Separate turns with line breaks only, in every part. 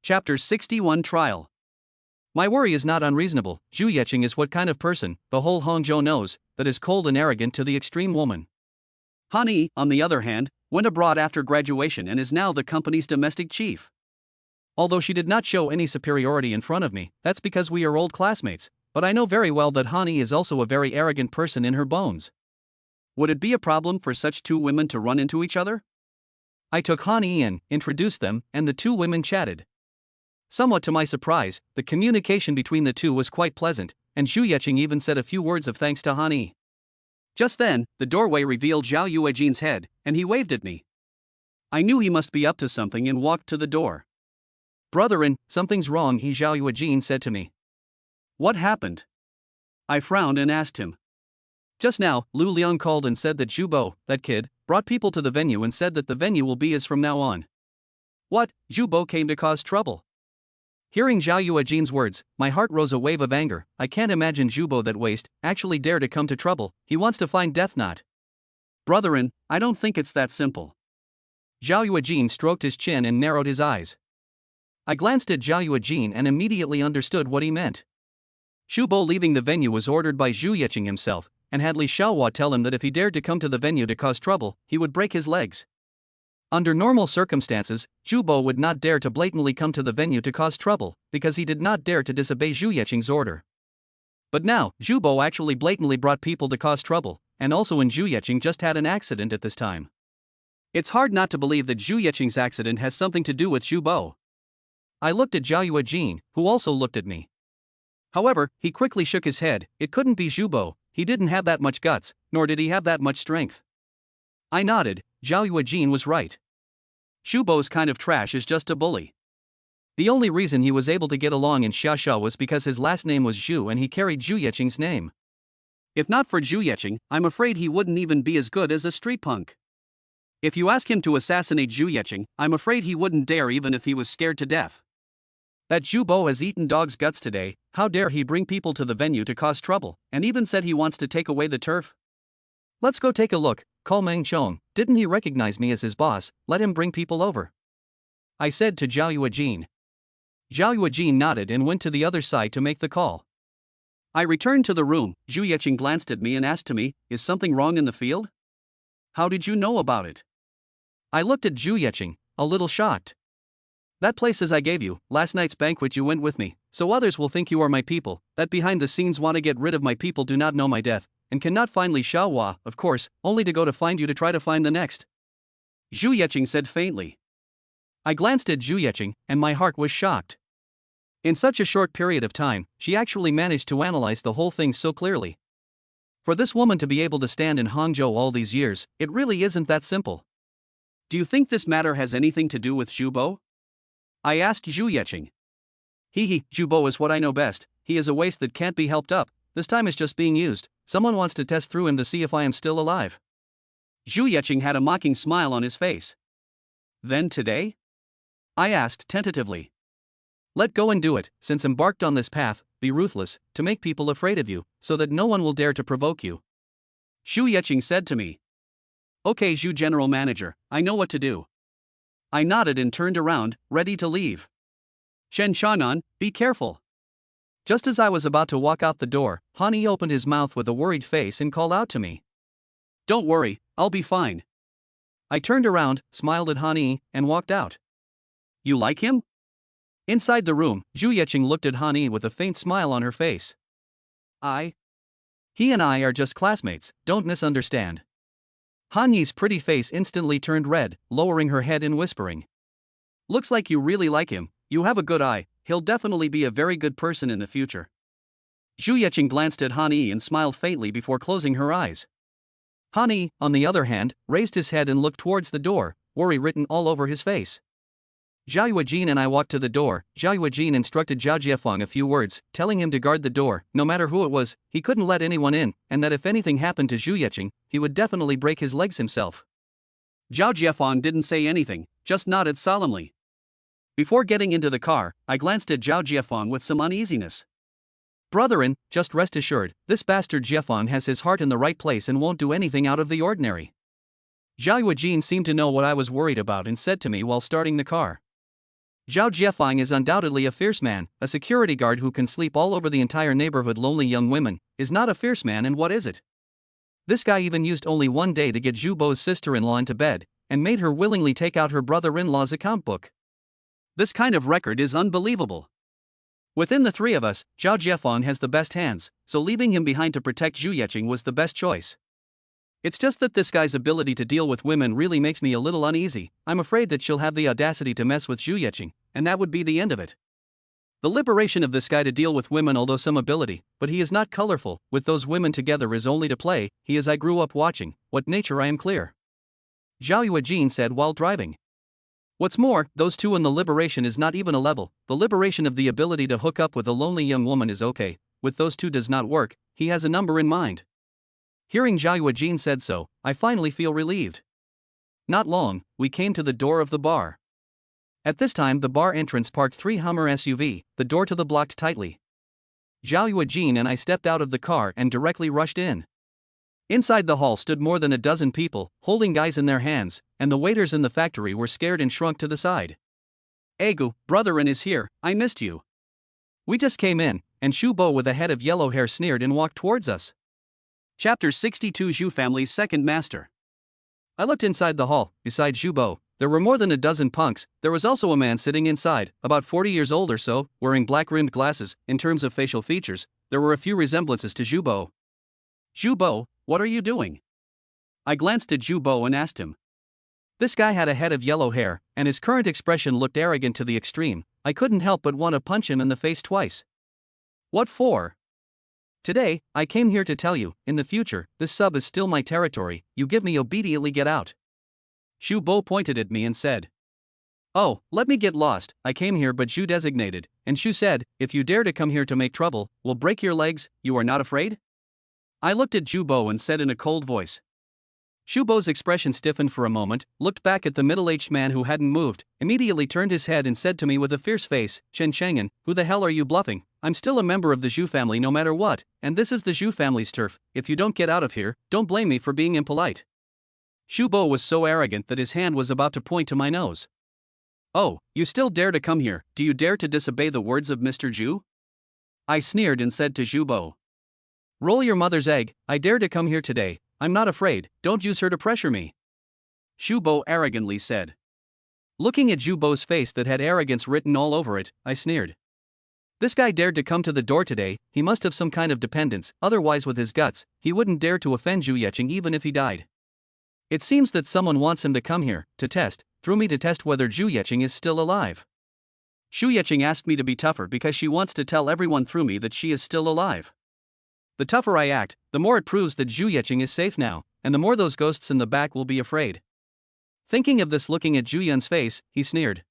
Chapter 61 Trial. My worry is not unreasonable. Zhu Yeqing is what kind of person, the whole Hangzhou knows, that is cold and arrogant to the extreme woman. Han Yi, on the other hand, went abroad after graduation and is now the company's domestic chief. Although she did not show any superiority in front of me, that's because we are old classmates, but I know very well that Han Yi is also a very arrogant person in her bones. Would it be a problem for such two women to run into each other? I took Han Yi in, introduced them, and the two women chatted. Somewhat to my surprise, the communication between the two was quite pleasant, and Zhu Yeqing even said a few words of thanks to Han Yi. Just then, the doorway revealed Zhao Yuejin's head, and he waved at me. I knew he must be up to something and walked to the door. "Brotherin, something's wrong," Zhao Yuejin said to me. "What happened?" I frowned and asked him. "Just now, Lu Liang called and said that Zhu Bo, that kid, brought people to the venue and said that the venue will be his from now on." "What? Zhu Bo came to cause trouble?" Hearing Zhao Yuejin's words, my heart rose a wave of anger. I can't imagine Zhu Bo, that waste, actually dare to come to trouble. He wants to find Death Knot. "Brotherin, I don't think it's that simple." Zhao Yuejin stroked his chin and narrowed his eyes. I glanced at Zhao Yuejin and immediately understood what he meant. Zhu Bo leaving the venue was ordered by Zhu Yeqing himself, and had Li Xiaohua tell him that if he dared to come to the venue to cause trouble, he would break his legs. Under normal circumstances, Zhu Bo would not dare to blatantly come to the venue to cause trouble, because he did not dare to disobey Zhu Yeqing's order. But now, Zhu Bo actually blatantly brought people to cause trouble, and also when Zhu Yeqing just had an accident at this time. It's hard not to believe that Zhu Yeqing's accident has something to do with Zhu Bo. I looked at Zhao Yuejin, who also looked at me. However, he quickly shook his head. It couldn't be Zhu Bo. He didn't have that much guts, nor did he have that much strength. I nodded. Zhao Yuejin was right. Zhu Bo's kind of trash is just a bully. The only reason he was able to get along in Xiaxia was because his last name was Zhu and he carried Zhu Yeqing's name. If not for Zhu Yeqing, I'm afraid he wouldn't even be as good as a street punk. If you ask him to assassinate Zhu Yeqing, I'm afraid he wouldn't dare even if he was scared to death. That Zhu Bo has eaten dog's guts today. How dare he bring people to the venue to cause trouble, and even said he wants to take away the turf? Let's go take a look. Call Meng Chong. Didn't he recognize me as his boss? Let him bring people over, I said to Zhao Yuejin. Zhao Yuejin nodded and went to the other side to make the call. I returned to the room. Zhu Yeqing glanced at me and asked to me, "Is something wrong in the field? How did you know about it?" I looked at Zhu Yeqing, a little shocked. "That place as I gave you, last night's banquet you went with me, so others will think you are my people, that behind the scenes want to get rid of my people do not know my death, and cannot find Li Xiaohua, of course, only to go to find you to try to find the next," Zhu Yeqing said faintly. I glanced at Zhu Yeqing, and my heart was shocked. In such a short period of time, she actually managed to analyze the whole thing so clearly. For this woman to be able to stand in Hangzhou all these years, it really isn't that simple. "Do you think this matter has anything to do with Zhu Bo?" I asked Zhu Yeqing. Zhu Bo is what I know best. He is a waste that can't be helped up. This time is just being used. Someone wants to test through him to see if I am still alive." Zhu Yeqing had a mocking smile on his face. "Then today?" I asked tentatively. "Let go and do it, since embarked on this path, be ruthless, to make people afraid of you, so that no one will dare to provoke you," Zhu Yeqing said to me. "Okay, Zhu General Manager, I know what to do." I nodded and turned around, ready to leave. "Chen Shanan, be careful." Just as I was about to walk out the door, Han Yi opened his mouth with a worried face and called out to me. "Don't worry, I'll be fine." I turned around, smiled at Han Yi, and walked out. "You like him?" Inside the room, Zhu Yeqing looked at Han Yi with a faint smile on her face. He and I are just classmates, don't misunderstand." Han Yi's pretty face instantly turned red, lowering her head and whispering. "Looks like you really like him. You have a good eye. He'll definitely be a very good person in the future." Zhu Yeqing glanced at Han Yi and smiled faintly before closing her eyes. Han Yi, on the other hand, raised his head and looked towards the door, worry written all over his face. Zhao Yuejin and I walked to the door. Zhao Yuejin instructed Zhao Jiefeng a few words, telling him to guard the door. No matter who it was, he couldn't let anyone in, and that if anything happened to Zhu Yeqing, he would definitely break his legs himself. Zhao Jiefeng didn't say anything, just nodded solemnly. Before getting into the car, I glanced at Zhao Jiefeng with some uneasiness. "Brotherin, just rest assured, this bastard Jiefeng has his heart in the right place and won't do anything out of the ordinary." Zhao Yuejin seemed to know what I was worried about and said to me while starting the car. Zhao Jiefang is undoubtedly a fierce man, a security guard who can sleep all over the entire neighborhood. Lonely young women is not a fierce man, and what is it? This guy even used only one day to get Zhu Bo's sister-in-law into bed, and made her willingly take out her brother-in-law's account book. This kind of record is unbelievable. Within the three of us, Zhao Jiefang has the best hands, so leaving him behind to protect Zhu Yeqing was the best choice. It's just that this guy's ability to deal with women really makes me a little uneasy. I'm afraid that she'll have the audacity to mess with Zhu Yeqing, and that would be the end of it. The liberation of this guy to deal with women, although some ability, but he is not colorful, with those women together is only to play. He is I grew up watching, what nature I am clear. Zhao Yuejin said while driving. What's more, those two and the liberation is not even a level. The liberation of the ability to hook up with a lonely young woman is okay, with those two does not work. He has a number in mind. Hearing Zhao Yuejin said so, I finally feel relieved. Not long, we came to the door of the bar. At this time the bar entrance parked 3 Hummer SUV, the door to the blocked tightly. Zhao Yuejin and I stepped out of the car and directly rushed in. Inside the hall stood more than a dozen people, holding guys in their hands, and the waiters in the factory were scared and shrunk to the side. Egu, brother-in is here, I missed you. We just came in, and Zhu Bo with a head of yellow hair sneered and walked towards us. Chapter 62 Zhu Family's Second Master. I looked inside the hall. Beside Zhu Bo, there were more than a dozen punks. There was also a man sitting inside, about 40 years old or so, wearing black-rimmed glasses. In terms of facial features, there were a few resemblances to Zhu Bo. Zhu Bo, what are you doing? I glanced at Zhu Bo and asked him. This guy had a head of yellow hair, and his current expression looked arrogant to the extreme. I couldn't help but want to punch him in the face twice. What for? Today, I came here to tell you, in the future, this sub is still my territory. You give me obediently, get out. Zhu Bo pointed at me and said. Oh, let me get lost. I came here but Zhu designated, and Zhu said, if you dare to come here to make trouble, we'll break your legs. You are not afraid? I looked at Zhu Bo and said in a cold voice. Zhu Bo's expression stiffened for a moment, looked back at the middle-aged man who hadn't moved, immediately turned his head and said to me with a fierce face, Chen Chang'an, who the hell are you bluffing? I'm still a member of the Zhu family no matter what, and this is the Zhu family's turf. If you don't get out of here, don't blame me for being impolite. Zhu Bo was so arrogant that his hand was about to point to my nose. Oh, you still dare to come here? Do you dare to disobey the words of Mr. Zhu? I sneered and said to Zhu Bo. Roll your mother's egg, I dare to come here today. I'm not afraid, don't use her to pressure me. Zhu Bo arrogantly said. Looking at Zhu Bo's face that had arrogance written all over it, I sneered. This guy dared to come to the door today. He must have some kind of dependence, otherwise with his guts, he wouldn't dare to offend Zhu Yeqing even if he died. It seems that someone wants him to come here, to test, through me to test whether Zhu Yeqing is still alive. Zhu Yeqing asked me to be tougher because she wants to tell everyone through me that she is still alive. The tougher I act, the more it proves that Zhu Yeqing is safe now, and the more those ghosts in the back will be afraid. Thinking of this, looking at Zhu Yun's face, he sneered.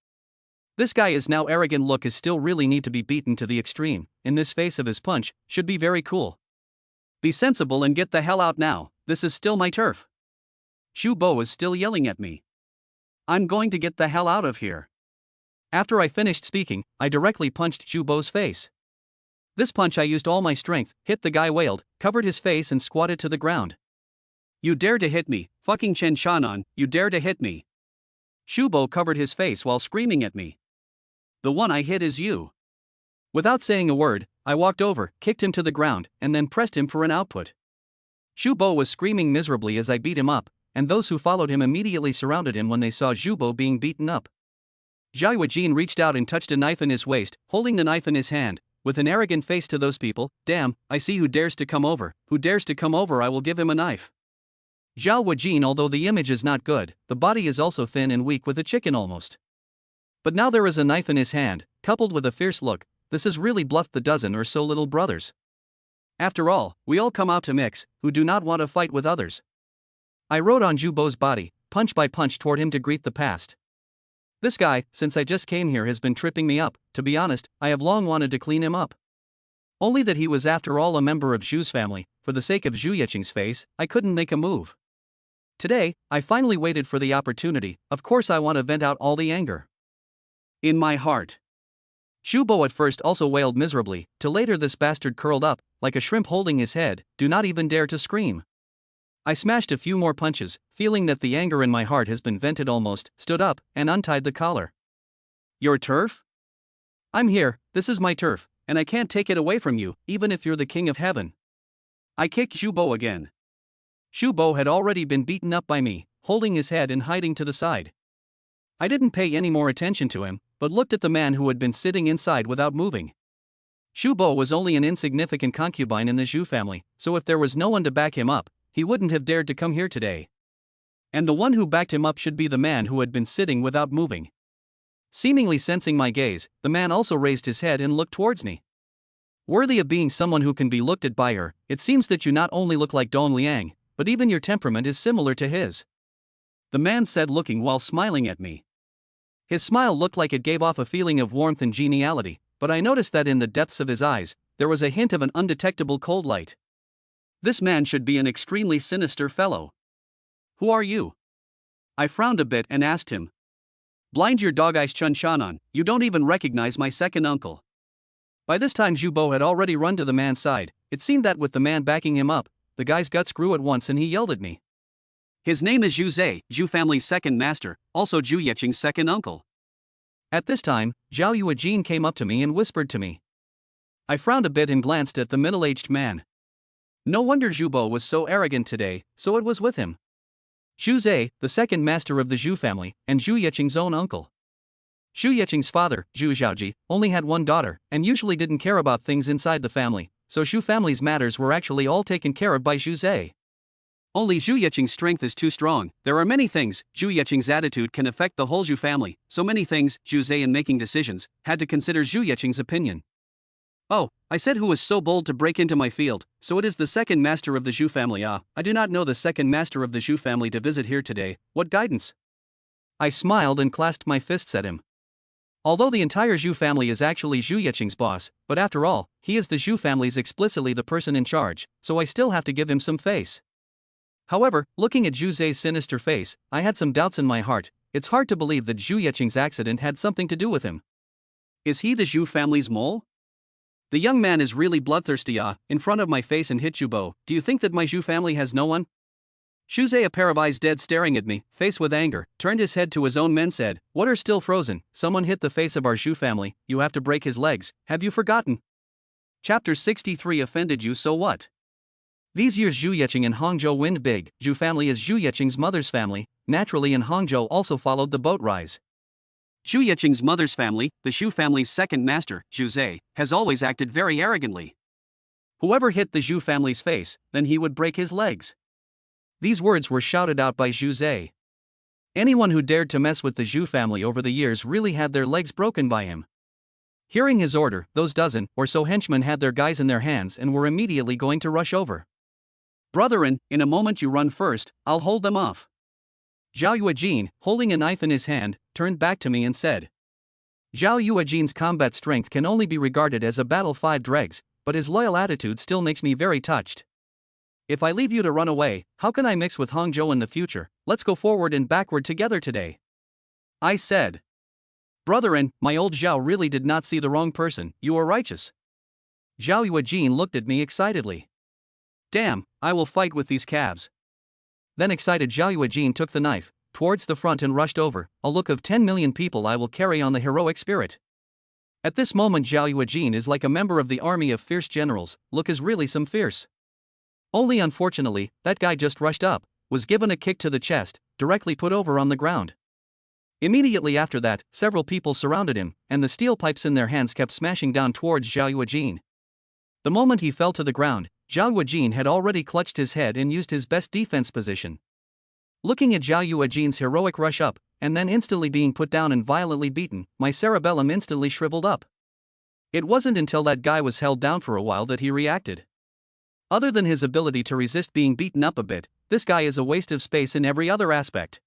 This guy is now arrogant. Look is still really need to be beaten to the extreme. In this face of his punch, should be very cool. Be sensible and get the hell out now, this is still my turf. Zhu Bo is still yelling at me. I'm going to get the hell out of here. After I finished speaking, I directly punched Zhu Bo's face. This punch I used all my strength, hit the guy, wailed, covered his face and squatted to the ground. You dare to hit me, fucking Chen Shan'an, you dare to hit me. Zhu Bo covered his face while screaming at me. The one I hit is you. Without saying a word, I walked over, kicked him to the ground, and then pressed him for an output. Zhu Bo was screaming miserably as I beat him up, and those who followed him immediately surrounded him when they saw Zhu Bo being beaten up. Zhao Yuejin reached out and touched a knife in his waist, holding the knife in his hand. With an arrogant face to those people, damn, I see who dares to come over, I will give him a knife. Zhao Yuejin, although the image is not good, the body is also thin and weak with a chicken almost. But now there is a knife in his hand, coupled with a fierce look, this has really bluffed the dozen or so little brothers. After all, we all come out to mix, who do not want to fight with others. I rode on Zhu Bo's body, punch by punch toward him to greet the past. This guy, since I just came here, has been tripping me up. To be honest, I have long wanted to clean him up. Only that he was after all a member of Zhu's family. For the sake of Zhu Yeqing's face, I couldn't make a move. Today, I finally waited for the opportunity. Of course I want to vent out all the anger in my heart. Zhu Bo at first also wailed miserably, till later this bastard curled up, like a shrimp holding his head, do not even dare to scream. I smashed a few more punches, feeling that the anger in my heart has been vented almost, stood up, and untied the collar. Your turf? I'm here, this is my turf, and I can't take it away from you, even if you're the king of heaven. I kicked Zhu Bo again. Zhu Bo had already been beaten up by me, holding his head and hiding to the side. I didn't pay any more attention to him, but looked at the man who had been sitting inside without moving. Zhu Bo was only an insignificant concubine in the Zhu family, so if there was no one to back him up, he wouldn't have dared to come here today. And the one who backed him up should be the man who had been sitting without moving. Seemingly sensing my gaze, the man also raised his head and looked towards me. Worthy of being someone who can be looked at by her, it seems that you not only look like Dong Liang, but even your temperament is similar to his. The man said, looking while smiling at me. His smile looked like it gave off a feeling of warmth and geniality, but I noticed that in the depths of his eyes, there was a hint of an undetectable cold light. This man should be an extremely sinister fellow. Who are you? I frowned a bit and asked him. Blind your dog eyes, Chun Shannon, you don't even recognize my second uncle. By this time Zhu Bo had already run to the man's side. It seemed that with the man backing him up, the guy's guts grew at once and he yelled at me. His name is Zhu Zhe, Zhu family's second master, also Zhu Yeching's second uncle. At this time, Zhao Yuejin came up to me and whispered to me. I frowned a bit and glanced at the middle-aged man. No wonder Zhu Bo was so arrogant today, so it was with him. Zhu Zhe, the second master of the Zhu family, and Zhu Yeching's own uncle. Zhu Yeching's father, Zhu Zhaoji, only had one daughter, and usually didn't care about things inside the family, so Zhu family's matters were actually all taken care of by Zhu Zhe. Only Zhu Yeching's strength is too strong. There are many things, Zhu Yeching's attitude can affect the whole Zhu family, so many things, Zhu Zhe in making decisions, had to consider Zhu Yeching's opinion. Oh, I said, who was so bold to break into my field, so it is the second master of the Zhu family. I do not know the second master of the Zhu family to visit here today, what guidance? I smiled and clasped my fists at him. Although the entire Zhu family is actually Zhu Yeching's boss, but after all, he is the Zhu family's explicitly the person in charge, so I still have to give him some face. However, looking at Zhu Zhe's sinister face, I had some doubts in my heart. It's hard to believe that Zhu Yeching's accident had something to do with him. Is he the Zhu family's mole? The young man is really bloodthirsty. In front of my face and hit Zhu Bo. Do you think that my Zhu family has no one? Zhu Zhe, a pair of eyes dead staring at me, face with anger, turned his head to his own men, said, what are still frozen? Someone hit the face of our Zhu family, you have to break his legs, have you forgotten? Chapter 63 Offended you, so what? These years Zhu Yeching and Hangzhou wind big. Zhu family is Zhu Yeching's mother's family, naturally, and Hangzhou also followed the boat rise. Zhu Yeching's mother's family, the Zhu family's second master, Zhu Zhe, has always acted very arrogantly. Whoever hit the Zhu family's face, then he would break his legs. These words were shouted out by Zhu Zhe. Anyone who dared to mess with the Zhu family over the years really had their legs broken by him. Hearing his order, those dozen or so henchmen had their guys in their hands and were immediately going to rush over. Brethren, in a moment you run first, I'll hold them off. Zhao Yuejin, holding a knife in his hand, turned back to me and said. Zhao Yuejin's combat strength can only be regarded as a battle-fied dregs, but his loyal attitude still makes me very touched. If I leave you to run away, how can I mix with Hangzhou in the future? Let's go forward and backward together today. I said. Brethren, my old Zhao really did not see the wrong person, you are righteous. Zhao Yuejin looked at me excitedly. Damn, I will fight with these calves. Then excited Zhao Yuejin took the knife, towards the front and rushed over, a look of 10 million people I will carry on the heroic spirit. At this moment Zhao Yuejin is like a member of the army of fierce generals, look is really some fierce. Only unfortunately, that guy just rushed up, was given a kick to the chest, directly put over on the ground. Immediately after that, several people surrounded him, and the steel pipes in their hands kept smashing down towards Zhao Yuejin. The moment he fell to the ground, Zhao Yuejin had already clutched his head and used his best defense position. Looking at Zhao Yuejin's heroic rush up, and then instantly being put down and violently beaten, my cerebellum instantly shriveled up. It wasn't until that guy was held down for a while that he reacted. Other than his ability to resist being beaten up a bit, this guy is a waste of space in every other aspect.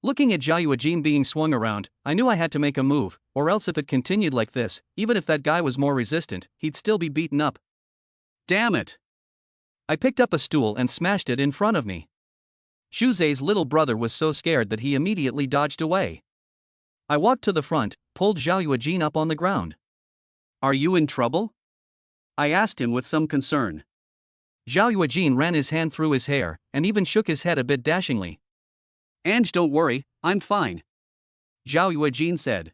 Looking at Zhao Yuejin being swung around, I knew I had to make a move, or else if it continued like this, even if that guy was more resistant, he'd still be beaten up. Damn it! I picked up a stool and smashed it in front of me. Zhu Zhe's little brother was so scared that he immediately dodged away. I walked to the front, pulled Zhao Yuejin up on the ground. Are you in trouble? I asked him with some concern. Zhao Yuejin ran his hand through his hair, and even shook his head a bit dashingly. Ange, don't worry, I'm fine. Zhao Yuejin said.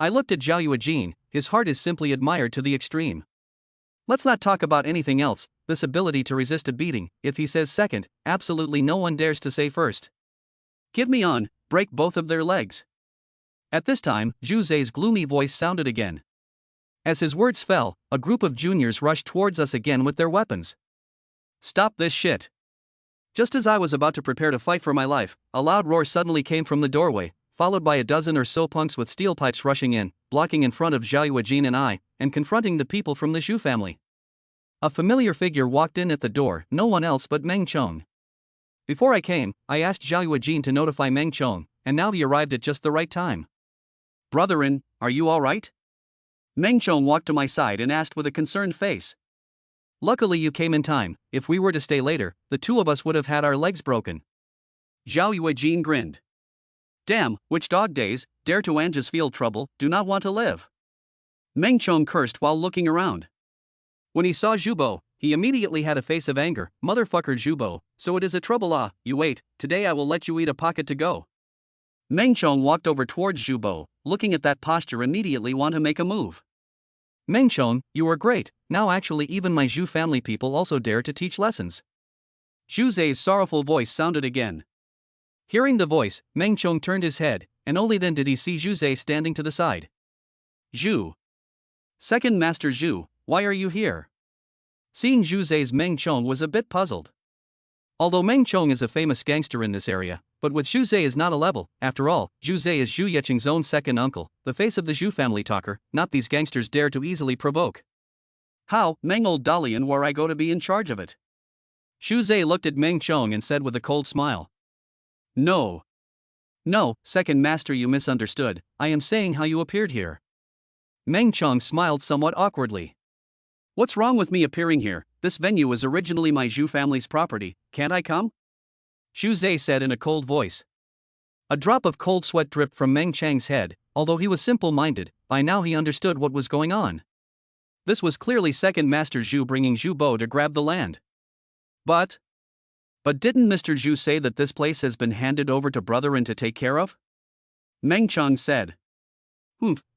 I looked at Zhao Yuejin, his heart is simply admired to the extreme. Let's not talk about anything else, this ability to resist a beating, if he says second, absolutely no one dares to say first. Give me on, break both of their legs. At this time, Zhu Zei's gloomy voice sounded again. As his words fell, a group of juniors rushed towards us again with their weapons. Stop this shit. Just as I was about to prepare to fight for my life, a loud roar suddenly came from the doorway, followed by a dozen or so punks with steel pipes rushing in, blocking in front of Zhao Yuejin and I, and confronting the people from the Zhu family. A familiar figure walked in at the door, no one else but Meng Chong. Before I came, I asked Zhao Yuejin to notify Meng Chong, and now he arrived at just the right time. Brotherin, are you alright? Meng Chong walked to my side and asked with a concerned face. Luckily you came in time, if we were to stay later, the two of us would have had our legs broken. Zhao Yuejin grinned. Damn, which dog days, dare to Anja's field trouble, do not want to live. Meng Chong cursed while looking around. When he saw Zhubo, he immediately had a face of anger. Motherfucker Zhubo, so it is a trouble you wait, today I will let you eat a pocket to go. Meng Chong walked over towards Zhubo, looking at that posture immediately want to make a move. Meng Chong, you are great, now actually even my Zhu family people also dare to teach lessons. Zhu Zei's sorrowful voice sounded again. Hearing the voice, Meng Chong turned his head, and only then did he see Zhu Zei standing to the side. Zhu. Second Master Zhu, why are you here? Seeing Zhu Zei's Meng Chong was a bit puzzled. Although Meng Chong is a famous gangster in this area, but with Zhu Zei is not a level, after all, Zhu Zei is Zhu Yeqing's own second uncle, the face of the Zhu family talker, not these gangsters dare to easily provoke. How, Meng old Dalian where I go to be in charge of it? Zhu Zei looked at Meng Chong and said with a cold smile. No. No, second master you misunderstood, I am saying how you appeared here. Meng Chong smiled somewhat awkwardly. What's wrong with me appearing here? This venue was originally my Zhu family's property, can't I come? Zhu Zei said in a cold voice. A drop of cold sweat dripped from Meng Chang's head, although he was simple-minded, by now he understood what was going on. This was clearly second master Zhu bringing Zhu Bo to grab the land. But didn't Mr. Zhu say that this place has been handed over to Brotherin to take care of? Meng Chang said.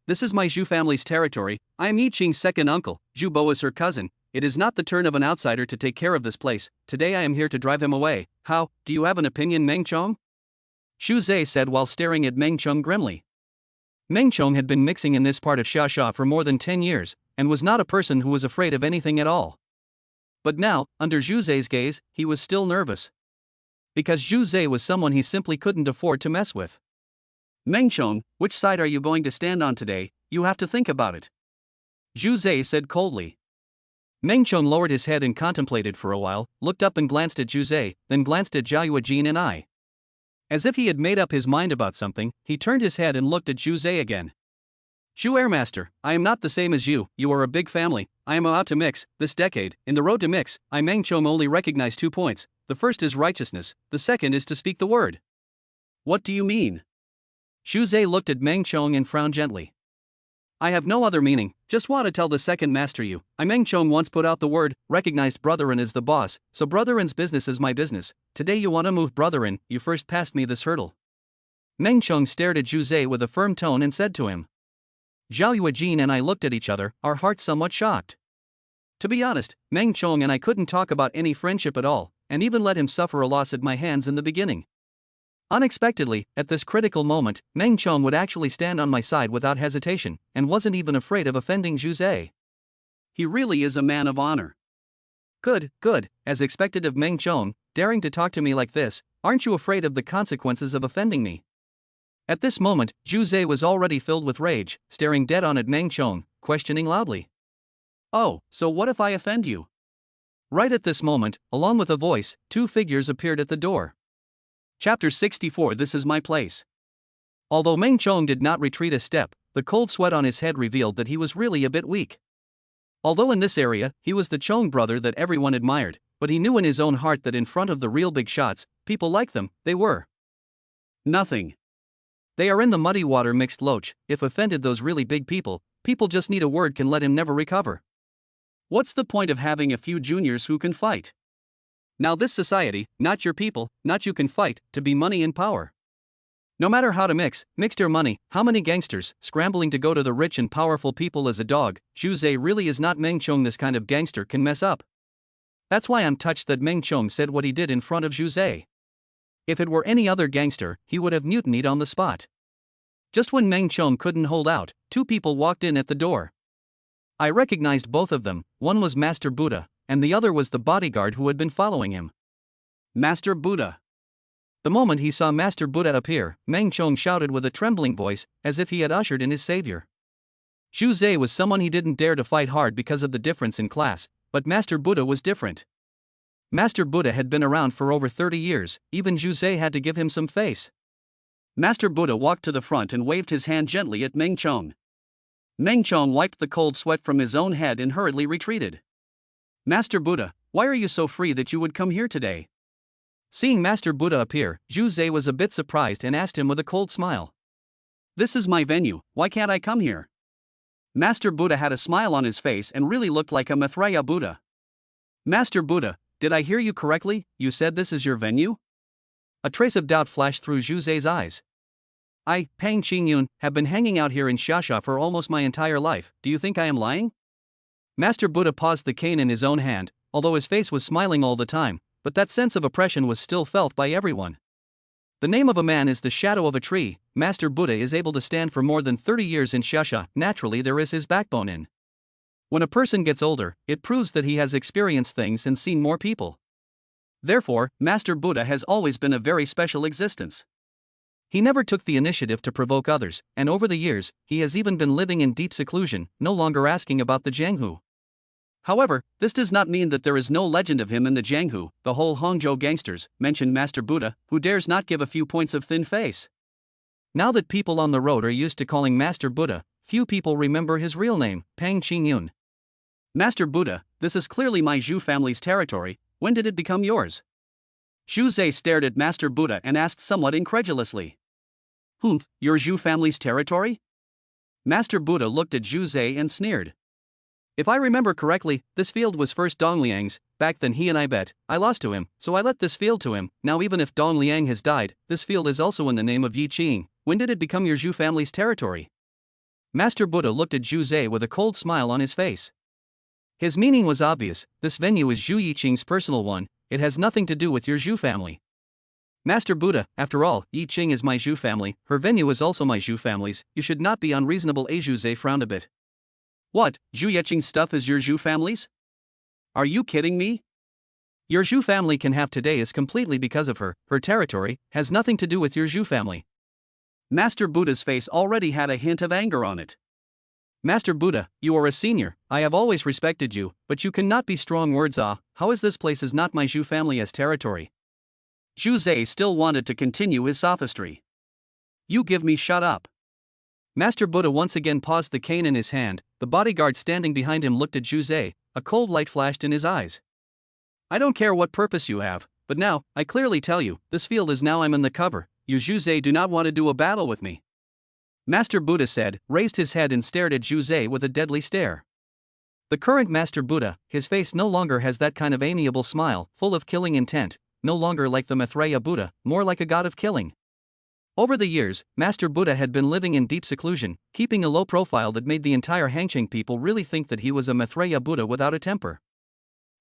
This is my Zhu family's territory, I am Yiqing's second uncle, Zhu Bo is her cousin, it is not the turn of an outsider to take care of this place, today I am here to drive him away. How, do you have an opinion Meng Chong? Zhu Zei said while staring at Meng Chong grimly. Meng Chong had been mixing in this part of Xia for more than 10 years, and was not a person who was afraid of anything at all. But now, under Zhu Zei's gaze, he was still nervous. Because Zhu Zei was someone he simply couldn't afford to mess with. Meng Chong, which side are you going to stand on today? You have to think about it. Zhu Zei said coldly. Meng Chong lowered his head and contemplated for a while, looked up and glanced at Zhu Zei, then glanced at Zhao Yuejin and I. As if he had made up his mind about something, he turned his head and looked at Zhu Zei again. Zhu Airmaster, I am not the same as you are a big family, I am about to mix, this decade, in the road to mix, I Meng Chong only recognize 2 points, the first is righteousness, the second is to speak the word. What do you mean? Zhu Zei looked at Meng Chong and frowned gently. I have no other meaning, just want to tell the second master I Meng Chong once put out the word, recognized Brotherin as the boss, so Brotherin's business is my business, today you want to move Brotherin, you first passed me this hurdle. Meng Chong stared at Zhu Zei with a firm tone and said to him. Zhao Yuejin and I looked at each other, our hearts somewhat shocked. To be honest, Meng Chong and I couldn't talk about any friendship at all, and even let him suffer a loss at my hands in the beginning. Unexpectedly, at this critical moment, Meng Chong would actually stand on my side without hesitation, and wasn't even afraid of offending Zhu Zei. He really is a man of honor. Good, as expected of Meng Chong, daring to talk to me like this, aren't you afraid of the consequences of offending me? At this moment, Zhu Zei was already filled with rage, staring dead on at Meng Chong, questioning loudly. Oh, so what if I offend you? Right at this moment, along with a voice, 2 figures appeared at the door. Chapter 64 This is my place. Although Meng Chong did not retreat a step, the cold sweat on his head revealed that he was really a bit weak. Although in this area, he was the Chong brother that everyone admired, but he knew in his own heart that in front of the real big shots, people like them, they were nothing. They are in the muddy water mixed loach, if offended those really big people just need a word can let him never recover. What's the point of having a few juniors who can fight? Now this society, not your people, not you can fight, to be money and power. No matter how to mix their money, how many gangsters, scrambling to go to the rich and powerful people as a dog, Zhu Zhe really is not Meng Chong. This kind of gangster can mess up. That's why I'm touched that Meng Chong said what he did in front of Zhu Zhe. If it were any other gangster, he would have mutinied on the spot. Just when Meng Chong couldn't hold out, two people walked in at the door. I recognized both of them. One was Master Buddha, and the other was the bodyguard who had been following him. Master Buddha. The moment he saw Master Buddha appear, Meng Chong shouted with a trembling voice, as if he had ushered in his savior. Zhu Zhe was someone he didn't dare to fight hard because of the difference in class, but Master Buddha was different. Master Buddha had been around for over 30 years, even Zhu Zhe had to give him some face. Master Buddha walked to the front and waved his hand gently at Meng Chong. Meng Chong wiped the cold sweat from his own head and hurriedly retreated. Master Buddha, why are you so free that you would come here today? Seeing Master Buddha appear, Zhu Zhe was a bit surprised and asked him with a cold smile. This is my venue, why can't I come here? Master Buddha had a smile on his face and really looked like a Maitreya Buddha. Master Buddha, did I hear you correctly? You said this is your venue? A trace of doubt flashed through Zhu Ze's eyes. I, Pang Qingyun, have been hanging out here in Xia for almost my entire life. Do you think I am lying? Master Buddha paused the cane in his own hand, although his face was smiling all the time, but that sense of oppression was still felt by everyone. The name of a man is the shadow of a tree. Master Buddha is able to stand for more than 30 years in Xia. Naturally, there is his backbone in. When a person gets older, it proves that he has experienced things and seen more people. Therefore, Master Buddha has always been a very special existence. He never took the initiative to provoke others, and over the years, he has even been living in deep seclusion, no longer asking about the Jianghu. However, this does not mean that there is no legend of him in the Jianghu, the whole Hangzhou gangsters, mentioned Master Buddha, who dares not give a few points of thin face. Now that people on the road are used to calling Master Buddha, few people remember his real name, Pang Qingyun. Master Buddha, this is clearly my Zhu family's territory. When did it become yours? Zhu Zhe stared at Master Buddha and asked somewhat incredulously. Your Zhu family's territory? Master Buddha looked at Zhu Zhe and sneered. If I remember correctly, this field was first Dong Liang's. Back then he and I bet. I lost to him, so I let this field to him. Now even if Dong Liang has died, this field is also in the name of Yi Qing. When did it become your Zhu family's territory? Master Buddha looked at Zhu Zhe with a cold smile on his face. His meaning was obvious. This venue is Zhu Yiqing's personal one. It has nothing to do with your Zhu family. Master Buddha, after all, Yi Qing is my Zhu family. Her venue is also my Zhu family's. You should not be unreasonable. Zhu Zhe frowned a bit. What, Zhu Yiqing's stuff is your Zhu family's? Are you kidding me? Your Zhu family can have today is completely because of her. Her territory has nothing to do with your Zhu family. Master Buddha's face already had a hint of anger on it. Master Buddha, you are a senior. I have always respected you, but you cannot be strong words. How is this place is not my Zhu family as territory? Zhu Zhe still wanted to continue his sophistry. You give me shut up. Master Buddha once again paused the cane in his hand. The bodyguard standing behind him looked at Zhu Zhe. A cold light flashed in his eyes. I don't care what purpose you have, but now, I clearly tell you, this field is now I'm in the cover. You Zhu Zhe do not want to do a battle with me. Master Buddha said, raised his head and stared at Zhu Zhe with a deadly stare. The current Master Buddha, his face no longer has that kind of amiable smile, full of killing intent, no longer like the Maitreya Buddha, more like a god of killing. Over the years, Master Buddha had been living in deep seclusion, keeping a low profile that made the entire Hangqing people really think that he was a Maitreya Buddha without a temper.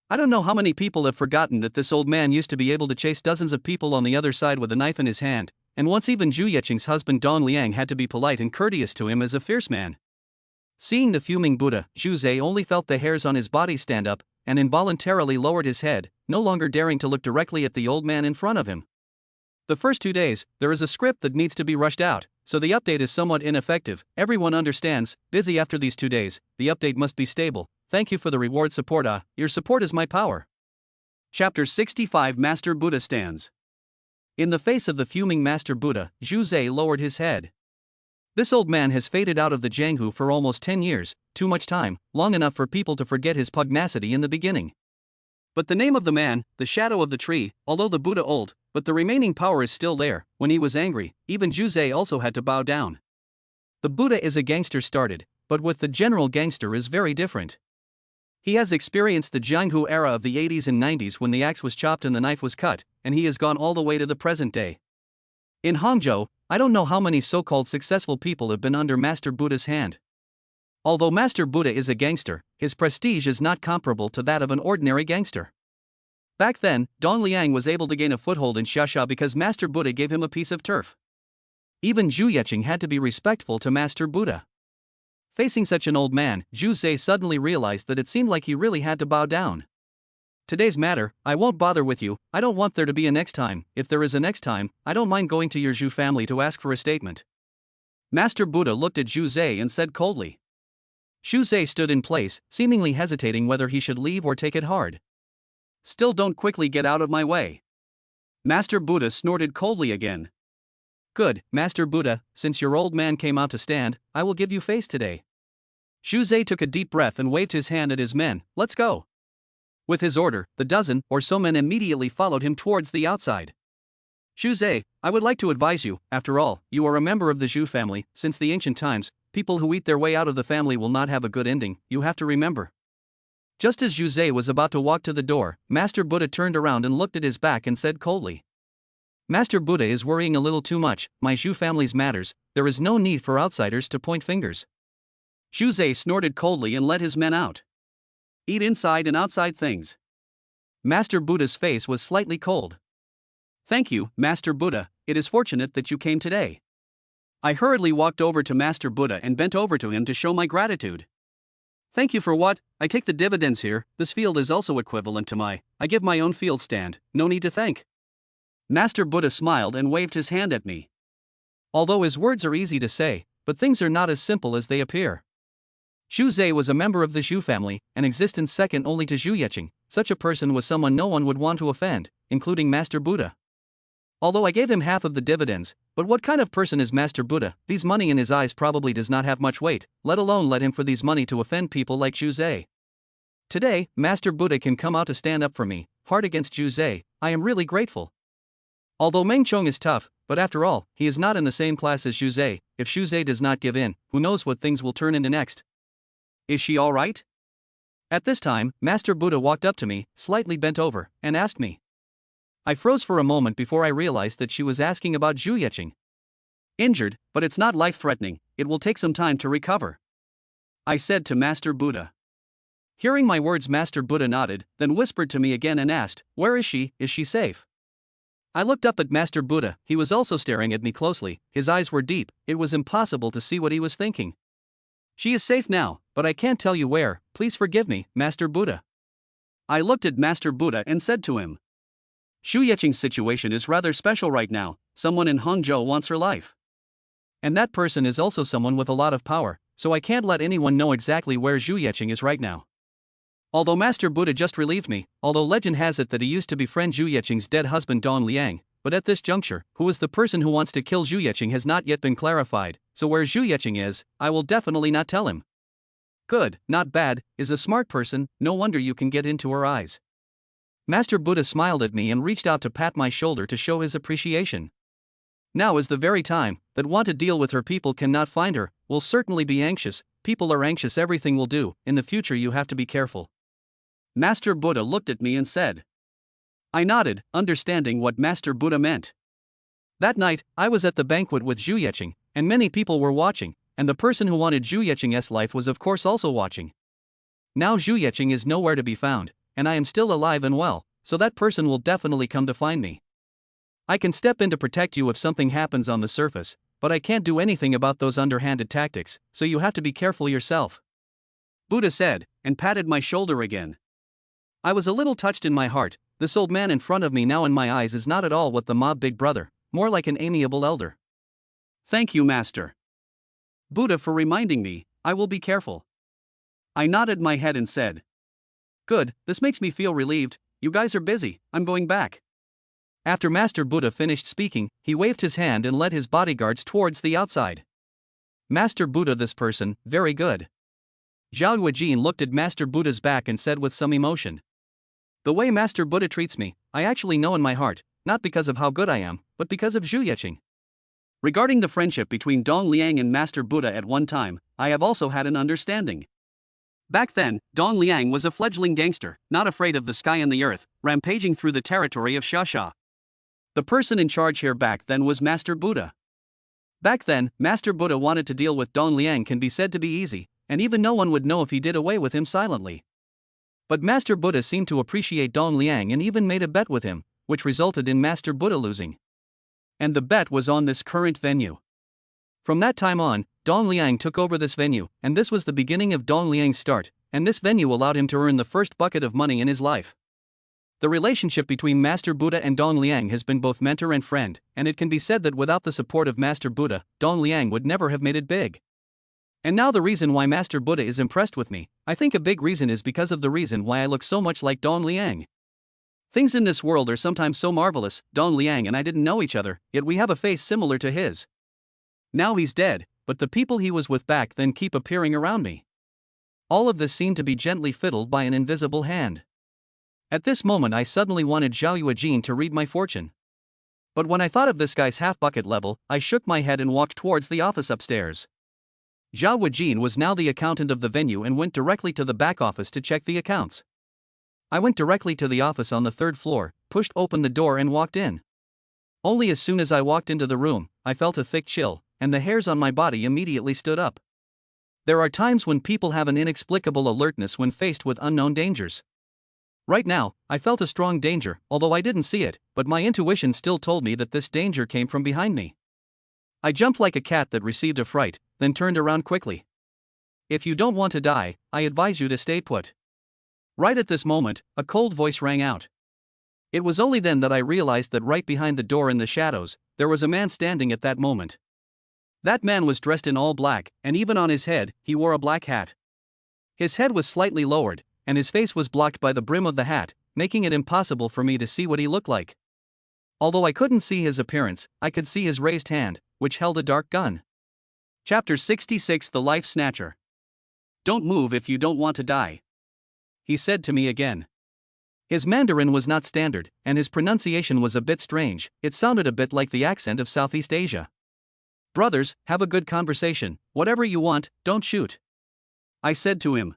I don't know how many people have forgotten that this old man used to be able to chase dozens of people on the other side with a knife in his hand, and once even Zhu Yiqing's husband Dong Liang had to be polite and courteous to him as a fierce man. Seeing the fuming Buddha, Zhu Zhe only felt the hairs on his body stand up, and involuntarily lowered his head, no longer daring to look directly at the old man in front of him. The first 2 days, there is a script that needs to be rushed out, so the update is somewhat ineffective. Everyone understands, busy after these 2 days, the update must be stable. Thank you for the reward support. Your support is my power. Chapter 65 Master Buddha stands. In the face of the fuming Master Buddha, Zhu Zhe lowered his head. This old man has faded out of the Jianghu for almost 10 years, too much time, long enough for people to forget his pugnacity in the beginning. But the name of the man, the shadow of the tree, although the Buddha old, but the remaining power is still there. When he was angry, even Zhu Zhe also had to bow down. The Buddha is a gangster started, but with the general gangster is very different. He has experienced the Jianghu era of the 80s and 90s when the axe was chopped and the knife was cut, and he has gone all the way to the present day. In Hangzhou, I don't know how many so-called successful people have been under Master Buddha's hand. Although Master Buddha is a gangster, his prestige is not comparable to that of an ordinary gangster. Back then, Dong Liang was able to gain a foothold in Xia because Master Buddha gave him a piece of turf. Even Zhu Yeqing had to be respectful to Master Buddha. Facing such an old man, Zhu Zhe suddenly realized that it seemed like he really had to bow down. Today's matter, I won't bother with you. I don't want there to be a next time. If there is a next time, I don't mind going to your Zhu family to ask for a statement. Master Buddha looked at Zhu Zhe and said coldly. Zhu Zhe stood in place, seemingly hesitating whether he should leave or take it hard. Still, don't quickly get out of my way. Master Buddha snorted coldly again. Good, Master Buddha, since your old man came out to stand, I will give you face today. Zhu Zhe took a deep breath and waved his hand at his men. Let's go. With his order, the dozen or so men immediately followed him towards the outside. Zhu Zhe, I would like to advise you, after all, you are a member of the Zhu family. Since the ancient times, people who eat their way out of the family will not have a good ending, you have to remember. Just as Zhu Zhe was about to walk to the door, Master Buddha turned around and looked at his back and said coldly. Master Buddha is worrying a little too much. My Zhu family's matters, there is no need for outsiders to point fingers. Zhu Zhe snorted coldly and let his men out. Eat inside and outside things. Master Buddha's face was slightly cold. Thank you, Master Buddha, it is fortunate that you came today. I hurriedly walked over to Master Buddha and bent over to him to show my gratitude. Thank you for what? I take the dividends here. This field is also equivalent to I give my own field stand, no need to thank. Master Buddha smiled and waved his hand at me. Although his words are easy to say, but things are not as simple as they appear. Zhu Zhe was a member of the Zhu family, an existence second only to Zhu Yeqing. Such a person was someone no one would want to offend, including Master Buddha. Although I gave him half of the dividends, but what kind of person is Master Buddha? These money in his eyes probably does not have much weight, let alone let him for these money to offend people like Zhu Zhe. Today, Master Buddha can come out to stand up for me, hard against Zhu Zhe. I am really grateful. Although Meng Chong is tough, but after all, he is not in the same class as Zhu Zhe. If Zhu Zhe does not give in, who knows what things will turn into next. Is she alright? At this time, Master Buddha walked up to me, slightly bent over, and asked me. I froze for a moment before I realized that she was asking about Zhu Yeqing. Injured, but it's not life-threatening, it will take some time to recover. I said to Master Buddha. Hearing my words, Master Buddha nodded, then whispered to me again and asked, where is she safe? I looked up at Master Buddha, he was also staring at me closely, his eyes were deep, it was impossible to see what he was thinking. She is safe now, but I can't tell you where, please forgive me, Master Buddha. I looked at Master Buddha and said to him. Zhu Yeqing's situation is rather special right now, someone in Hangzhou wants her life. And that person is also someone with a lot of power, so I can't let anyone know exactly where Zhu Yeqing is right now. Although Master Buddha just relieved me, although legend has it that he used to befriend Zhu Yeqing's dead husband Dong Liang, but at this juncture, who is the person who wants to kill Zhu Yeqing has not yet been clarified, so where Zhu Yeqing is, I will definitely not tell him. Good, not bad, is a smart person, no wonder you can get into her eyes. Master Buddha smiled at me and reached out to pat my shoulder to show his appreciation. Now is the very time that want to deal with her people cannot find her, will certainly be anxious, people are anxious everything will do, in the future you have to be careful. Master Buddha looked at me and said. I nodded, understanding what Master Buddha meant. That night, I was at the banquet with Zhu Yeqing, and many people were watching, and the person who wanted Zhu Yeqing's life was of course also watching. Now Zhu Yeqing is nowhere to be found, and I am still alive and well, so that person will definitely come to find me. I can step in to protect you if something happens on the surface, but I can't do anything about those underhanded tactics, so you have to be careful yourself. Buddha said, and patted my shoulder again. I was a little touched in my heart. This old man in front of me now in my eyes is not at all what the mob big brother, more like an amiable elder. Thank you, Master Buddha, for reminding me, I will be careful. I nodded my head and said. Good, this makes me feel relieved, you guys are busy, I'm going back. After Master Buddha finished speaking, he waved his hand and led his bodyguards towards the outside. Master Buddha, this person, very good. Zhao Yuejin looked at Master Buddha's back and said with some emotion. The way Master Buddha treats me, I actually know in my heart, not because of how good I am, but because of Zhu Yeqing. Regarding the friendship between Dong Liang and Master Buddha at one time, I have also had an understanding. Back then, Dong Liang was a fledgling gangster, not afraid of the sky and the earth, rampaging through the territory of Xia. The person in charge here back then was Master Buddha. Back then, Master Buddha wanted to deal with Dong Liang can be said to be easy, and even no one would know if he did away with him silently. But Master Buddha seemed to appreciate Dong Liang and even made a bet with him, which resulted in Master Buddha losing. And the bet was on this current venue. From that time on, Dong Liang took over this venue, and this was the beginning of Dong Liang's start, and this venue allowed him to earn the first bucket of money in his life. The relationship between Master Buddha and Dong Liang has been both mentor and friend, and it can be said that without the support of Master Buddha, Dong Liang would never have made it big. And now the reason why Master Buddha is impressed with me, I think a big reason is because of the reason why I look so much like Dong Liang. Things in this world are sometimes so marvelous. Dong Liang and I didn't know each other, yet we have a face similar to his. Now he's dead, but the people he was with back then keep appearing around me. All of this seemed to be gently fiddled by an invisible hand. At this moment I suddenly wanted Zhao Yuejin to read my fortune. But when I thought of this guy's half-bucket level, I shook my head and walked towards the office upstairs. Zhao Yuejin was now the accountant of the venue and went directly to the back office to check the accounts. I went directly to the office on the third floor, pushed open the door and walked in. Only as soon as I walked into the room, I felt a thick chill, and the hairs on my body immediately stood up. There are times when people have an inexplicable alertness when faced with unknown dangers. Right now, I felt a strong danger, although I didn't see it, but my intuition still told me that this danger came from behind me. I jumped like a cat that received a fright, then turned around quickly. If you don't want to die, I advise you to stay put. Right at this moment, a cold voice rang out. It was only then that I realized that right behind the door in the shadows, there was a man standing at that moment. That man was dressed in all black, and even on his head, he wore a black hat. His head was slightly lowered, and his face was blocked by the brim of the hat, making it impossible for me to see what he looked like. Although I couldn't see his appearance, I could see his raised hand, which held a dark gun. Chapter 66 The Life Snatcher. Don't move if you don't want to die, he said to me again. His Mandarin was not standard, and his pronunciation was a bit strange. It sounded a bit like the accent of Southeast Asia. Brothers, have a good conversation, whatever you want, don't shoot, I said to him.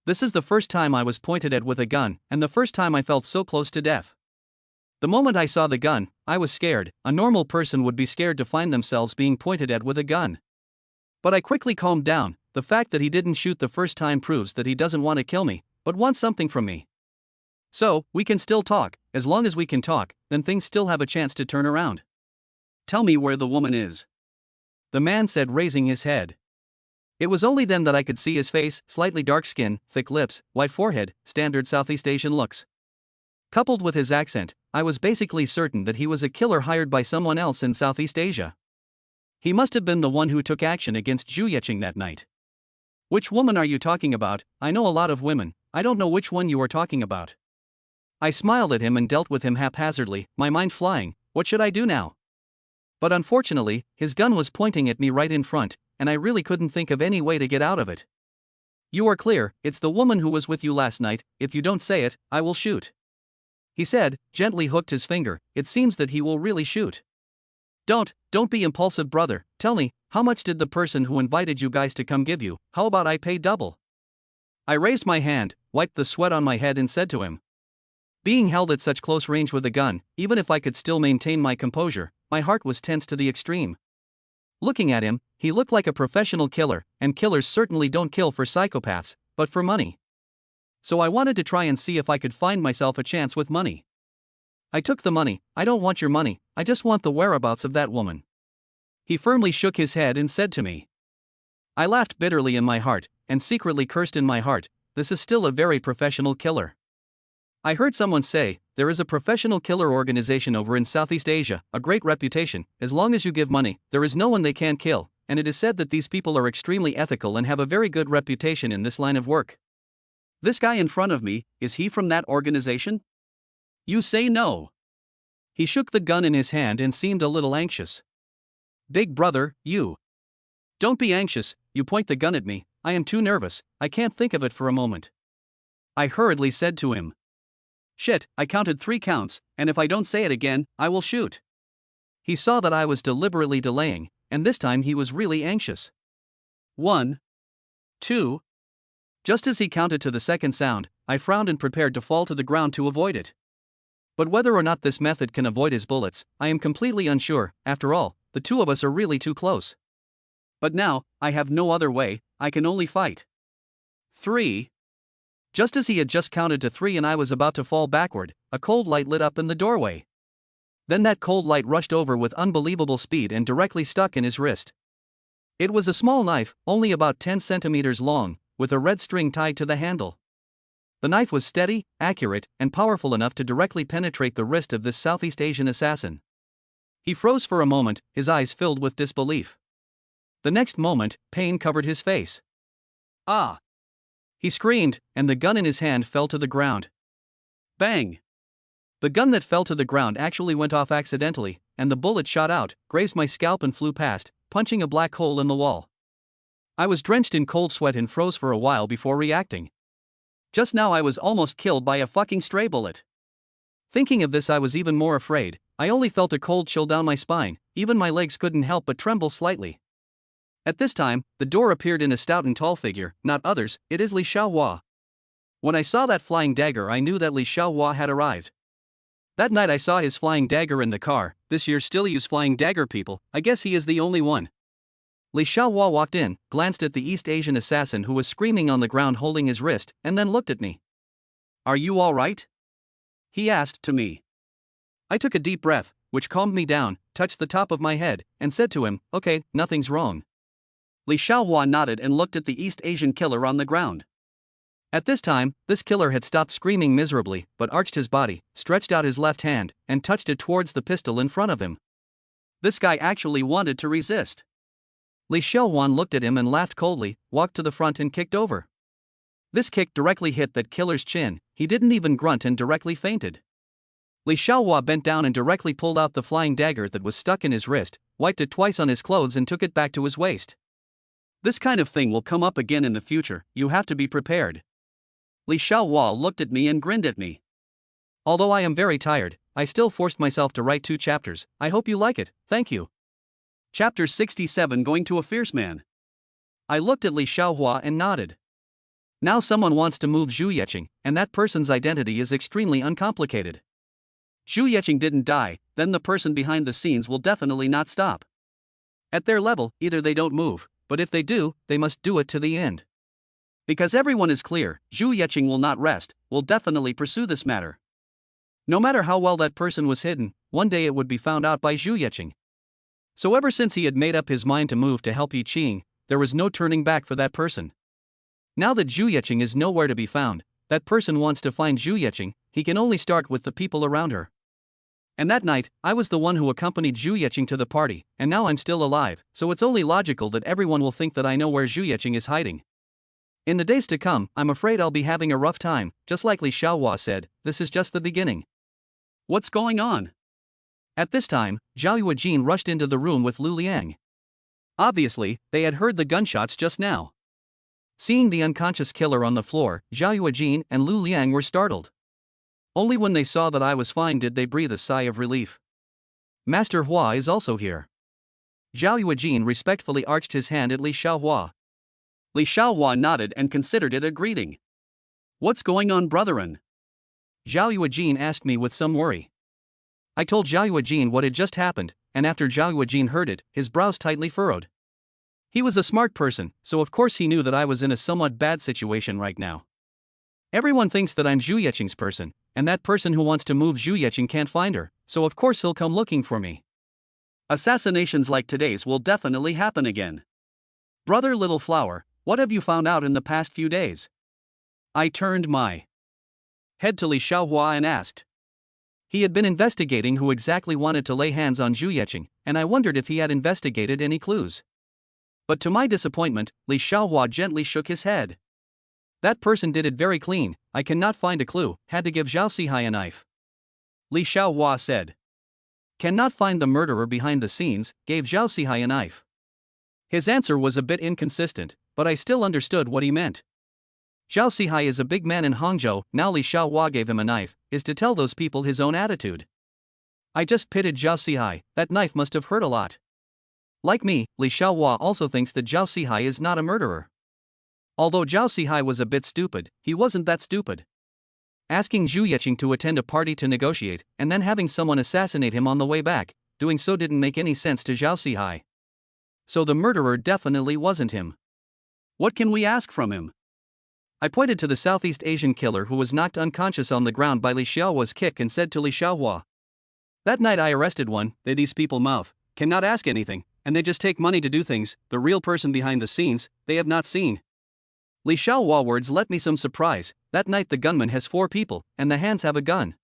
This is the first time I was pointed at with a gun, and the first time I felt so close to death. The moment I saw the gun, I was scared. A normal person would be scared to find themselves being pointed at with a gun. But I quickly calmed down. The fact that he didn't shoot the first time proves that he doesn't want to kill me, but wants something from me. So, we can still talk. As long as we can talk, then things still have a chance to turn around. Tell me where the woman is, the man said, raising his head. It was only then that I could see his face, slightly dark skin, thick lips, white forehead, standard Southeast Asian looks. Coupled with his accent, I was basically certain that he was a killer hired by someone else in Southeast Asia. He must have been the one who took action against Zhu Yeqing that night. Which woman are you talking about? I know a lot of women, I don't know which one you are talking about. I smiled at him and dealt with him haphazardly, my mind flying. What should I do now? But unfortunately, his gun was pointing at me right in front, and I really couldn't think of any way to get out of it. You are clear, it's the woman who was with you last night. If you don't say it, I will shoot, he said, gently hooked his finger. It seems that he will really shoot. Don't be impulsive, brother. Tell me, how much did the person who invited you guys to come give you? How about I pay double? I raised my hand, wiped the sweat on my head and said to him. Being held at such close range with a gun, even if I could still maintain my composure, my heart was tense to the extreme. Looking at him, he looked like a professional killer, and killers certainly don't kill for psychopaths, but for money. So I wanted to try and see if I could find myself a chance with money. I took the money. I don't want your money, I just want the whereabouts of that woman. He firmly shook his head and said to me. I laughed bitterly in my heart, and secretly cursed in my heart. This is still a very professional killer. I heard someone say, there is a professional killer organization over in Southeast Asia, a great reputation. As long as you give money, there is no one they can't kill, and it is said that these people are extremely ethical and have a very good reputation in this line of work. This guy in front of me, is he from that organization? You say no. He shook the gun in his hand and seemed a little anxious. Big brother, you. Don't be anxious, you point the gun at me. I am too nervous, I can't think of it for a moment, I hurriedly said to him. Shit, I counted 3 counts, and if I don't say it again, I will shoot. He saw that I was deliberately delaying, and this time he was really anxious. 1, 2. Just as he counted to the second sound, I frowned and prepared to fall to the ground to avoid it. But whether or not this method can avoid his bullets, I am completely unsure. After all, the two of us are really too close. But now, I have no other way, I can only fight. 3. Just as he had just counted to 3 and I was about to fall backward, a cold light lit up in the doorway. Then that cold light rushed over with unbelievable speed and directly stuck in his wrist. It was a small knife, only about 10 centimeters long, with a red string tied to the handle. The knife was steady, accurate, and powerful enough to directly penetrate the wrist of this Southeast Asian assassin. He froze for a moment, his eyes filled with disbelief. The next moment, pain covered his face. Ah! He screamed, and the gun in his hand fell to the ground. Bang! The gun that fell to the ground actually went off accidentally, and the bullet shot out, grazed my scalp and flew past, punching a black hole in the wall. I was drenched in cold sweat and froze for a while before reacting. Just now I was almost killed by a fucking stray bullet. Thinking of this, I was even more afraid. I only felt a cold chill down my spine, even my legs couldn't help but tremble slightly. At this time, the door appeared in a stout and tall figure, not others, it is Li Xiaohua. When I saw that flying dagger, I knew that Li Xiaohua had arrived. That night I saw his flying dagger in the car. This year still use flying dagger people, I guess he is the only one. Li Xiaohua walked in, glanced at the East Asian assassin who was screaming on the ground holding his wrist, and then looked at me. "Are you all right?" he asked to me. I took a deep breath, which calmed me down, touched the top of my head, and said to him, "Okay, nothing's wrong." Li Xiaohua nodded and looked at the East Asian killer on the ground. At this time, this killer had stopped screaming miserably, but arched his body, stretched out his left hand, and touched it towards the pistol in front of him. This guy actually wanted to resist. Li Xiaohuan looked at him and laughed coldly, walked to the front and kicked over. This kick directly hit that killer's chin, he didn't even grunt and directly fainted. Li Xiaohua bent down and directly pulled out the flying dagger that was stuck in his wrist, wiped it twice on his clothes and took it back to his waist. This kind of thing will come up again in the future, you have to be prepared. Li Xiaohua looked at me and grinned at me. Although I am very tired, I still forced myself to write 2 chapters, I hope you like it, thank you. Chapter 67, Going to a Fierce Man. I looked at Li Xiaohua and nodded. Now someone wants to move Zhu Yeqing, and that person's identity is extremely uncomplicated. Zhu Yeqing didn't die, then the person behind the scenes will definitely not stop. At their level, either they don't move, but if they do, they must do it to the end. Because everyone is clear, Zhu Yeqing will not rest, will definitely pursue this matter. No matter how well that person was hidden, one day it would be found out by Zhu Yeqing. So ever since he had made up his mind to move to help Yi Qing, there was no turning back for that person. Now that Zhu Yeqing is nowhere to be found, that person wants to find Zhu Yeqing, he can only start with the people around her. And that night, I was the one who accompanied Zhu Yeqing to the party, and now I'm still alive, so it's only logical that everyone will think that I know where Zhu Yeqing is hiding. In the days to come, I'm afraid I'll be having a rough time, just like Li Xiaohua said, this is just the beginning. What's going on? At this time, Zhao Yuejin rushed into the room with Lu Liang. Obviously, they had heard the gunshots just now. Seeing the unconscious killer on the floor, Zhao Yuejin and Lu Liang were startled. Only when they saw that I was fine did they breathe a sigh of relief. Master Hua is also here. Zhao Yuejin respectfully arched his hand at Li Xiaohua. Li Xiaohua nodded and considered it a greeting. What's going on, brethren? Zhao Yuejin asked me with some worry. I told Zhao Yuejin what had just happened, and after Zhao Yuejin heard it, his brows tightly furrowed. He was a smart person, so of course he knew that I was in a somewhat bad situation right now. Everyone thinks that I'm Zhu Yeqing's person, and that person who wants to move Zhu Yeqing can't find her, so of course he'll come looking for me. Assassinations like today's will definitely happen again. Brother Little Flower, what have you found out in the past few days? I turned my head to Li Xiaohua and asked. He had been investigating who exactly wanted to lay hands on Zhu Yeqing, and I wondered if he had investigated any clues. But to my disappointment, Li Xiaohua gently shook his head. That person did it very clean, I cannot find a clue, had to give Zhao Sihai a knife. Li Xiaohua said. Cannot find the murderer behind the scenes, gave Zhao Sihai a knife. His answer was a bit inconsistent, but I still understood what he meant. Zhao Sihai is a big man in Hangzhou, now Li Xiaohua gave him a knife, is to tell those people his own attitude. I just pitied Zhao Sihai, that knife must have hurt a lot. Like me, Li Xiaohua also thinks that Zhao Sihai is not a murderer. Although Zhao Sihai was a bit stupid, he wasn't that stupid. asking Zhu Yeqing to attend a party to negotiate, and then having someone assassinate him on the way back. Doing so didn't make any sense to Zhao Sihai. So the murderer definitely wasn't him. What can we ask from him? I pointed to the Southeast Asian killer who was knocked unconscious on the ground by Li Xiaohua's kick and said to Li Xiaohua, "That night I arrested one, these people mouth, cannot ask anything, and they just take money to do things, the real person behind the scenes, they have not seen." Li Xiaohua words let me some surprise. That night the gunman has 4 people, and the hands have a gun.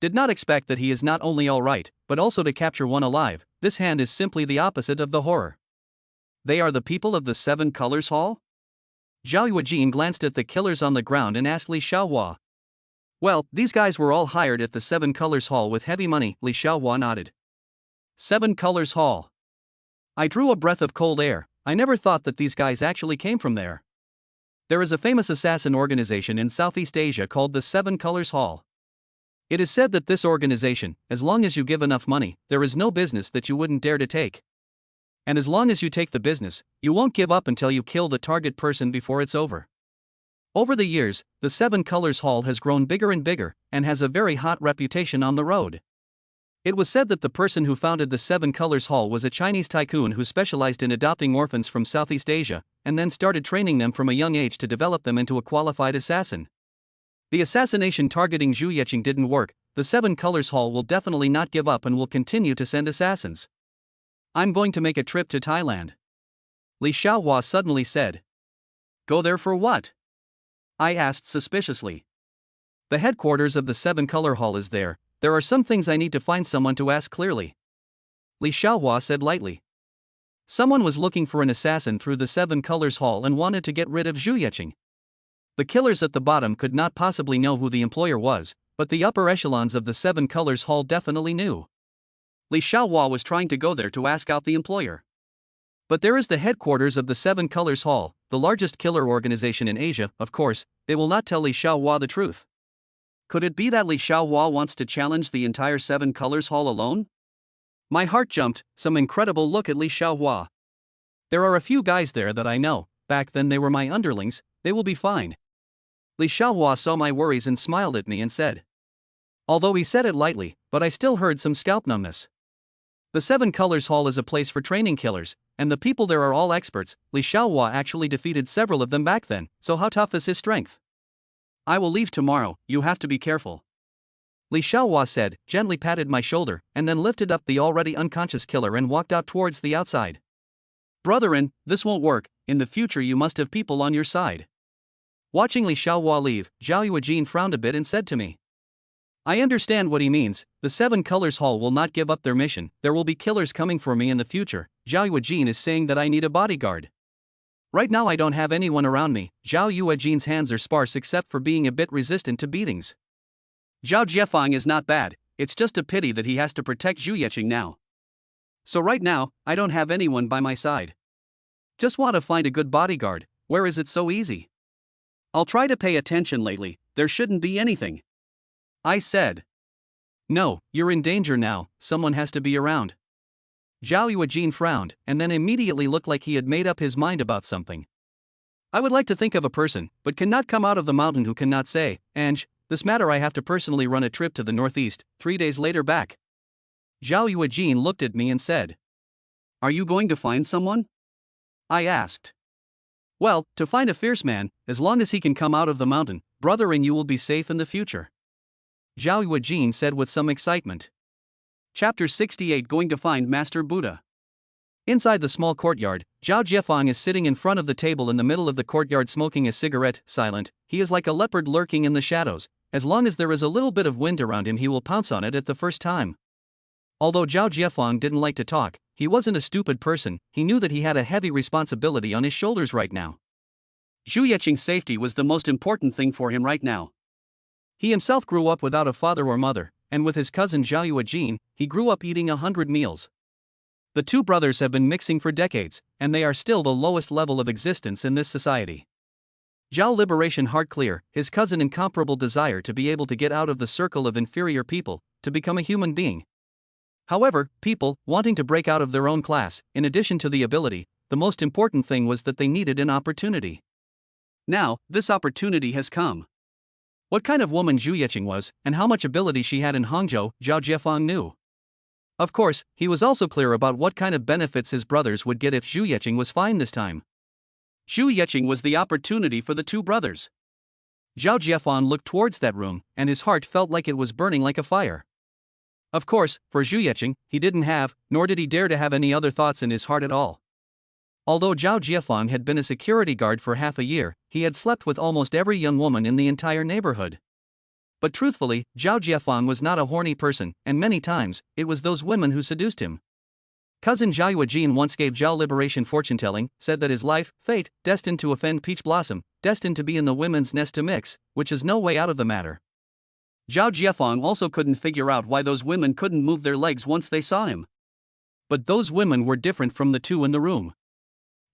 Did not expect that he is not only alright, but also to capture one alive. This hand is simply the opposite of the horror. They are the people of the 7 Colors Hall? Zhao Yuejin glanced at the killers on the ground and asked Li Xiaohua. Well, these guys were all hired at the 7 Colors Hall with heavy money, Li Xiaohua nodded. 7 Colors Hall. I drew a breath of cold air. I never thought that these guys actually came from there. There is a famous assassin organization in Southeast Asia called the 7 Colors Hall. It is said that this organization, as long as you give enough money, there is no business that you wouldn't dare to take. And as long as you take the business, you won't give up until you kill the target person before it's over. Over the years, the 7 Colors Hall has grown bigger and bigger, and has a very hot reputation on the road. It was said that the person who founded the 7 Colors Hall was a Chinese tycoon who specialized in adopting orphans from Southeast Asia, and then started training them from a young age to develop them into a qualified assassin. The assassination targeting Zhu Yeqing didn't work. The 7 Colors Hall will definitely not give up and will continue to send assassins. I'm going to make a trip to Thailand. Li Xiaohua suddenly said. Go there for what? I asked suspiciously. The headquarters of the 7 Color Hall is there. There are some things I need to find someone to ask clearly. Li Xiaohua said lightly. Someone was looking for an assassin through the 7 Colors Hall and wanted to get rid of Zhu Yeqing. The killers at the bottom could not possibly know who the employer was, but the upper echelons of the 7 Colors Hall definitely knew. Li Xiaohua was trying to go there to ask out the employer. But there is the headquarters of the 7 Colors Hall, the largest killer organization in Asia. Of course, they will not tell Li Xiaohua the truth. Could it be that Li Xiaohua wants to challenge the entire 7 Colors Hall alone? My heart jumped. Some incredible look at Li Xiaohua. There are a few guys there that I know. Back then they were my underlings. They will be fine. Li Xiaohua saw my worries and smiled at me and said. Although he said it lightly, but I still heard some scalp numbness. The 7 Colors Hall is a place for training killers, and the people there are all experts. Li Xiaohua actually defeated several of them back then, so how tough is his strength? I will leave tomorrow, you have to be careful. Li Xiaohua said, gently patted my shoulder, and then lifted up the already unconscious killer and walked out towards the outside. Brotherin, this won't work. In the future you must have people on your side. Watching Li Xiaohua leave, Zhao Yuejin frowned a bit and said to me. I understand what he means. The 7 Colors Hall will not give up their mission. There will be killers coming for me in the future. Zhao Yuejin is saying that I need a bodyguard. Right now I don't have anyone around me. Zhao Yuejin's hands are sparse except for being a bit resistant to beatings. Zhao Jiefang is not bad. It's just a pity that he has to protect Zhu Yeqing now. So right now, I don't have anyone by my side. Just want to find a good bodyguard. Where is it so easy? I'll try to pay attention lately. There shouldn't be anything. I said. No, you're in danger now, someone has to be around. Zhao Yuejin frowned, and then immediately looked like he had made up his mind about something. I would like to think of a person, but cannot come out of the mountain who cannot say, Ange, this matter I have to personally run a trip to the northeast, 3 days later back. Zhao Yuejin looked at me and said. Are you going to find someone? I asked. Well, to find a fierce man, as long as he can come out of the mountain, brother, and you will be safe in the future. Zhao Yuejin said with some excitement. Chapter 68 Going to Find Master Buddha. Inside the small courtyard, Zhao Jiefang is sitting in front of the table in the middle of the courtyard smoking a cigarette, silent. He is like a leopard lurking in the shadows. As long as there is a little bit of wind around him he will pounce on it at the first time. Although Zhao Jiefang didn't like to talk, he wasn't a stupid person. He knew that he had a heavy responsibility on his shoulders right now. Zhu Yeqing's safety was the most important thing for him right now. He himself grew up without a father or mother, and with his cousin Zhao Yuejin, he grew up eating 100 meals. The two brothers have been mixing for decades, and they are still the lowest level of existence in this society. Zhao liberation heart clear, his cousin incomparable desire to be able to get out of the circle of inferior people, to become a human being. However, people, wanting to break out of their own class, in addition to the ability, the most important thing was that they needed an opportunity. Now, this opportunity has come. What kind of woman Zhu Yeqing was, and how much ability she had in Hangzhou, Zhao Jiefang knew. Of course, he was also clear about what kind of benefits his brothers would get if Zhu Yeqing was fine this time. Zhu Yeqing was the opportunity for the two brothers. Zhao Jiefang looked towards that room, and his heart felt like it was burning like a fire. Of course, for Zhu Yeqing, he didn't have, nor did he dare to have any other thoughts in his heart at all. Although Zhao Jiefang had been a security guard for half a year, he had slept with almost every young woman in the entire neighborhood. But truthfully, Zhao Jiefang was not a horny person, and many times, it was those women who seduced him. Cousin Zhao Yuejin once gave Zhao liberation fortune-telling, said that his life, fate, destined to offend Peach Blossom, destined to be in the women's nest to mix, which is no way out of the matter. Zhao Jiefang also couldn't figure out why those women couldn't move their legs once they saw him. But those women were different from the two in the room.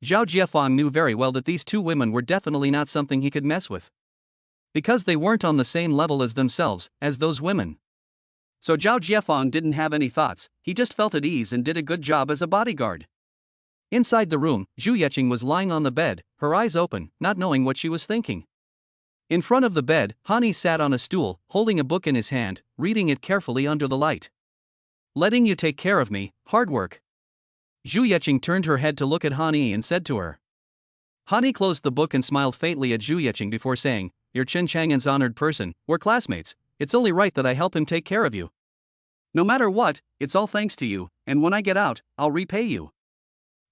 Zhao Jiefang knew very well that these two women were definitely not something he could mess with. Because they weren't on the same level as themselves, as those women. So Zhao Jiefang didn't have any thoughts, he just felt at ease and did a good job as a bodyguard. Inside the room, Zhu Yeqing was lying on the bed, her eyes open, not knowing what she was thinking. In front of the bed, Hani sat on a stool, holding a book in his hand, reading it carefully under the light. Letting you take care of me, hard work. Zhu Yeqing turned her head to look at Hani and said to her. Hani closed the book and smiled faintly at Zhu Yeqing before saying, "You're Chen Chang'an's honored person, we're classmates, it's only right that I help him take care of you. No matter what, it's all thanks to you, and when I get out, I'll repay you."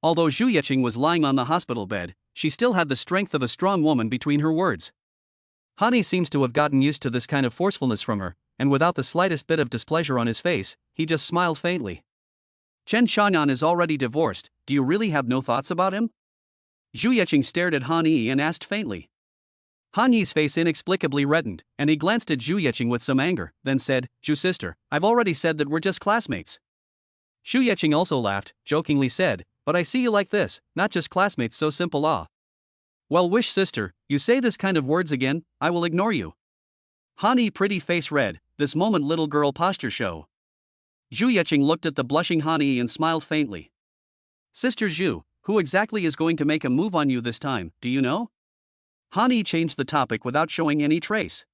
Although Zhu Yeqing was lying on the hospital bed, she still had the strength of a strong woman between her words. Hani seems to have gotten used to this kind of forcefulness from her, and without the slightest bit of displeasure on his face, he just smiled faintly. "Chen Chang'an is already divorced, do you really have no thoughts about him?" Zhu Yeqing stared at Han Yi and asked faintly. Han Yi's face inexplicably reddened, and he glanced at Zhu Yeqing with some anger, then said, "Zhu sister, I've already said that we're just classmates." Zhu Yeqing also laughed, jokingly said, "But I see you like this, not just classmates, so simple ah. Well wish sister, you say this kind of words again, I will ignore you." Han Yi pretty face red, this moment little girl posture show. Zhu Yeqing looked at the blushing Han Yi and smiled faintly. "Sister Zhu, who exactly is going to make a move on you this time, do you know?" Han Yi changed the topic without showing any trace.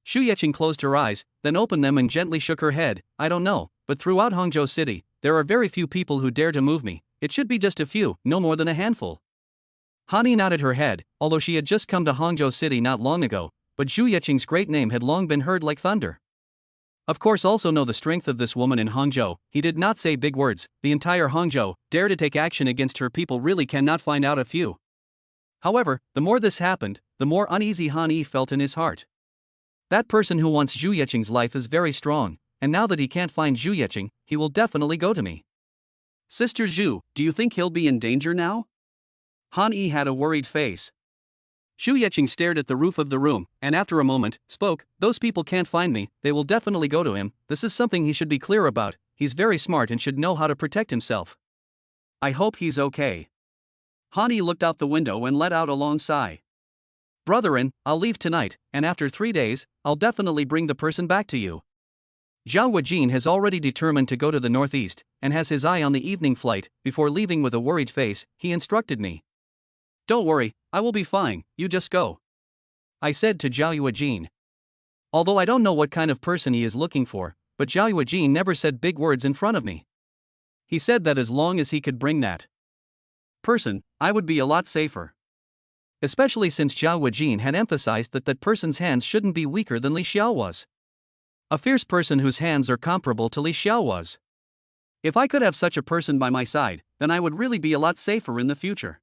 Zhu Yeqing closed her eyes, then opened them and gently shook her head. "I don't know, but throughout Hangzhou City, there are very few people who dare to move me, it should be just a few, no more than a handful." Han Yi nodded her head, although she had just come to Hangzhou City not long ago, but Zhu Yeqing's great name had long been heard like thunder. Of course also know the strength of this woman in Hangzhou, he did not say big words, the entire Hangzhou, dare to take action against her people really cannot find out a few. However, the more this happened, the more uneasy Han Yi felt in his heart. That person who wants Zhu Yeqing's life is very strong, and now that he can't find Zhu Yeqing, he will definitely go to me. "Sister Zhu, do you think he'll be in danger now?" Han Yi had a worried face. Zhu Yeqing stared at the roof of the room, and after a moment, spoke, "Those people can't find me, they will definitely go to him, this is something he should be clear about, he's very smart and should know how to protect himself. I hope he's okay." Han Yi looked out the window and let out a long sigh. "Brotherin, I'll leave tonight, and after 3 days, I'll definitely bring the person back to you. Zhao Yuejin has already determined to go to the northeast, and has his eye on the evening flight. Before leaving with a worried face, he instructed me. Don't worry, I will be fine, you just go," I said to Zhao Yuejin. Although I don't know what kind of person he is looking for, but Zhao Yuejin never said big words in front of me. He said that as long as he could bring that person, I would be a lot safer. Especially since Zhao Yuejin had emphasized that that person's hands shouldn't be weaker than Li Xiao was. A fierce person whose hands are comparable to Li Xiao was. If I could have such a person by my side, then I would really be a lot safer in the future.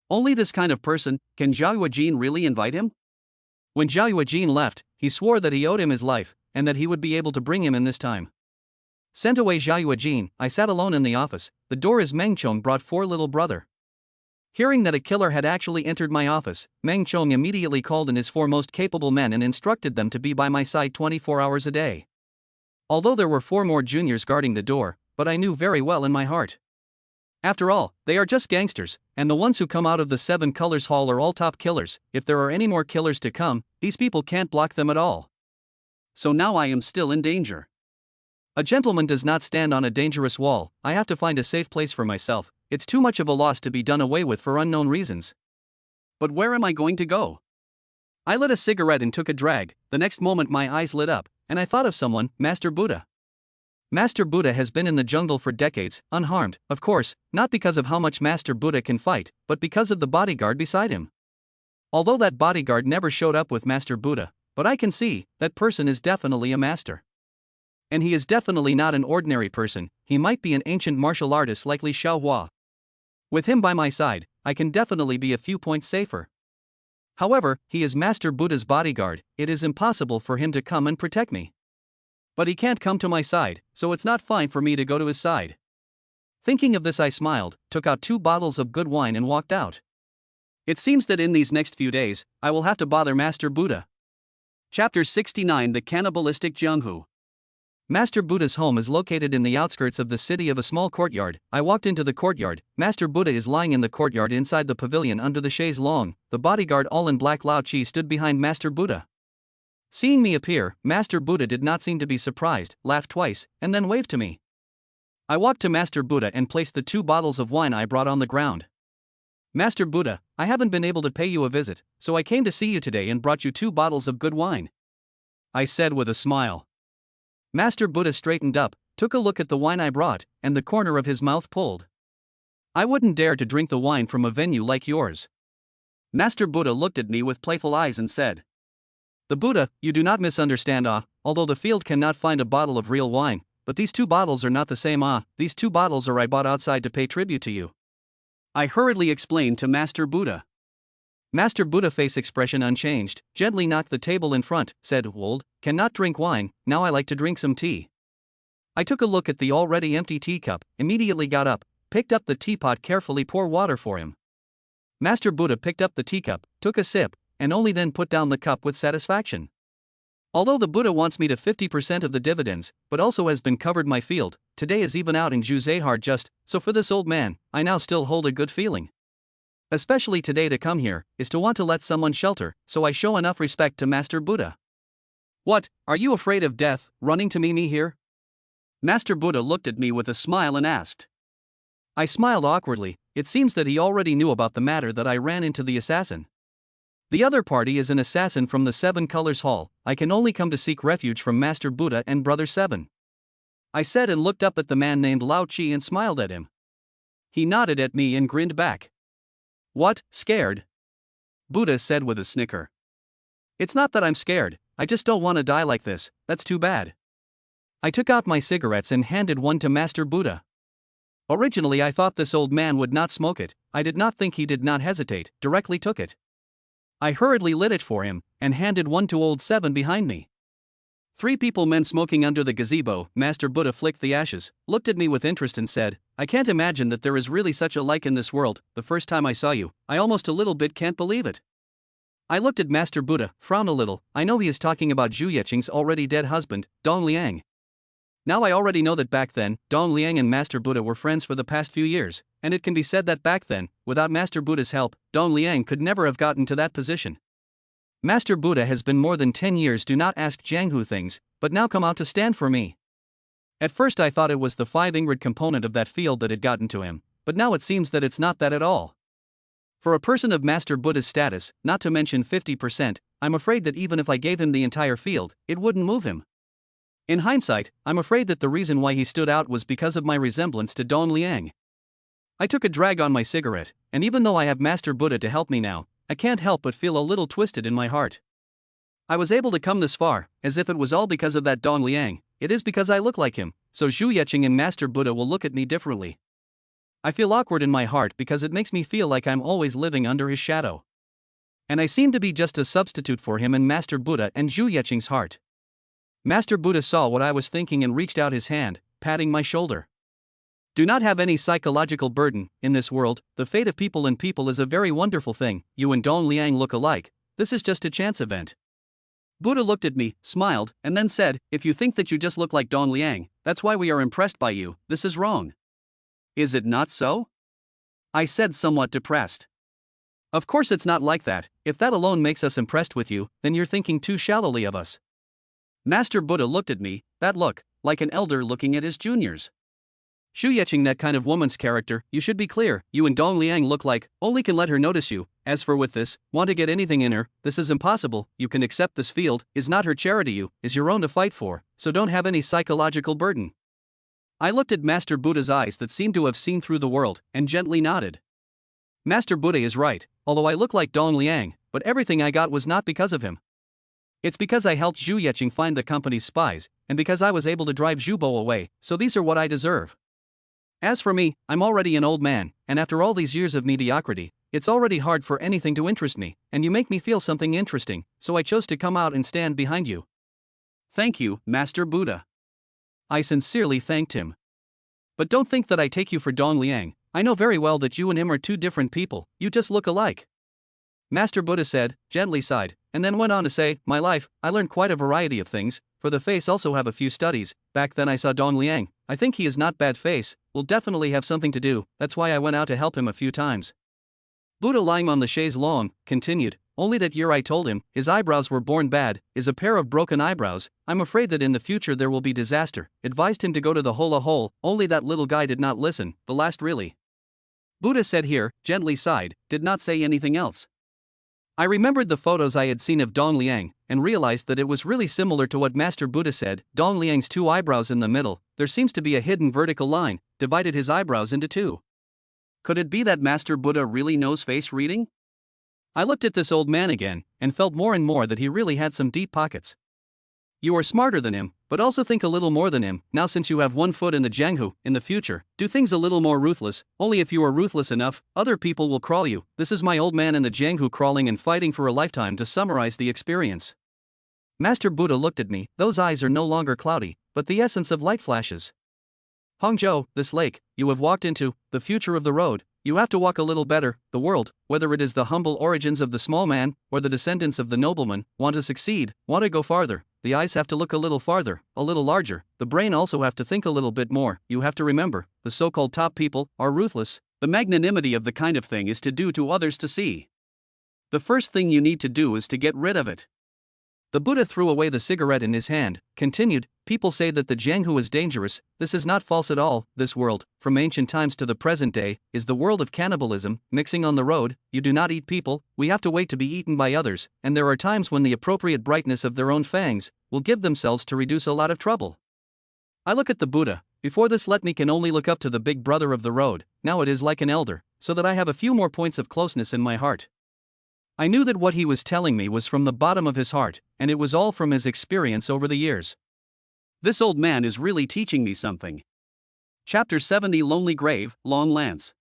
Only this kind of person, can Zhao Yuejin really invite him? When Zhao Yuejin left, he swore that he owed him his life, and that he would be able to bring him in this time. Sent away Zhao Yuejin, I sat alone in the office. The door as Meng Chong brought 4 little brother. Hearing that a killer had actually entered my office, Meng Chong immediately called in his 4 most capable men and instructed them to be by my side 24 hours a day. Although there were 4 more juniors guarding the door, but I knew very well in my heart. After all, they are just gangsters, and the ones who come out of the 7 Colors Hall are all top killers. If there are any more killers to come, these people can't block them at all. So now I am still in danger. A gentleman does not stand on a dangerous wall. I have to find a safe place for myself. It's too much of a loss to be done away with for unknown reasons. But where am I going to go? I lit a cigarette and took a drag. The next moment my eyes lit up, and I thought of someone, Master Buddha. Master Buddha has been in the jungle for decades, unharmed, of course, not because of how much Master Buddha can fight, but because of the bodyguard beside him. Although that bodyguard never showed up with Master Buddha, but I can see, that person is definitely a master. And he is definitely not an ordinary person, he might be an ancient martial artist like Li Xiaohua. With him by my side, I can definitely be a few points safer. However, he is Master Buddha's bodyguard, it is impossible for him to come and protect me. But he can't come to my side, so it's not fine for me to go to his side. Thinking of this, I smiled, took out 2 bottles of good wine and walked out. It seems that in these next few days, I will have to bother Master Buddha. Chapter 69 The Cannibalistic Jianghu. Master Buddha's home is located in the outskirts of the city of a small courtyard. I walked into the courtyard. Master Buddha is lying in the courtyard inside the pavilion under the chaise longue. The bodyguard all in black Lao Chi stood behind Master Buddha. Seeing me appear, Master Buddha did not seem to be surprised, laughed twice, and then waved to me. I walked to Master Buddha and placed the 2 bottles of wine I brought on the ground. Master Buddha, I haven't been able to pay you a visit, so I came to see you today and brought you 2 bottles of good wine, I said with a smile. Master Buddha straightened up, took a look at the wine I brought, and the corner of his mouth pulled. I wouldn't dare to drink the wine from a venue like yours. Master Buddha looked at me with playful eyes and said, The Buddha, you do not misunderstand although the field cannot find a bottle of real wine, but these 2 bottles are not the same these 2 bottles are I bought outside to pay tribute to you. I hurriedly explained to Master Buddha. Master Buddha, face expression unchanged, gently knocked the table in front, said, Old, cannot drink wine, now I like to drink some tea. I took a look at the already empty teacup, immediately got up, picked up the teapot, carefully pour water for him. Master Buddha picked up the teacup, took a sip, and only then put down the cup with satisfaction. Although the Buddha wants me to 50% of the dividends, but also has been covered my field, today is even out in Juzehar just, so for this old man, I now still hold a good feeling. Especially today to come here, is to want to let someone shelter, so I show enough respect to Master Buddha. What, are you afraid of death, running to meet me here? Master Buddha looked at me with a smile and asked. I smiled awkwardly, it seems that he already knew about the matter that I ran into the assassin. The other party is an assassin from the 7 Colors Hall, I can only come to seek refuge from Master Buddha and Brother 7. I said and looked up at the man named Lao Chi and smiled at him. He nodded at me and grinned back. What, scared? Buddha said with a snicker. It's not that I'm scared, I just don't want to die like this, that's too bad. I took out my cigarettes and handed one to Master Buddha. Originally I thought this old man would not smoke it, I did not think he did not hesitate, directly took it. I hurriedly lit it for him, and handed one to old 7 behind me. 3 men smoking under the gazebo. Master Buddha flicked the ashes, looked at me with interest and said, I can't imagine that there is really such a like in this world. The first time I saw you, I almost a little bit can't believe it. I looked at Master Buddha, frowned a little, I know he is talking about Zhu Yeqing's already dead husband, Dong Liang. Now I already know that back then, Dong Liang and Master Buddha were friends for the past few years, and it can be said that back then, without Master Buddha's help, Dong Liang could never have gotten to that position. Master Buddha has been more than 10 years do not ask Jianghu things, but now come out to stand for me. At first I thought it was the 5 Ingrid component of that field that had gotten to him, but now it seems that it's not that at all. For a person of Master Buddha's status, not to mention 50%, I'm afraid that even if I gave him the entire field, it wouldn't move him. In hindsight, I'm afraid that the reason why he stood out was because of my resemblance to Dong Liang. I took a drag on my cigarette, and even though I have Master Buddha to help me now, I can't help but feel a little twisted in my heart. I was able to come this far, as if it was all because of that Dong Liang, it is because I look like him, so Zhu Yeqing and Master Buddha will look at me differently. I feel awkward in my heart because it makes me feel like I'm always living under his shadow. And I seem to be just a substitute for him in Master Buddha and Zhu Yeqing's heart. Master Buddha saw what I was thinking and reached out his hand, patting my shoulder. Do not have any psychological burden, in this world, the fate of people and people is a very wonderful thing, you and Dong Liang look alike, this is just a chance event. Buddha looked at me, smiled, and then said, if you think that you just look like Dong Liang, that's why we are impressed by you, this is wrong. Is it not so? I said somewhat depressed. Of course it's not like that, if that alone makes us impressed with you, then you're thinking too shallowly of us. Master Buddha looked at me, that look, like an elder looking at his juniors. Xu Yeqing, that kind of woman's character, you should be clear, you and Dong Liang look like, only can let her notice you. As for with this, want to get anything in her, this is impossible, you can accept this field, is not her charity, you, is your own to fight for, so don't have any psychological burden. I looked at Master Buddha's eyes that seemed to have seen through the world, and gently nodded. Master Buddha is right, although I look like Dong Liang, but everything I got was not because of him. It's because I helped Xu Yeqing find the company's spies, and because I was able to drive Zhu Bo away, so these are what I deserve. As for me, I'm already an old man, and after all these years of mediocrity, it's already hard for anything to interest me, and you make me feel something interesting, so I chose to come out and stand behind you. Thank you, Master Buddha. I sincerely thanked him. But don't think that I take you for Dong Liang, I know very well that you and him are two different people, you just look alike. Master Buddha said, gently sighed, and then went on to say, my life, I learned quite a variety of things, for the face also have a few studies, back then I saw Dong Liang, I think he is not bad face, will definitely have something to do, that's why I went out to help him a few times. Buddha, lying on the chaise longue, continued, only that year I told him, his eyebrows were born bad, is a pair of broken eyebrows, I'm afraid that in the future there will be disaster, advised him to go to the hula hole, only that little guy did not listen, the last really. Buddha said here, gently sighed, did not say anything else. I remembered the photos I had seen of Dong Liang, and realized that it was really similar to what Master Buddha said, Dong Liang's two eyebrows in the middle, there seems to be a hidden vertical line, divided his eyebrows into two. Could it be that Master Buddha really knows face reading? I looked at this old man again, and felt more and more that he really had some deep pockets. You are smarter than him, but also think a little more than him, now since you have one foot in the Jianghu, in the future, do things a little more ruthless, only if you are ruthless enough, other people will crawl you, this is my old man in the Jianghu crawling and fighting for a lifetime to summarize the experience. Master Buddha looked at me, those eyes are no longer cloudy, but the essence of light flashes. Hangzhou, this lake, you have walked into, the future of the road, you have to walk a little better, the world, whether it is the humble origins of the small man, or the descendants of the nobleman, want to succeed, want to go farther, the eyes have to look a little farther, a little larger, the brain also have to think a little bit more, you have to remember, the so-called top people, are ruthless, the magnanimity of the kind of thing is to do to others to see. The first thing you need to do is to get rid of it. The Buddha threw away the cigarette in his hand, continued, people say that the Jianghu is dangerous, this is not false at all, this world, from ancient times to the present day, is the world of cannibalism, mixing on the road, you do not eat people, we have to wait to be eaten by others, and there are times when the appropriate brightness of their own fangs, will give themselves to reduce a lot of trouble. I look at the Buddha, before this let me can only look up to the big brother of the road, now it is like an elder, so that I have a few more points of closeness in my heart. I knew that what he was telling me was from the bottom of his heart, and it was all from his experience over the years. This old man is really teaching me something. Chapter 70 Lonely Grave, Long Lance.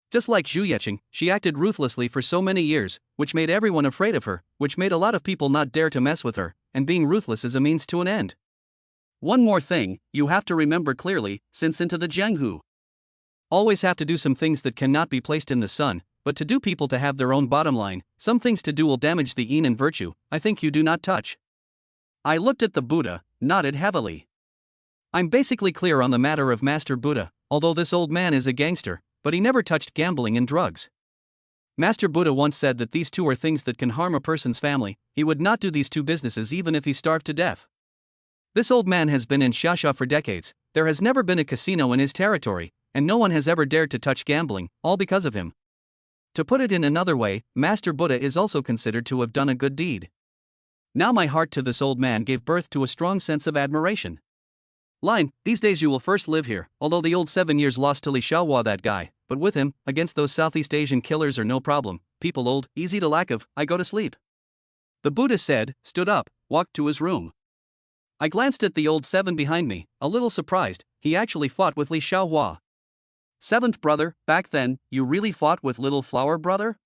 Just like Xu Yeqing, she acted ruthlessly for so many years, which made everyone afraid of her, which made a lot of people not dare to mess with her, and being ruthless is a means to an end. One more thing, you have to remember clearly, since into the Jianghu. Always have to do some things that cannot be placed in the sun, but to do people to have their own bottom line, some things to do will damage the yin and virtue, I think you do not touch. I looked at the Buddha, nodded heavily. I'm basically clear on the matter of Master Buddha, although this old man is a gangster, but he never touched gambling and drugs. Master Buddha once said that these two are things that can harm a person's family, he would not do these two businesses even if he starved to death. This old man has been in Xia for decades, there has never been a casino in his territory, and no one has ever dared to touch gambling, all because of him. To put it in another way, Master Buddha is also considered to have done a good deed. Now my heart to this old man gave birth to a strong sense of admiration. Line, these days you will first live here, although the old 7 years lost to Li Xiaohua that guy, but with him, against those Southeast Asian killers are no problem, people old, easy to lack of, I go to sleep. The Buddha said, stood up, walked to his room. I glanced at the old 7 behind me, a little surprised, he actually fought with Li Xiaohua. Seventh brother, back then, you really fought with Little Flower brother?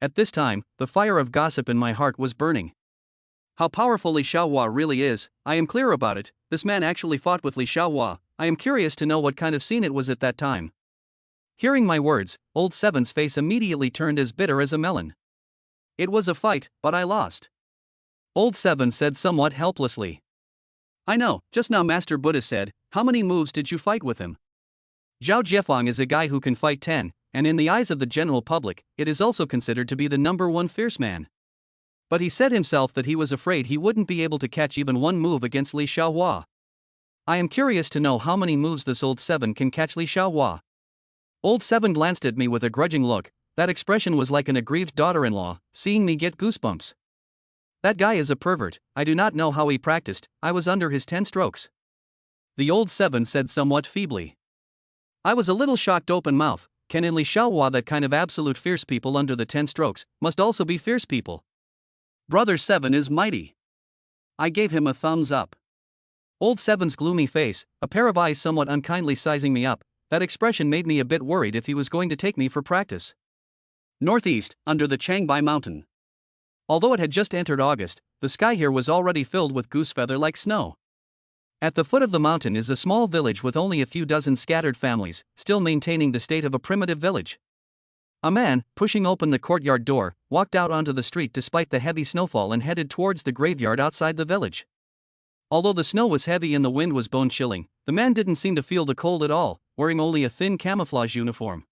At this time, the fire of gossip in my heart was burning. How powerful Li Xiaohua really is, I am clear about it, this man actually fought with Li Xiaohua, I am curious to know what kind of scene it was at that time. Hearing my words, old Seven's face immediately turned as bitter as a melon. It was a fight, but I lost. Old Seven said somewhat helplessly. I know, just now Master Buddha said, how many moves did you fight with him? Zhao Jiefang is a guy who can fight 10, and in the eyes of the general public, it is also considered to be the #1 fierce man. But he said himself that he was afraid he wouldn't be able to catch even one move against Li Xiaohua. I am curious to know how many moves this old seven can catch Li Xiaohua. Old seven glanced at me with a grudging look. That expression was like an aggrieved daughter-in-law, seeing me get goosebumps. That guy is a pervert, I do not know how he practiced, I was under his 10 strokes. The old seven said somewhat feebly. I was a little shocked open mouth. Can in Li Xiaohua that kind of absolute fierce people under the 10 strokes, must also be fierce people. Brother seven is mighty. I gave him a thumbs up. Old seven's gloomy face, a pair of eyes somewhat unkindly sizing me up, that expression made me a bit worried if he was going to take me for practice. Northeast, under the Changbai mountain. Although it had just entered August, the sky here was already filled with goosefeather like snow. At the foot of the mountain is a small village with only a few dozen scattered families, still maintaining the state of a primitive village. A man, pushing open the courtyard door, walked out onto the street despite the heavy snowfall and headed towards the graveyard outside the village. Although the snow was heavy and the wind was bone-chilling, the man didn't seem to feel the cold at all, wearing only a thin camouflage uniform.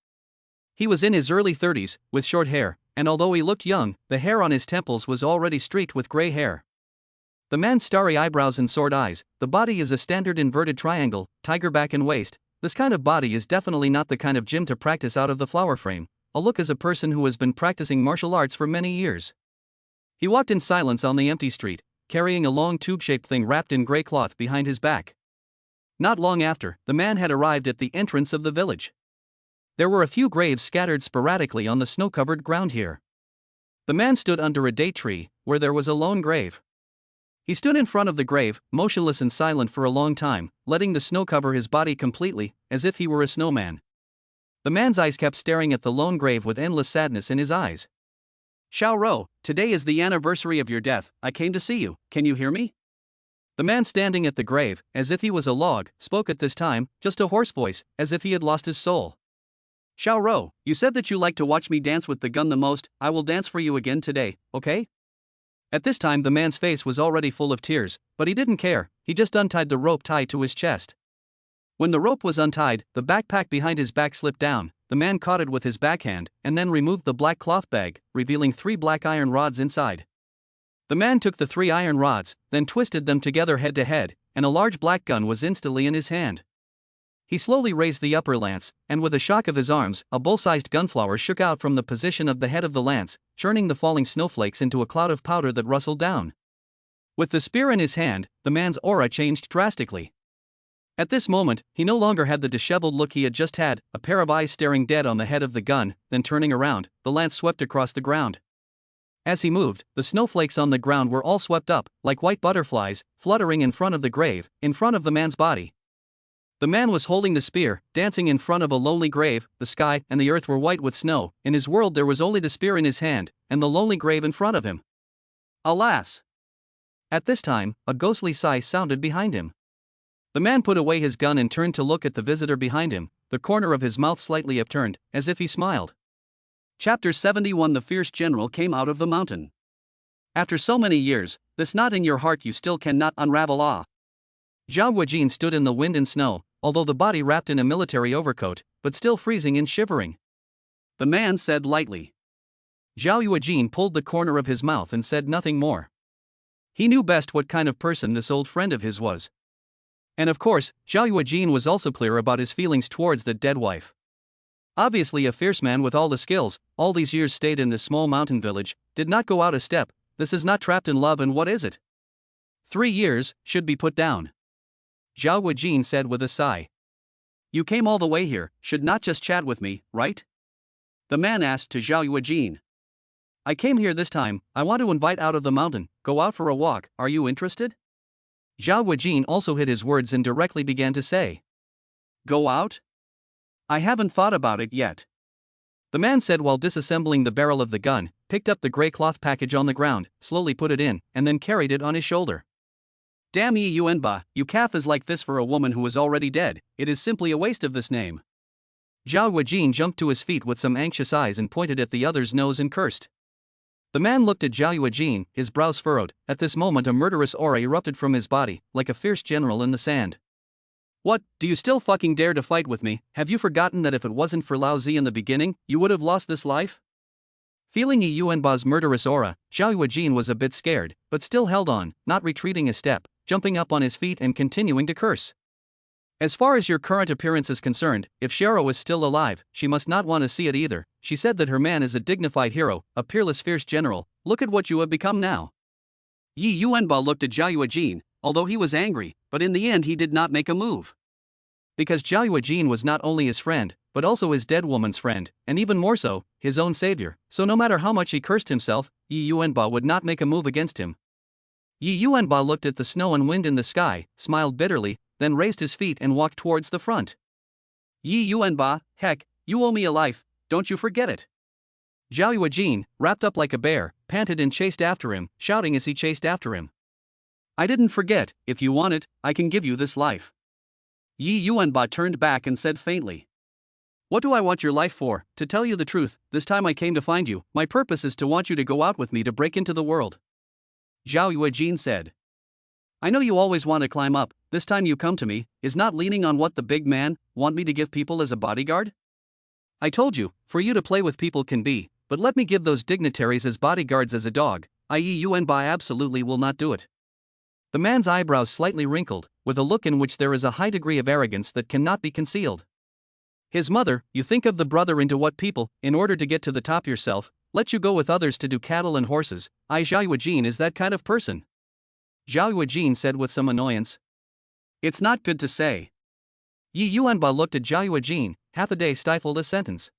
He was in his early 30s, with short hair, and although he looked young, the hair on his temples was already streaked with gray hair. The man's starry eyebrows and sword eyes, the body is a standard inverted triangle, tiger back and waist. This kind of body is definitely not the kind of gym to practice out of the flower frame. A look as a person who has been practicing martial arts for many years. He walked in silence on the empty street, carrying a long tube-shaped thing wrapped in gray cloth behind his back. Not long after, the man had arrived at the entrance of the village. There were a few graves scattered sporadically on the snow-covered ground here. The man stood under a date tree, where there was a lone grave. He stood in front of the grave, motionless and silent for a long time, letting the snow cover his body completely, as if he were a snowman. The man's eyes kept staring at the lone grave with endless sadness in his eyes. Xiao Rou, today is the anniversary of your death, I came to see you, can you hear me? The man standing at the grave, as if he was a log, spoke at this time, just a hoarse voice, as if he had lost his soul. Xiao Rou, you said that you like to watch me dance with the gun the most, I will dance for you again today, okay? At this time the man's face was already full of tears, but he didn't care, he just untied the rope tied to his chest. When the rope was untied, the backpack behind his back slipped down, the man caught it with his backhand, and then removed the black cloth bag, revealing 3 black iron rods inside. The man took the 3 iron rods, then twisted them together head to head, and a large black gun was instantly in his hand. He slowly raised the upper lance, and with a shock of his arms, a bull-sized gunflower shook out from the position of the head of the lance, churning the falling snowflakes into a cloud of powder that rustled down. With the spear in his hand, the man's aura changed drastically. At this moment, he no longer had the disheveled look he had just had, a pair of eyes staring dead on the head of the gun, then turning around, the lance swept across the ground. As he moved, the snowflakes on the ground were all swept up, like white butterflies, fluttering in front of the grave, in front of the man's body. The man was holding the spear, dancing in front of a lonely grave, the sky and the earth were white with snow, in his world there was only the spear in his hand, and the lonely grave in front of him. Alas! At this time, a ghostly sigh sounded behind him. The man put away his gun and turned to look at the visitor behind him, the corner of his mouth slightly upturned, as if he smiled. Chapter 71 The fierce general came out of the mountain. After so many years, this knot in your heart you still cannot unravel. Zhao Guojin stood in the wind and snow, although the body wrapped in a military overcoat, but still freezing and shivering. The man said lightly. Zhao Guojin pulled the corner of his mouth and said nothing more. He knew best what kind of person this old friend of his was. And of course, Zhao Guojin was also clear about his feelings towards the dead wife. Obviously a fierce man with all the skills, all these years stayed in this small mountain village, did not go out a step, this is not trapped in love and what is it? 3 years, should be put down. Zhao Guojin said with a sigh. You came all the way here, should not just chat with me, right? The man asked to Zhao Guojin. I came here this time, I want to invite out of the mountain, go out for a walk, are you interested? Zhao Guojin also hid his words and directly began to say. Go out? I haven't thought about it yet. The man said while disassembling the barrel of the gun, picked up the gray cloth package on the ground, slowly put it in, and then carried it on his shoulder. Damn ye Yuanba, you calf is like this for a woman who is already dead, it is simply a waste of this name. Zhao Guojin jumped to his feet with some anxious eyes and pointed at the other's nose and cursed. The man looked at Zhao Guojin, his brows furrowed. At this moment a murderous aura erupted from his body, like a fierce general in the sand. What, do you still fucking dare to fight with me? Have you forgotten that if it wasn't for Lao Zi in the beginning, you would have lost this life? Feeling Yi Yuanba's murderous aura, Zhao Guojin was a bit scared, but still held on, not retreating a step, jumping up on his feet and continuing to curse. As far as your current appearance is concerned, if Shero is still alive, she must not want to see it either. She said that her man is a dignified hero, a peerless fierce general. Look at what you have become now. Yi Yuanba looked at Zhao Yuejin, although he was angry, but in the end he did not make a move. Because Zhao Yuejin was not only his friend, but also his dead woman's friend, and even more so, his own savior, so no matter how much he cursed himself, Yi Yuanba would not make a move against him. Yi Yuanba looked at the snow and wind in the sky, smiled bitterly, then raised his feet and walked towards the front. Yi Yuanba, heck, you owe me a life, don't you forget it. Zhao Yuejin, wrapped up like a bear, panted and chased after him, shouting as he chased after him. I didn't forget, if you want it, I can give you this life. Yi Yuanba turned back and said faintly. What do I want your life for? To tell you the truth, this time I came to find you, my purpose is to want you to go out with me to break into the world. Zhao Yuejin said. I know you always want to climb up, this time you come to me, is not leaning on what the big man want me to give people as a bodyguard? I told you, for you to play with people can be, but let me give those dignitaries as bodyguards as a dog, i.e. Yuanba absolutely will not do it. The man's eyebrows slightly wrinkled, with a look in which there is a high degree of arrogance that cannot be concealed. His mother, you think of the brother into what people, in order to get to the top yourself, let you go with others to do cattle and horses. Zhao Yuejin is that kind of person. Zhao Yuejin said with some annoyance. It's not good to say. Yi Yuanba looked at Zhao Yuejin, half a day stifled a sentence.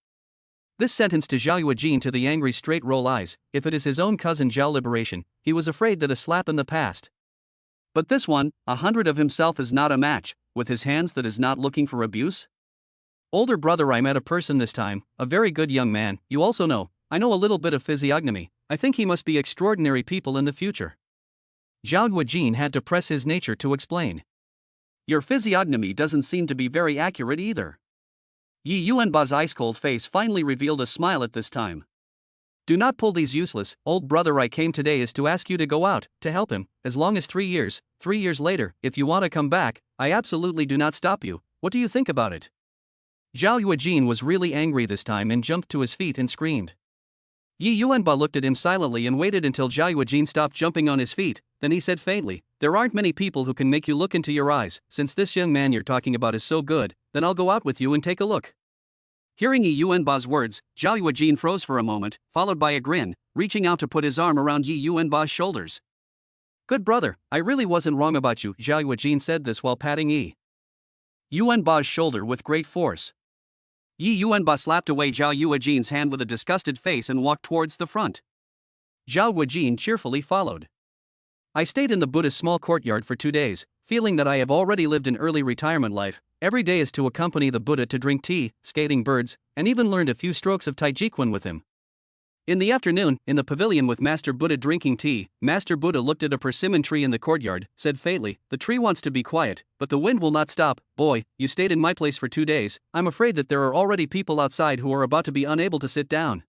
This sentence to Zhao Yuejin to the angry straight roll eyes, if it is his own cousin Zhao Liberation, he was afraid that a slap in the past. But this one, 100 of himself is not a match, with his hands that is not looking for abuse? Older brother, I met a person this time, a very good young man, you also know, I know a little bit of physiognomy, I think he must be extraordinary people in the future. Zhao Yuejin had to press his nature to explain. Your physiognomy doesn't seem to be very accurate either. Yi Yuanba's ice-cold face finally revealed a smile at this time. Do not pull these useless, old brother, I came today is to ask you to go out, to help him, as long as 3 years later, if you want to come back, I absolutely do not stop you, what do you think about it? Zhao Yuejin was really angry this time and jumped to his feet and screamed. Yi Yuanba looked at him silently and waited until Zhao Yuejin stopped jumping on his feet, then he said faintly, there aren't many people who can make you look into your eyes, since this young man you're talking about is so good, then I'll go out with you and take a look. Hearing Yi Yuanba's words, Zhao Yuejin froze for a moment, followed by a grin, reaching out to put his arm around Yi Yuanba's shoulders. Good brother, I really wasn't wrong about you, Zhao Yuejin said this while patting Yi Yuanba's shoulder with great force. Yi Yuanba slapped away Zhao Yuejin's hand with a disgusted face and walked towards the front. Zhao Yuejin cheerfully followed. I stayed in the Buddha's small courtyard for 2 days, feeling that I have already lived an early retirement life. Every day is to accompany the Buddha to drink tea, skating birds, and even learned a few strokes of Taijiquan with him. In the afternoon, in the pavilion with Master Buddha drinking tea, Master Buddha looked at a persimmon tree in the courtyard, said faintly, the tree wants to be quiet, but the wind will not stop. Boy, you stayed in my place for 2 days, I'm afraid that there are already people outside who are about to be unable to sit down.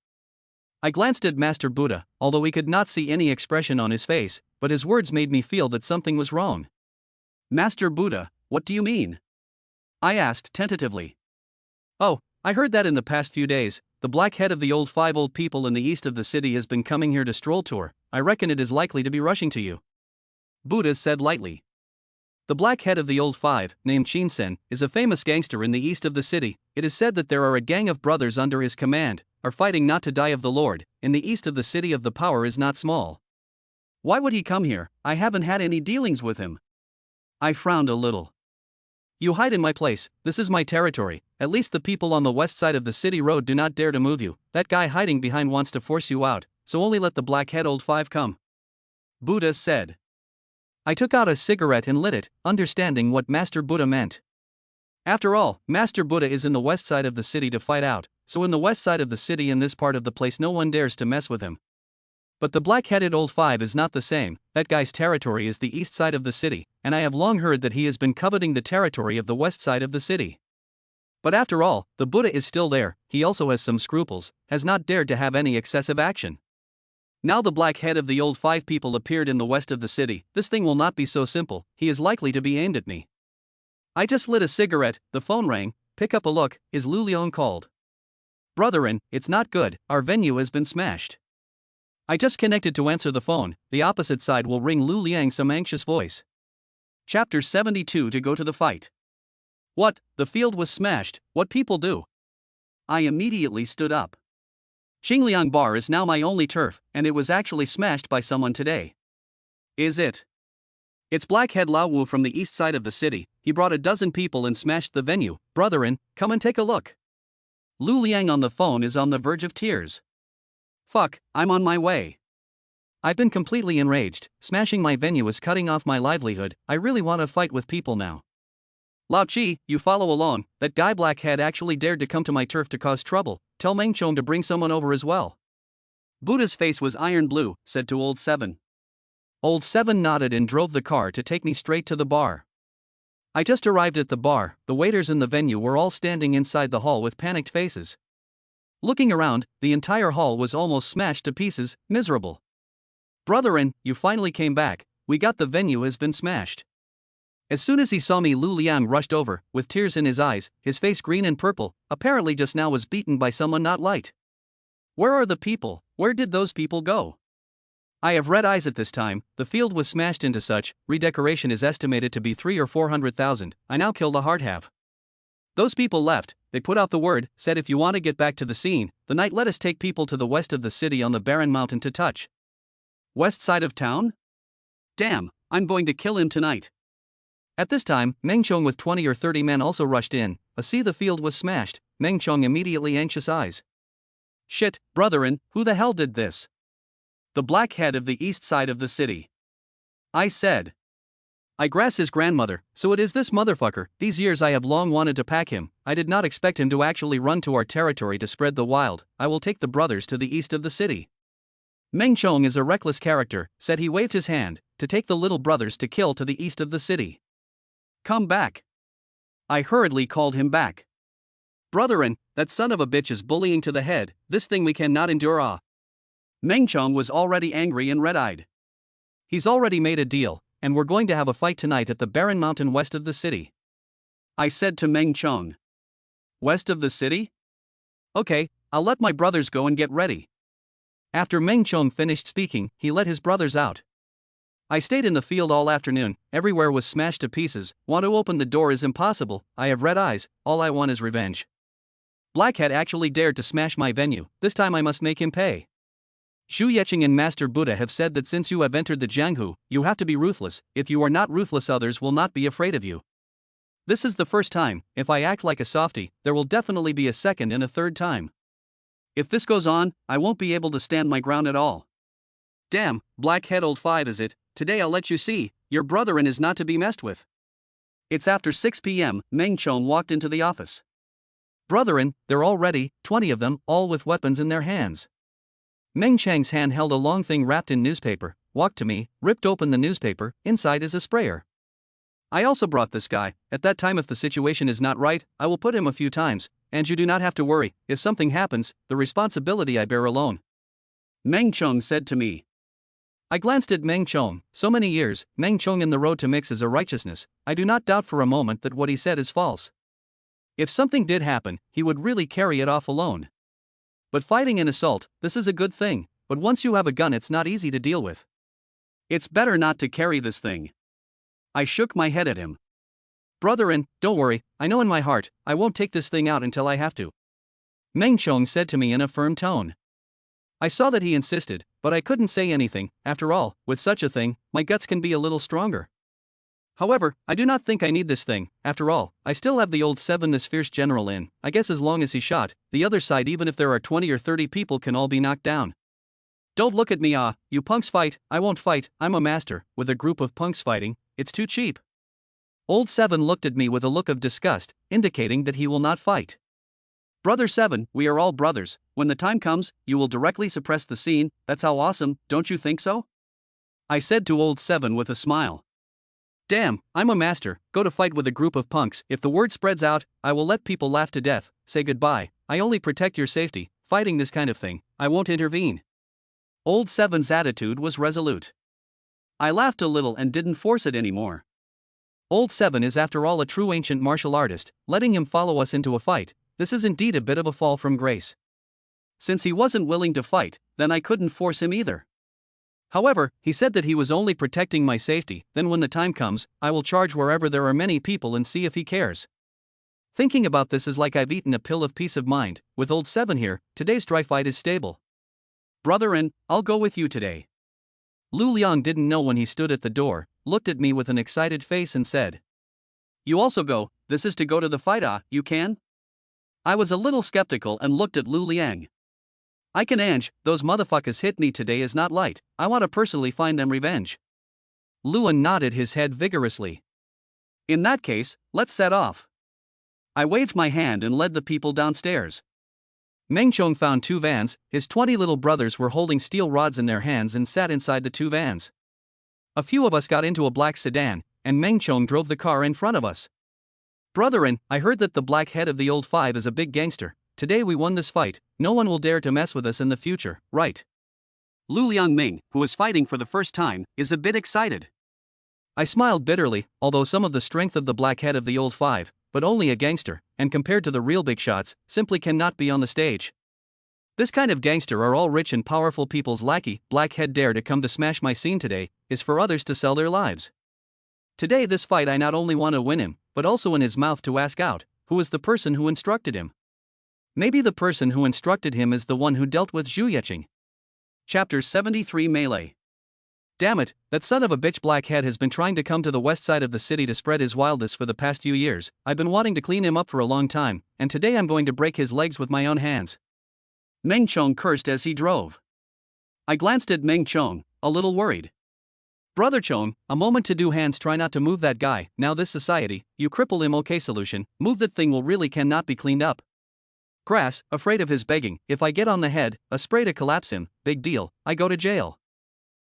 I glanced at Master Buddha, although he could not see any expression on his face, but his words made me feel that something was wrong. Master Buddha, what do you mean? I asked tentatively. Oh, I heard that in the past few days, the black head of the old 5 old people in the east of the city has been coming here to stroll tour. I reckon it is likely to be rushing to you. Buddha said lightly. The black head of the old 5, named Shinsen, is a famous gangster in the east of the city. It is said that there are a gang of brothers under his command, are fighting not to die of the Lord. In the east of the city of the power is not small. Why would he come here? I haven't had any dealings with him. I frowned a little. You hide in my place, this is my territory, at least the people on the west side of the city road do not dare to move you, that guy hiding behind wants to force you out, so only let the black-head old 5 come. Buddha said. I took out a cigarette and lit it, understanding what Master Buddha meant. After all, Master Buddha is in the west side of the city to fight out, so in the west side of the city in this part of the place no one dares to mess with him. But the black-headed old 5 is not the same, that guy's territory is the east side of the city, and I have long heard that he has been coveting the territory of the west side of the city. But after all, the Buddha is still there, he also has some scruples, has not dared to have any excessive action. Now the black head of the old 5 people appeared in the west of the city, this thing will not be so simple, he is likely to be aimed at me. I just lit a cigarette, the phone rang, pick up a look, is Lu Liang called. Brotherin, it's not good, our venue has been smashed. I just connected to answer the phone, the opposite side will ring Lu Liang some anxious voice. Chapter 72 to go to the fight. What? The field was smashed, what people do? I immediately stood up. Qingliang Bar is now my only turf, and it was actually smashed by someone today. Is it? It's Blackhead Lao Wu from the east side of the city. He brought a dozen people and smashed the venue. Brotherin, come and take a look. Lu Liang on the phone is on the verge of tears. Fuck, I'm on my way. I've been completely enraged. Smashing my venue is cutting off my livelihood. I really want to fight with people now. Lao Chi, you follow along. That guy Blackhead actually dared to come to my turf to cause trouble. Tell Meng Chong to bring someone over as well. Buddha's face was iron blue, said to Old Seven. Old Seven nodded and drove the car to take me straight to the bar. I just arrived at the bar. The waiters in the venue were all standing inside the hall with panicked faces. Looking around, the entire hall was almost smashed to pieces, miserable. Brotherin, you finally came back. We got the venue has been smashed. As soon as he saw me, Lu Liang rushed over, with tears in his eyes, his face green and purple, apparently just now was beaten by someone not light. Where are the people? Where did those people go? I have red eyes at this time. The field was smashed into such. Redecoration is estimated to be 300,000 or 400,000. I now killed a hard half. Those people left. They put out the word, said if you want to get back to the scene, the night let us take people to the west of the city on the barren mountain to touch. West side of town? Damn, I'm going to kill him tonight. At this time, Meng Chong with 20 or 30 men also rushed in. See, the field was smashed. Meng Chong immediately anxious eyes. Shit, brotherin, who the hell did this? The Blackhead of the east side of the city. I said. I grass his grandmother, so it is this motherfucker. These years I have long wanted to pack him. I did not expect him to actually run to our territory to spread the wild. I will take the brothers to the east of the city. Meng Chong is a reckless character, said he waved his hand, to take the little brothers to kill to the east of the city. Come back. I hurriedly called him back. Brotherin, that son of a bitch is bullying to the head. This thing we cannot endure. Meng Chong was already angry and red-eyed. He's already made a deal, and we're going to have a fight tonight at the barren mountain west of the city. I said to Meng Chong. West of the city? Okay, I'll let my brothers go and get ready. After Meng Chong finished speaking, he let his brothers out. I stayed in the field all afternoon. Everywhere was smashed to pieces. Want to open the door is impossible. I have red eyes. All I want is revenge. Blackhead actually dared to smash my venue. This time I must make him pay. Zhu Yeqing and Master Buddha have said that since you have entered the Jianghu, you have to be ruthless. If you are not ruthless, others will not be afraid of you. This is the first time. If I act like a softie, there will definitely be a second and a third time. If this goes on, I won't be able to stand my ground at all. Damn, Blackhead old 5 is it? Today I'll let you see, your brotherin is not to be messed with. It's after 6 p.m., Meng Chong walked into the office. Brotherin, they're all ready, 20 of them, all with weapons in their hands. Meng Chang's hand held a long thing wrapped in newspaper, walked to me, ripped open the newspaper, inside is a sprayer. I also brought this guy. At that time, if the situation is not right, I will put him a few times, and you do not have to worry. If something happens, the responsibility I bear alone. Meng Chong said to me. I glanced at Meng Chong. So many years, Meng Chong in the road to mix is a righteousness. I do not doubt for a moment that what he said is false. If something did happen, he would really carry it off alone. But fighting an assault, this is a good thing, but once you have a gun it's not easy to deal with. It's better not to carry this thing. I shook my head at him. Brotherin, don't worry, I know in my heart, I won't take this thing out until I have to. Meng Chong said to me in a firm tone. I saw that he insisted, but I couldn't say anything. After all, with such a thing, my guts can be a little stronger. However, I do not think I need this thing. After all, I still have the old 7 this fierce general in. I guess as long as he shot, the other side even if there are 20 or 30 people can all be knocked down. Don't look at me you punks fight. I won't fight, I'm a master. With a group of punks fighting, it's too cheap. Old 7 looked at me with a look of disgust, indicating that he will not fight. Brother 7, we are all brothers. When the time comes, you will directly suppress the scene. That's how awesome, don't you think so? I said to Old 7 with a smile. Damn, I'm a master. Go to fight with a group of punks. If the word spreads out, I will let people laugh to death. Say goodbye. I only protect your safety. Fighting this kind of thing, I won't intervene. Old 7's attitude was resolute. I laughed a little and didn't force it anymore. Old 7 is after all a true ancient martial artist. Letting him follow us into a fight, this is indeed a bit of a fall from grace. Since he wasn't willing to fight, then I couldn't force him either. However, he said that he was only protecting my safety. Then when the time comes, I will charge wherever there are many people and see if he cares. Thinking about this is like I've eaten a pill of peace of mind. With old 7 here, today's dry fight is stable. Brother, I'll go with you today. Lu Liang didn't know when he stood at the door, looked at me with an excited face and said, "You also go, this is to go to the fight, you can?" I was a little skeptical and looked at Lu Liang. "I can Ange, those motherfuckers hit me today is not light, I want to personally find them revenge." Luan nodded his head vigorously. "In that case, let's set off." I waved my hand and led the people downstairs. Meng Chong found 2 vans, his 20 little brothers were holding steel rods in their hands and sat inside the 2 vans. A few of us got into a black sedan, and Meng Chong drove the car in front of us. "Brother, I heard that the black head of the old 5 is a big gangster. Today we won this fight, no one will dare to mess with us in the future, right?" Lu Liangming, who was fighting for the first time, is a bit excited. I smiled bitterly, although some of the strength of the black head of the old 5, but only a gangster, and compared to the real big shots, simply cannot be on the stage. This kind of gangster are all rich and powerful people's lackey. Black head dare to come to smash my scene today, is for others to sell their lives. Today this fight I not only want to win him, but also in his mouth to ask out, who is the person who instructed him? Maybe the person who instructed him is the one who dealt with Zhu Yeqing. Chapter 73 Melee. Damn it, that son of a bitch Blackhead has been trying to come to the west side of the city to spread his wildness for the past few years. I've been wanting to clean him up for a long time, and today I'm going to break his legs with my own hands. Meng Chong cursed as he drove. I glanced at Meng Chong, a little worried. Brother Chong, a moment to do hands, try not to move that guy. Now this society, you cripple him, okay solution, move that thing will really cannot be cleaned up. Grass, afraid of his begging, if I get on the head, a spray to collapse him, big deal, I go to jail.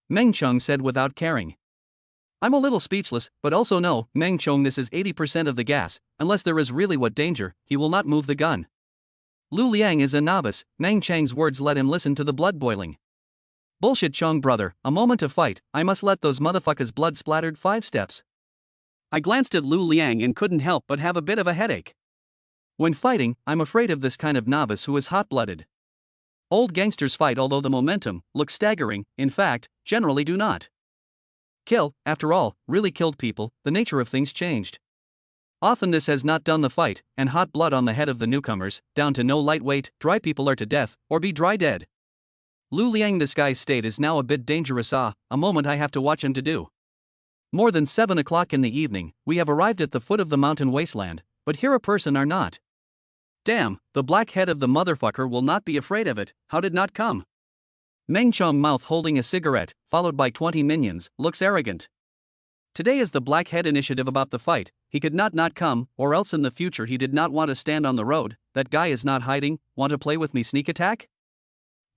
Meng Chong said without caring. I'm a little speechless, but also no, Meng Chong, this is 80% of the gas, unless there is really what danger, he will not move the gun. Lu Liang is a novice, Meng Chang's words let him listen to the blood boiling. Bullshit Chong brother, a moment to fight, I must let those motherfuckers blood splattered 5 steps. I glanced at Lu Liang and couldn't help but have a bit of a headache. When fighting, I'm afraid of this kind of novice who is hot-blooded. Old gangsters fight, although the momentum looks staggering, in fact, generally do not. Kill, after all, really killed people, the nature of things changed. Often this has not done the fight, and hot blood on the head of the newcomers, down to no lightweight, dry people are to death, or be dry dead. Lu Liang, this guy's state is now a bit dangerous, a moment I have to watch him to do. More than 7 o'clock in the evening, we have arrived at the foot of the mountain wasteland, but here a person are not. Damn, the black head of the motherfucker will not be afraid of it, how did not come? Meng Chong, mouth holding a cigarette, followed by 20 minions, looks arrogant. Today is the black head initiative about the fight, he could not come, or else in the future he did not want to stand on the road. That guy is not hiding, want to play with me sneak attack?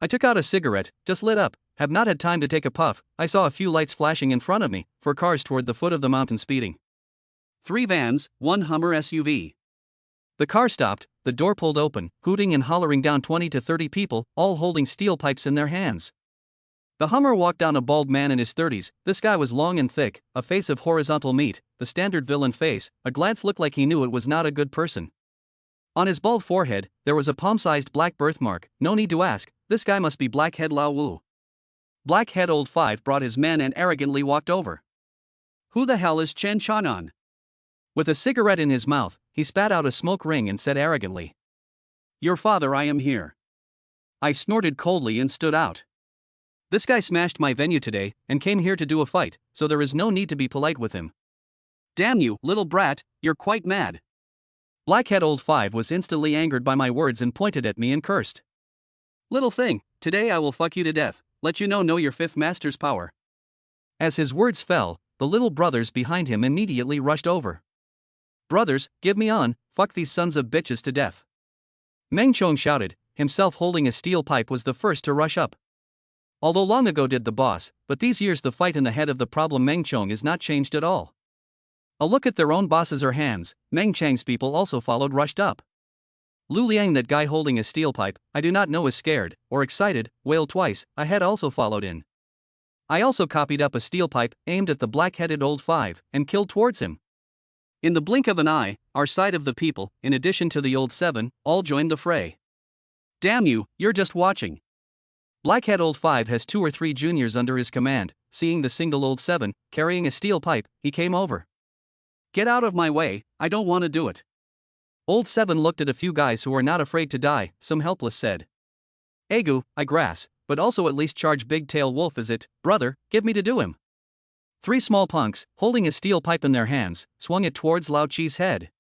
I took out a cigarette, just lit up, have not had time to take a puff, I saw a few lights flashing in front of me, 4 cars toward the foot of the mountain speeding. 3 vans, 1 Hummer SUV. The car stopped, the door pulled open, hooting and hollering down 20 to 30 people, all holding steel pipes in their hands. The Hummer walked down a bald man in his 30s, this guy was long and thick, a face of horizontal meat, the standard villain face, a glance looked like he knew it was not a good person. On his bald forehead, there was a palm-sized black birthmark, no need to ask, this guy must be Blackhead Lao Wu. Blackhead Old 5 brought his men and arrogantly walked over. Who the hell is Chen Chanan? With a cigarette in his mouth, he spat out a smoke ring and said arrogantly, "Your father, I am here." I snorted coldly and stood out. This guy smashed my venue today, and came here to do a fight, so there is no need to be polite with him. Damn you, little brat, you're quite mad. Blackhead Old 5 was instantly angered by my words and pointed at me and cursed. Little thing, today I will fuck you to death, let you know your 5th master's power. As his words fell, the little brothers behind him immediately rushed over. Brothers, give me on, fuck these sons of bitches to death. Meng Chong shouted, himself holding a steel pipe, was the first to rush up. Although long ago did the boss, but these years the fight in the head of the problem Meng Chong is not changed at all. A look at their own bosses or hands, Meng Chang's people also followed, rushed up. Lu Liang, that guy holding a steel pipe, I do not know is scared, or excited, wailed twice, a head also followed in. I also copied up a steel pipe, aimed at the black-headed Old 5, and killed towards him. In the blink of an eye, our side of the people, in addition to the Old 7, all joined the fray. Damn you, you're just watching. Blackhead Old 5 has 2 or 3 juniors under his command, seeing the single Old 7, carrying a steel pipe, he came over. Get out of my way, I don't want to do it. Old 7 looked at a few guys who are not afraid to die, some helpless said. Egu, I grass, but also at least charge big tail wolf is it, brother, give me to do him. 3 small punks, holding a steel pipe in their hands, swung it towards Lao Chi's head.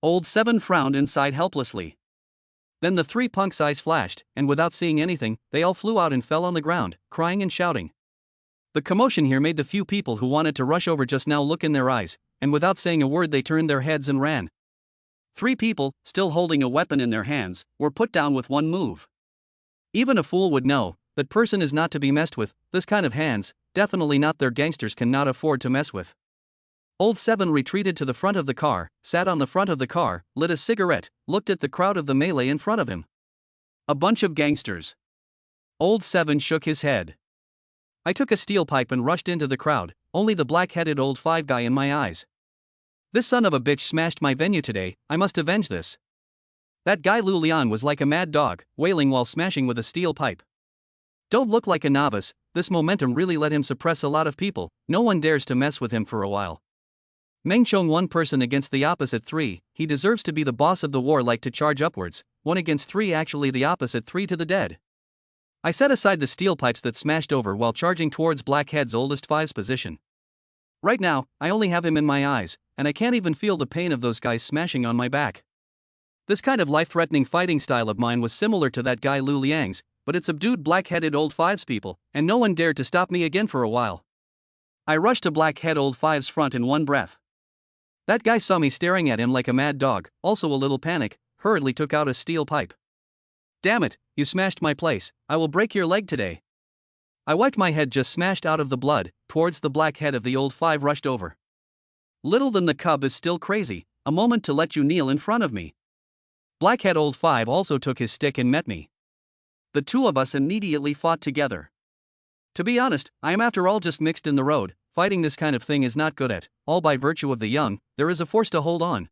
Old 7 frowned and sighed helplessly. Then the 3 punks' eyes flashed, and without seeing anything, they all flew out and fell on the ground, crying and shouting. The commotion here made the few people who wanted to rush over just now look in their eyes, and without saying a word they turned their heads and ran. 3 people, still holding a weapon in their hands, were put down with one move. Even a fool would know that person is not to be messed with. This kind of hands, definitely not their gangsters cannot afford to mess with. Old 7 retreated to the front of the car, sat on the front of the car, lit a cigarette, looked at the crowd of the melee in front of him. A bunch of gangsters. Old 7 shook his head. I took a steel pipe and rushed into the crowd, only the black-headed old 5 guy in my eyes. This son of a bitch smashed my venue today, I must avenge this. That guy Lu Lian was like a mad dog, wailing while smashing with a steel pipe. Don't look like a novice, this momentum really let him suppress a lot of people, no one dares to mess with him for a while. Meng Chong 1 person against the opposite 3, he deserves to be the boss of the war like to charge upwards, 1 against 3 actually the opposite 3 to the dead. I set aside the steel pipes that smashed over while charging towards Blackhead's oldest 5's position. Right now, I only have him in my eyes, and I can't even feel the pain of those guys smashing on my back. This kind of life-threatening fighting style of mine was similar to that guy Lu Liang's, but it subdued black-headed old 5's people, and no one dared to stop me again for a while. I rushed to Blackhead old 5's front in one breath. That guy saw me staring at him like a mad dog, also a little panic, hurriedly took out a steel pipe. Damn it, you smashed my place, I will break your leg today. I wiped my head just smashed out of the blood, towards the black head of the old 5 rushed over. Little than the cub is still crazy, a moment to let you kneel in front of me. Blackhead old 5 also took his stick and met me. The 2 of us immediately fought together. To be honest, I am after all just mixed in the road, fighting this kind of thing is not good at, all by virtue of the young, there is a force to hold on.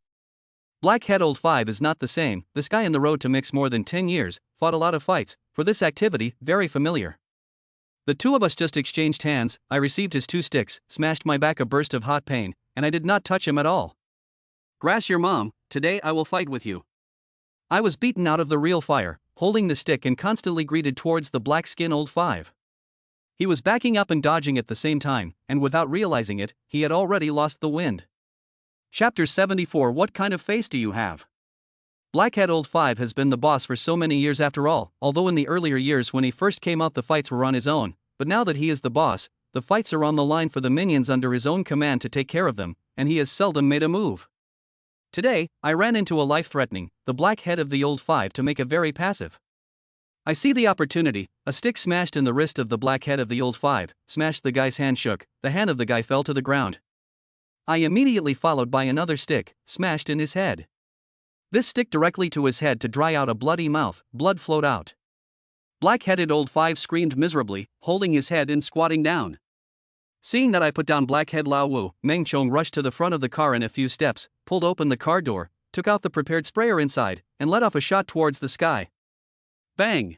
Blackhead old 5 is not the same, this guy in the road to mix more than 10 years, fought a lot of fights, for this activity, very familiar. The 2 of us just exchanged hands, I received his 2 sticks, smashed my back a burst of hot pain, and I did not touch him at all. Grass your mom, today I will fight with you. I was beaten out of the real fire, holding the stick and constantly greeted towards the black skin old 5. He was backing up and dodging at the same time, and without realizing it, he had already lost the wind. Chapter 74 What kind of face do you have? Blackhead old 5 has been the boss for so many years after all, although in the earlier years when he first came out the fights were on his own, but now that he is the boss, the fights are on the line for the minions under his own command to take care of them, and he has seldom made a move. Today, I ran into a life-threatening, the black head of the old 5 to make a very passive. I see the opportunity, a stick smashed in the wrist of the black head of the old 5, smashed the guy's hand shook, the hand of the guy fell to the ground. I immediately followed by another stick, smashed in his head. This stick directly to his head to dry out a bloody mouth, blood flowed out. Black-headed old 5 screamed miserably, holding his head and squatting down. Seeing that I put down Blackhead Lao Wu, Meng Chong rushed to the front of the car in a few steps, pulled open the car door, took out the prepared sprayer inside, and let off a shot towards the sky. Bang!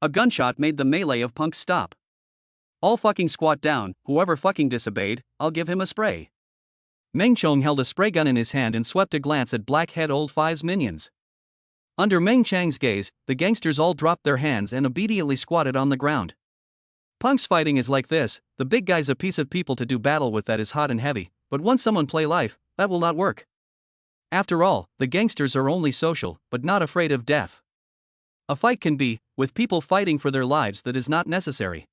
A gunshot made the melee of punks stop. All fucking squat down, whoever fucking disobeyed, I'll give him a spray. Meng Chong held a spray gun in his hand and swept a glance at Blackhead old 5's minions. Under Meng Chang's gaze, the gangsters all dropped their hands and obediently squatted on the ground. Punks fighting is like this, the big guy's a piece of people to do battle with that is hot and heavy, but once someone play life, that will not work. After all, the gangsters are only social, but not afraid of death. A fight can be, with people fighting for their lives that is not necessary.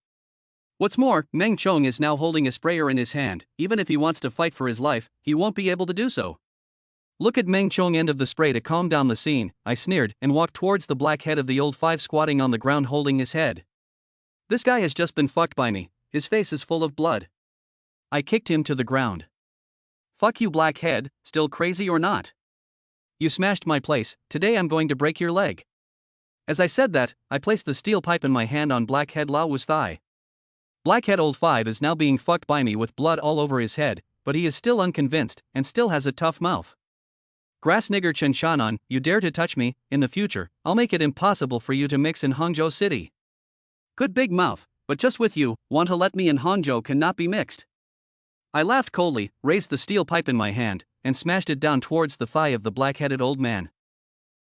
What's more, Meng Chong is now holding a sprayer in his hand, even if he wants to fight for his life, he won't be able to do so. Look at Meng Chong end of the spray to calm down the scene, I sneered and walked towards the black head of the old 5 squatting on the ground holding his head. This guy has just been fucked by me, his face is full of blood. I kicked him to the ground. Fuck you blackhead, still crazy or not? You smashed my place, today I'm going to break your leg. As I said that, I placed the steel pipe in my hand on Blackhead Lao Wu's thigh. Blackhead old 5 is now being fucked by me with blood all over his head, but he is still unconvinced, and still has a tough mouth. Grass nigger Chen Shannon, you dare to touch me, in the future, I'll make it impossible for you to mix in Hangzhou City. Good big mouth, but just with you, want to let me and Hangzhou cannot be mixed. I laughed coldly, raised the steel pipe in my hand, and smashed it down towards the thigh of the black-headed old man.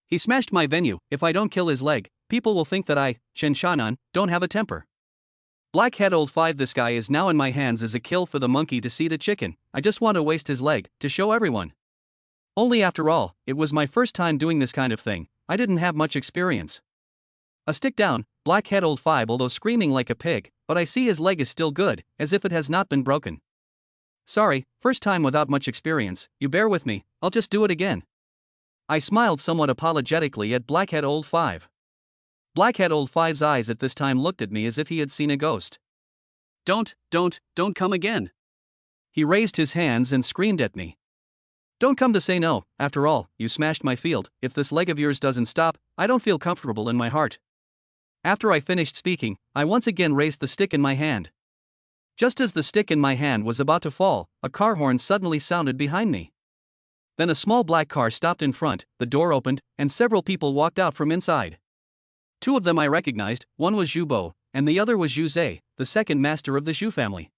He smashed my venue. If I don't kill his leg, people will think that I, Chen Shanan, don't have a temper. Blackhead old 5, this guy is now in my hands as a kill for the monkey to see the chicken. I just want to waste his leg, to show everyone. Only after all, it was my first time doing this kind of thing, I didn't have much experience. A stick down, Blackhead old 5, although screaming like a pig, but I see his leg is still good, as if it has not been broken. Sorry, first time without much experience, you bear with me, I'll just do it again. I smiled somewhat apologetically at Blackhead old 5. Blackhead old 5's eyes at this time looked at me as if he had seen a ghost. Don't come again. He raised his hands and screamed at me. Don't come to say no, after all, you smashed my field. If this leg of yours doesn't stop, I don't feel comfortable in my heart. After I finished speaking, I once again raised the stick in my hand. Just as the stick in my hand was about to fall, a car horn suddenly sounded behind me. Then a small black car stopped in front, the door opened, and several people walked out from inside. Two of them I recognized, one was Zhu Bo, and the other was Zhu Zhe, the second master of the Zhu family.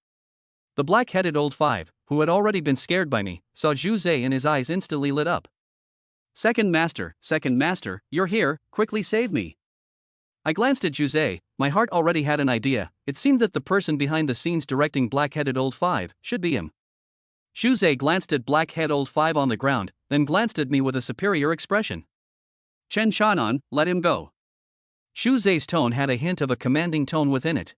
The black-headed old 5, who had already been scared by me, saw Zhu Zhe and his eyes instantly lit up. Second master, you're here, quickly save me. I glanced at Zhu Zhe, my heart already had an idea. It seemed that the person behind the scenes directing black-headed old 5 should be him. Zhu Zhe glanced at black-headed old 5 on the ground, then glanced at me with a superior expression. Chen Shanan, let him go. Zhu Zhe's tone had a hint of a commanding tone within it.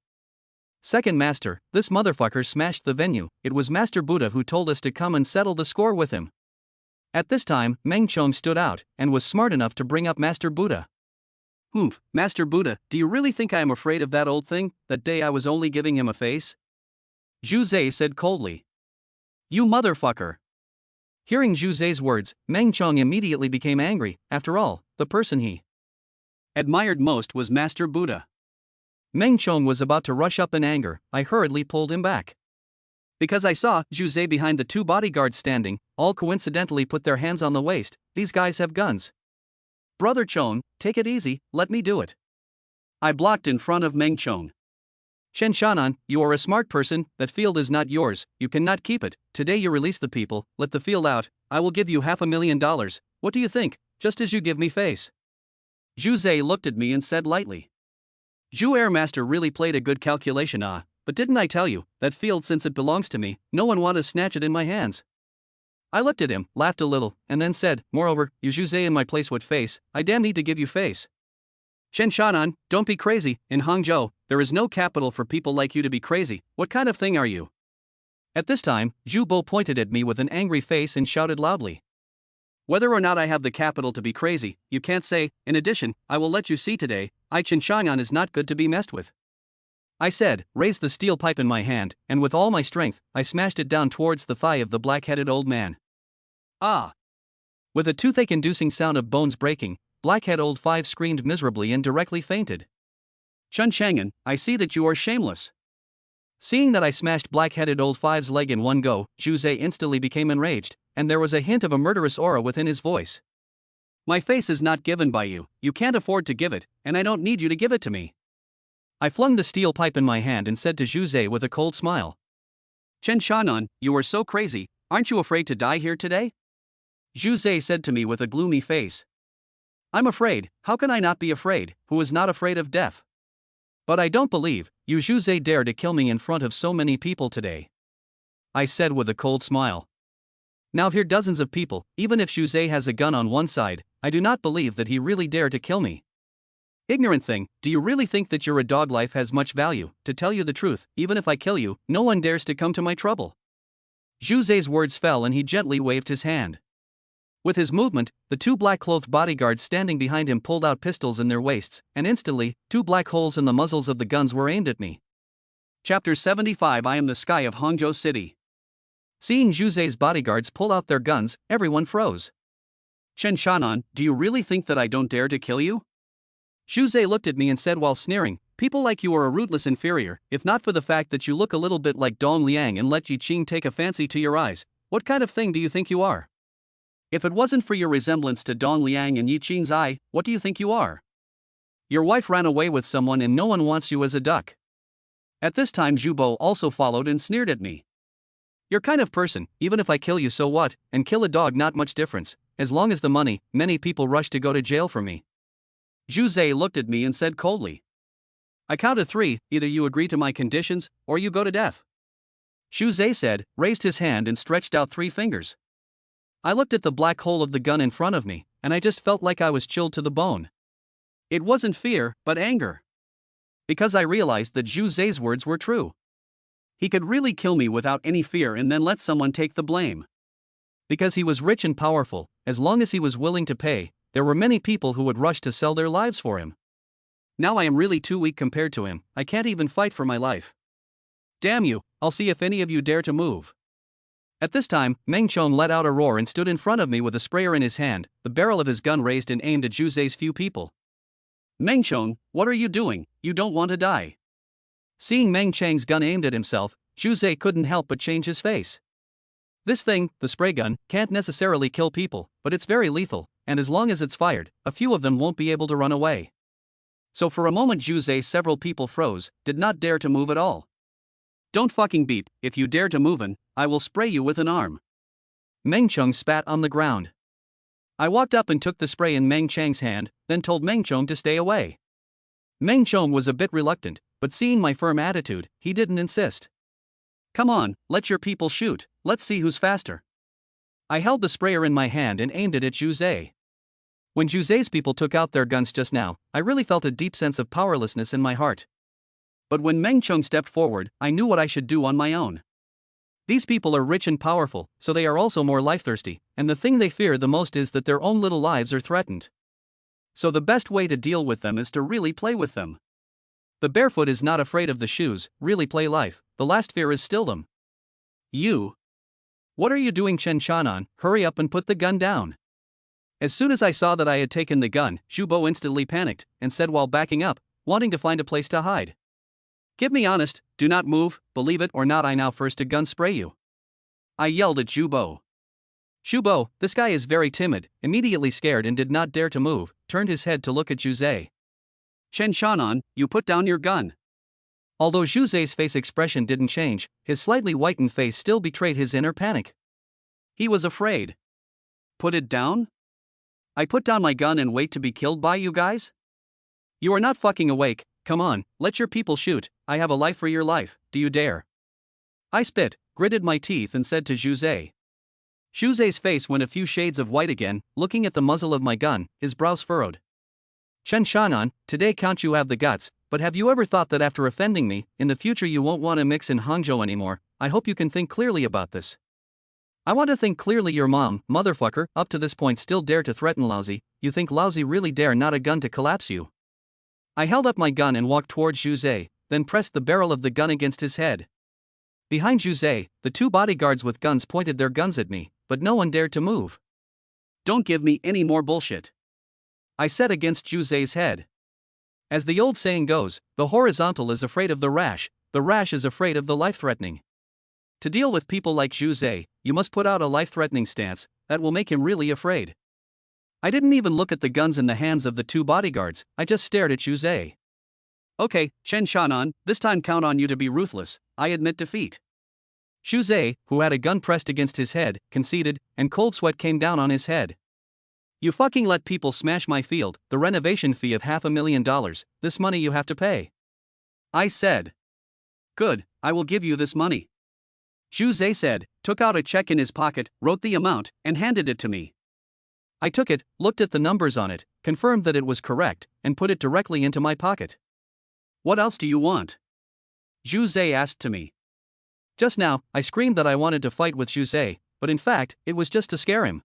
Second master, this motherfucker smashed the venue. It was Master Buddha who told us to come and settle the score with him. At this time, Meng Chong stood out, and was smart enough to bring up Master Buddha. Master Buddha, do you really think I am afraid of that old thing? That day I was only giving him a face? Zhu Zhe said coldly. You motherfucker. Hearing Zhu Zhe's words, Meng Chong immediately became angry. After all, the person he admired most was Master Buddha. Meng Chong was about to rush up in anger. I hurriedly pulled him back. Because I saw Zhu Zhe behind the two bodyguards standing, all coincidentally put their hands on the waist. These guys have guns. Brother Chong, take it easy, let me do it. I blocked in front of Meng Chong. Chen Shanan, you are a smart person, that field is not yours, you cannot keep it. Today you release the people, let the field out, I will give you $500,000, what do you think, just as you give me face? Zhu Zhe looked at me and said lightly. Zhu Air Master really played a good calculation, but didn't I tell you, that field since it belongs to me, no one want to snatch it in my hands. I looked at him, laughed a little, and then said, moreover, you Zhu Zhe in my place what face, I damn need to give you face. Chen Shanan, don't be crazy, in Hangzhou, there is no capital for people like you to be crazy, what kind of thing are you? At this time, Zhu Bo pointed at me with an angry face and shouted loudly. Whether or not I have the capital to be crazy, you can't say. In addition, I will let you see today, Chen Shanan is not good to be messed with. I said, raised the steel pipe in my hand, and with all my strength, I smashed it down towards the thigh of the black-headed old man. Ah! With a toothache-inducing sound of bones breaking, Blackhead old 5 screamed miserably and directly fainted. Chun Chang'an, I see that you are shameless. Seeing that I smashed Black-headed old 5's leg in one go, Zhu Zhe instantly became enraged, and there was a hint of a murderous aura within his voice. My face is not given by you, you can't afford to give it, and I don't need you to give it to me. I flung the steel pipe in my hand and said to Zhu Zhe with a cold smile. Chen Shanan, you are so crazy, aren't you afraid to die here today? Zhu Zhe said to me with a gloomy face. I'm afraid, how can I not be afraid, who is not afraid of death? But I don't believe, you Zhu Zhe dare to kill me in front of so many people today. I said with a cold smile. Now here dozens of people, even if Zhu Zhe has a gun on one side, I do not believe that he really dare to kill me. Ignorant thing, do you really think that your dog life has much value? To tell you the truth, even if I kill you, no one dares to come to my trouble. Zhu Zhe's words fell and he gently waved his hand. With his movement, the two black-clothed bodyguards standing behind him pulled out pistols in their waists, and instantly, two black holes in the muzzles of the guns were aimed at me. Chapter 75 I am the sky of Hangzhou City. Seeing Zhu Zhe's bodyguards pull out their guns, everyone froze. Chen Shanan, do you really think that I don't dare to kill you? Zhu Zhe looked at me and said while sneering, people like you are a rootless inferior, if not for the fact that you look a little bit like Dong Liang and let Yi Qing take a fancy to your eyes, what kind of thing do you think you are? If it wasn't for your resemblance to Dong Liang and Yi Qing's eye, what do you think you are? Your wife ran away with someone and no one wants you as a duck. At this time Zhu Bo also followed and sneered at me. You're kind of person, even if I kill you so what, and kill a dog not much difference, as long as the money, many people rush to go to jail for me. Zhu Zhe looked at me and said coldly. I counted 3, either you agree to my conditions, or you go to death. Zhu Zhe said, raised his hand and stretched out 3 fingers. I looked at the black hole of the gun in front of me, and I just felt like I was chilled to the bone. It wasn't fear, but anger. Because I realized that Zhu Zhe's words were true. He could really kill me without any fear and then let someone take the blame. Because he was rich and powerful, as long as he was willing to pay, there were many people who would rush to sell their lives for him. Now I am really too weak compared to him, I can't even fight for my life. Damn you, I'll see if any of you dare to move. At this time, Meng Chong let out a roar and stood in front of me with a sprayer in his hand, the barrel of his gun raised and aimed at Zhu Zhe's few people. Meng Chong, what are you doing? You don't want to die. Seeing Meng Chang's gun aimed at himself, Zhu Zhe couldn't help but change his face. This thing, the spray gun, can't necessarily kill people, but it's very lethal, and as long as it's fired, a few of them won't be able to run away. So for a moment Zhu Zhe several people froze, did not dare to move at all. Don't fucking beep, if you dare to move I will spray you with an arm. Meng Chong spat on the ground. I walked up and took the spray in Meng Chang's hand, then told Meng Chong to stay away. Meng Chong was a bit reluctant, but seeing my firm attitude, he didn't insist. Come on, let your people shoot, let's see who's faster. I held the sprayer in my hand and aimed it at Zhu Zhe. When Zhu Zhe's people took out their guns just now, I really felt a deep sense of powerlessness in my heart. But when Meng Chong stepped forward, I knew what I should do on my own. These people are rich and powerful, so they are also more life-thirsty, and the thing they fear the most is that their own little lives are threatened. So the best way to deal with them is to really play with them. The barefoot is not afraid of the shoes, really play life, the last fear is still them. You. What are you doing, Chen Shanan? Hurry up and put the gun down. As soon as I saw that I had taken the gun, Zhu Bo instantly panicked, and said while backing up, wanting to find a place to hide. Give me honest, do not move, believe it or not I now first to gun spray you. I yelled at Zhu Bo. Zhu Bo, this guy is very timid, immediately scared and did not dare to move, turned his head to look at Zhu Zhe. Chen Shanan, you put down your gun. Although Zhu Zhe's face expression didn't change, his slightly whitened face still betrayed his inner panic. He was afraid. Put it down? I put down my gun and wait to be killed by you guys? You are not fucking awake, come on, let your people shoot, I have a life for your life, do you dare? I spit, gritted my teeth and said to Zhu Zhe. Zhu Zhe's face went a few shades of white again, looking at the muzzle of my gun, his brows furrowed. Chen Shanan, today count you have the guts, but have you ever thought that after offending me, in the future you won't want to mix in Hangzhou anymore? I hope you can think clearly about this. I want to think clearly. Your mom, motherfucker, up to this point still dare to threaten Lousy, you think Lousy really dare not a gun to collapse you? I held up my gun and walked towards Zhu Zhe, then pressed the barrel of the gun against his head. Behind Zhu Zhe, the 2 bodyguards with guns pointed their guns at me, but no one dared to move. Don't give me any more bullshit, I said against Zhu Zhe's head. As the old saying goes, the horizontal is afraid of the rash is afraid of the life-threatening. To deal with people like Zhu Zhe, you must put out a life-threatening stance that will make him really afraid. I didn't even look at the guns in the hands of the 2 bodyguards, I just stared at Zhu Zhe. Okay, Chen Shanan, this time count on you to be ruthless, I admit defeat. Zhu Zhe, who had a gun pressed against his head, conceded, and cold sweat came down on his head. You fucking let people smash my field, the renovation fee of $500,000, this money you have to pay. I said. Good, I will give you this money. Zhu Zhe said, took out a check in his pocket, wrote the amount, and handed it to me. I took it, looked at the numbers on it, confirmed that it was correct, and put it directly into my pocket. What else do you want? Zhu Zhe asked to me. Just now, I screamed that I wanted to fight with Zhu Zhe, but in fact, it was just to scare him.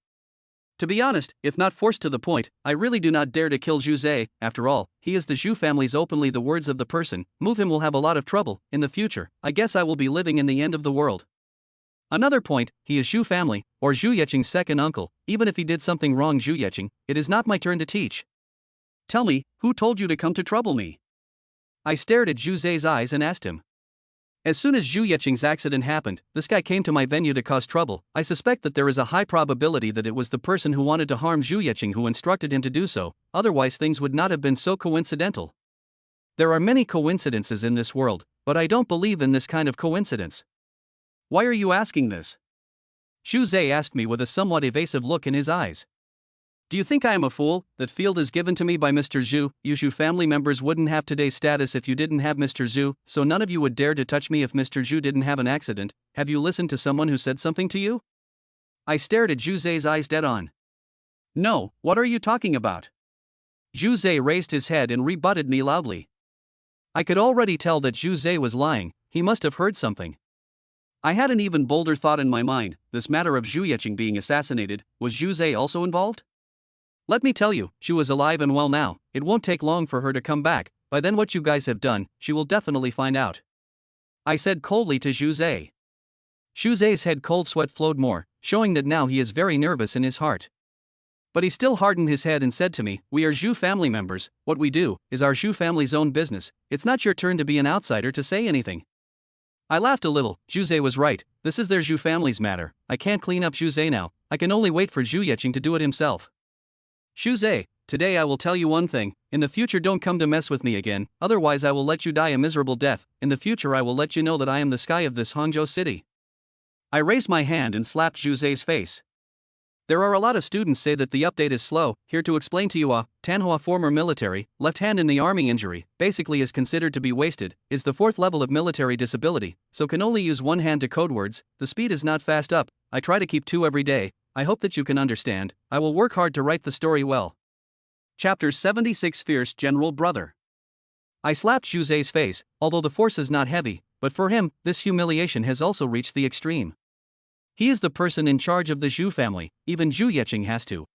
To be honest, if not forced to the point, I really do not dare to kill Zhu Zhe. After all, he is the Zhu family's openly the words of the person, move him will have a lot of trouble, in the future, I guess I will be living in the end of the world. Another point, he is Zhu family, or Zhu Yeqing's second uncle, even if he did something wrong Zhu Yeqing, it is not my turn to teach. Tell me, who told you to come to trouble me? I stared at Zhu Zhe's eyes and asked him. As soon as Zhu Yeqing's accident happened, this guy came to my venue to cause trouble. I suspect that there is a high probability that it was the person who wanted to harm Zhu Yeqing who instructed him to do so, otherwise things would not have been so coincidental. There are many coincidences in this world, but I don't believe in this kind of coincidence. Why are you asking this? Zhu Zhe asked me with a somewhat evasive look in his eyes. Do you think I am a fool? That field is given to me by Mr. Zhu. You Zhu family members wouldn't have today's status if you didn't have Mr. Zhu, so none of you would dare to touch me if Mr. Zhu didn't have an accident. Have you listened to someone who said something to you? I stared at Zhu Zhe's eyes dead on. No, what are you talking about? Zhu Zhe raised his head and rebutted me loudly. I could already tell that Zhu Zhe was lying. He must have heard something. I had an even bolder thought in my mind. This matter of Zhu Yeqing being assassinated, was Zhu Zhe also involved? Let me tell you, she was alive and well now. It won't take long for her to come back. By then what you guys have done, she will definitely find out. I said coldly to Zhu Zhe. Zhu Zhe's head cold sweat flowed more, showing that now he is very nervous in his heart. But he still hardened his head and said to me, we are Zhu family members. What we do is our Zhu family's own business. It's not your turn to be an outsider to say anything. I laughed a little. Zhu Zhe was right. This is their Zhu family's matter. I can't clean up Zhu Zhe now. I can only wait for Zhu Yeqing to do it himself. Zhu Zhe, today I will tell you one thing. In the future don't come to mess with me again, otherwise I will let you die a miserable death. In the future I will let you know that I am the sky of this Hangzhou city. I raised my hand and slapped Zhu Zhe's face. There are a lot of students say that the update is slow. Here to explain to you, Tanhua former military, left hand in the army injury, basically is considered to be wasted, is the 4th level of military disability, so can only use one hand to code words. The speed is not fast up. I try to keep 2 every day. I hope that you can understand. I will work hard to write the story well. Chapter 76 Fierce General Brother. I slapped Zhu Zhe's face, although the force is not heavy, but for him, this humiliation has also reached the extreme. He is the person in charge of the Zhu family, even Zhu Yeqing has to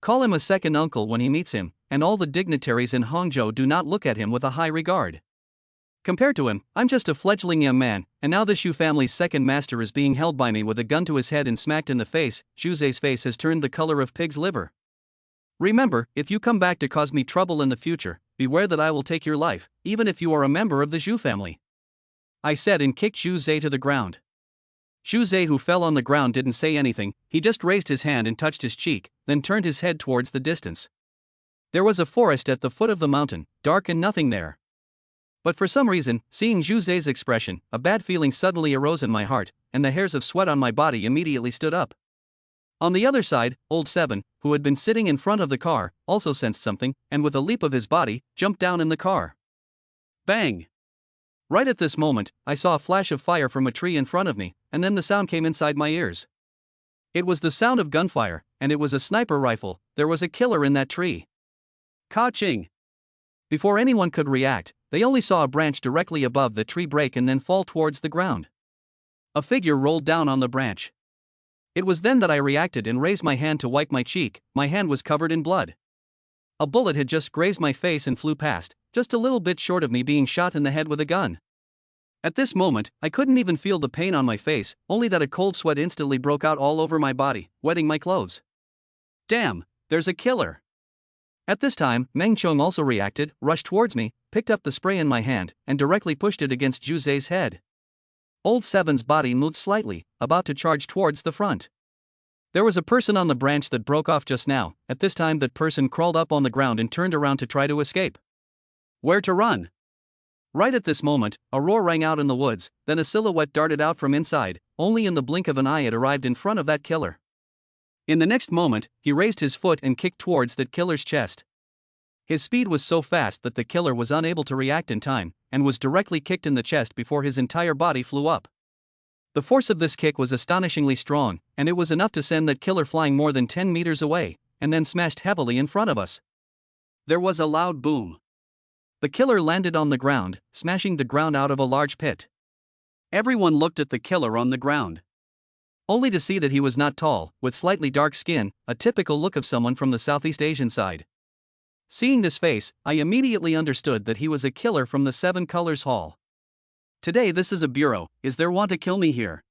call him a second uncle when he meets him, and all the dignitaries in Hangzhou do not look at him with a high regard. Compared to him, I'm just a fledgling young man, and now the Zhu family's second master is being held by me with a gun to his head and smacked in the face. Zhu Zhe's face has turned the color of pig's liver. Remember, if you come back to cause me trouble in the future, beware that I will take your life, even if you are a member of the Zhu family. I said and kicked Zhu Zhe to the ground. Zhu Zhe, who fell on the ground, didn't say anything. He just raised his hand and touched his cheek, then turned his head towards the distance. There was a forest at the foot of the mountain, dark and nothing there. But for some reason, seeing Zhu Zhe's expression, a bad feeling suddenly arose in my heart, and the hairs of sweat on my body immediately stood up. On the other side, old Seven, who had been sitting in front of the car, also sensed something, and with a leap of his body, jumped down in the car. Bang! Right at this moment, I saw a flash of fire from a tree in front of me, and then the sound came inside my ears. It was the sound of gunfire, and it was a sniper rifle. There was a killer in that tree. Ka-ching! Before anyone could react, they only saw a branch directly above the tree break and then fall towards the ground. A figure rolled down on the branch. It was then that I reacted and raised my hand to wipe my cheek. My hand was covered in blood. A bullet had just grazed my face and flew past, just a little bit short of me being shot in the head with a gun. At this moment, I couldn't even feel the pain on my face, only that a cold sweat instantly broke out all over my body, wetting my clothes. Damn, there's a killer! At this time, Meng Chong also reacted, rushed towards me, picked up the spray in my hand, and directly pushed it against Zhu Zhe's head. Old Seven's body moved slightly, about to charge towards the front. There was a person on the branch that broke off just now. At this time that person crawled up on the ground and turned around to try to escape. Where to run? Right at this moment, a roar rang out in the woods, then a silhouette darted out from inside. Only in the blink of an eye it arrived in front of that killer. In the next moment, he raised his foot and kicked towards that killer's chest. His speed was so fast that the killer was unable to react in time, and was directly kicked in the chest before his entire body flew up. The force of this kick was astonishingly strong, and it was enough to send that killer flying more than 10 meters away, and then smashed heavily in front of us. There was a loud boom. The killer landed on the ground, smashing the ground out of a large pit. Everyone looked at the killer on the ground, only to see that he was not tall, with slightly dark skin, a typical look of someone from the Southeast Asian side. Seeing this face, I immediately understood that he was a killer from the Seven Colors Hall. Today this is a bureau. Is there want to kill me here?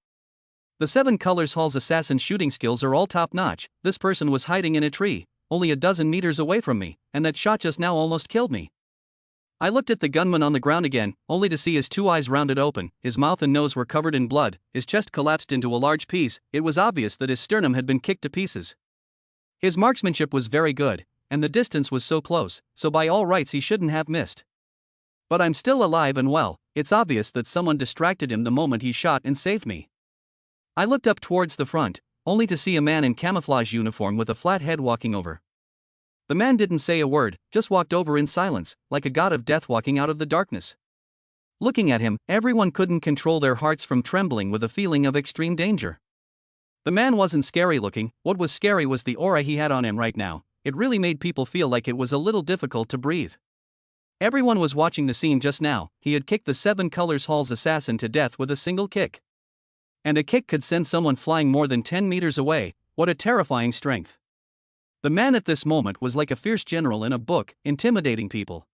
The Seven Colors Hall's assassin shooting skills are all top-notch. This person was hiding in a tree, only a dozen meters away from me, and that shot just now almost killed me. I looked at the gunman on the ground again, only to see his 2 eyes rounded open, his mouth and nose were covered in blood, his chest collapsed into a large piece. It was obvious that his sternum had been kicked to pieces. His marksmanship was very good, and the distance was so close, so by all rights he shouldn't have missed. But I'm still alive and well. It's obvious that someone distracted him the moment he shot and saved me. I looked up towards the front, only to see a man in camouflage uniform with a flat head walking over. The man didn't say a word, just walked over in silence, like a god of death walking out of the darkness. Looking at him, everyone couldn't control their hearts from trembling with a feeling of extreme danger. The man wasn't scary looking, what was scary was the aura he had on him right now. It really made people feel like it was a little difficult to breathe. Everyone was watching the scene just now. He had kicked the Seven Colors Hall's assassin to death with a single kick. And a kick could send someone flying more than 10 meters away. What a terrifying strength. The man at this moment was like a fierce general in a book, intimidating people.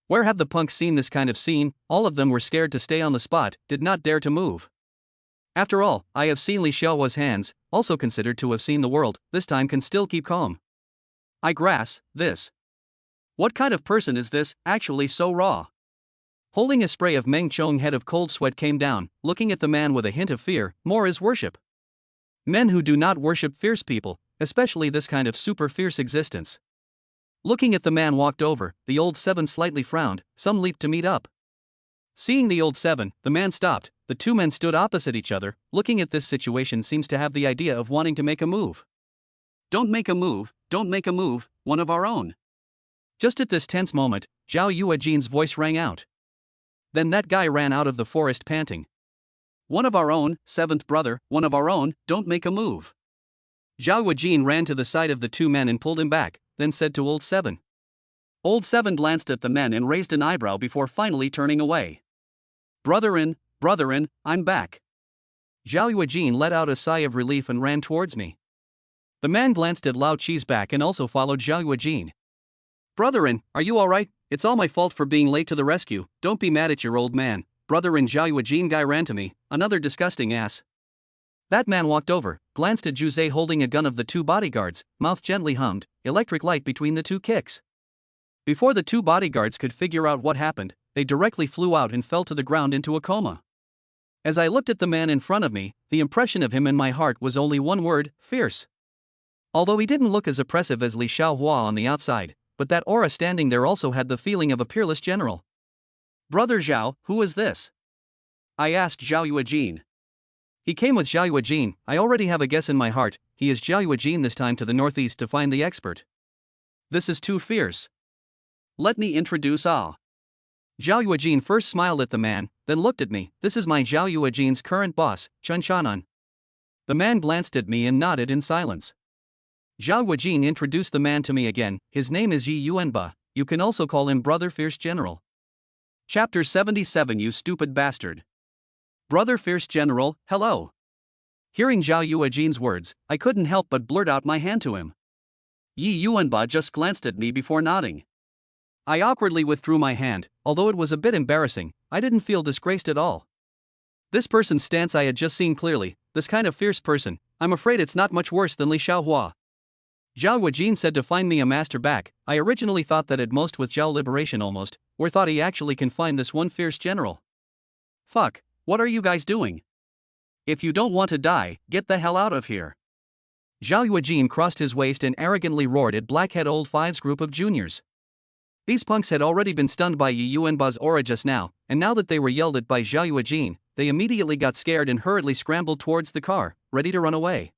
Where have the punks seen this kind of scene? All of them were scared to stay on the spot, did not dare to move. After all, I have seen Li Xiaohua's hands, also considered to have seen the world, this time can still keep calm. I grasp this. What kind of person is this, actually so raw? Holding a spray of Meng Chong, head of cold sweat came down, looking at the man with a hint of fear. More is worship. Men who do not worship fierce people, especially this kind of super fierce existence. Looking at the man walked over, the old seven slightly frowned, some leaped to meet up. Seeing the old seven, the man stopped, the two men stood opposite each other, looking at this situation seems to have the idea of wanting to make a move. Don't make a move, one of our own. Just at this tense moment, Zhao Yuejin's voice rang out. Then that guy ran out of the forest panting. One of our own, seventh brother, one of our own, don't make a move. Zhao Yuejin ran to the side of the two men and pulled him back, then said to Old Seven. Old Seven glanced at the men and raised an eyebrow before finally turning away. Brotherin, I'm back. Zhao Yuejin let out a sigh of relief and ran towards me. The man glanced at Lao Chi's back and also followed Zhao Yuejin. Brotherin, are you alright? It's all my fault for being late to the rescue, don't be mad at your old man. Brotherin. Zhao Yuejin guy ran to me, another disgusting ass. That man walked over, glanced at Juzei holding a gun of the two bodyguards, mouth gently hummed, electric light between the two kicks. Before the two bodyguards could figure out what happened, they directly flew out and fell to the ground into a coma. As I looked at the man in front of me, the impression of him in my heart was only one word, fierce. Although he didn't look as oppressive as Li Xiaohua on the outside, but that aura standing there also had the feeling of a peerless general. Brother Zhao, who is this? I asked Zhao Yuejin. He came with Zhao Yuejin. I already have a guess in my heart, he is Zhao Yuejin this time to the northeast to find the expert. This is too fierce. Let me introduce Zhao Yuejin first smiled at the man, then looked at me. This is my Zhao Yuejin's current boss, Chen Chanan. The man glanced at me and nodded in silence. Zhao Yuejin introduced the man to me again. His name is Yi Yuanba, you can also call him Brother Fierce General. Chapter 77. You stupid bastard. Brother Fierce General, hello. Hearing Zhao Yuejin's words, I couldn't help but blurt out my hand to him. Yi Yuanba just glanced at me before nodding. I awkwardly withdrew my hand, although it was a bit embarrassing, I didn't feel disgraced at all. This person's stance I had just seen clearly, this kind of fierce person, I'm afraid it's not much worse than Li Xiaohua. Zhao Yuejin said to find me a master back. I originally thought that at most with Zhao Liberation almost, or thought he actually can find this one fierce general. Fuck, what are you guys doing? If you don't want to die, get the hell out of here. Zhao Yuejin crossed his waist and arrogantly roared at Blackhead Old Five's group of juniors. These punks had already been stunned by Yi Yuanba's aura just now, and now that they were yelled at by Zhao Yuejin, they immediately got scared and hurriedly scrambled towards the car, ready to run away.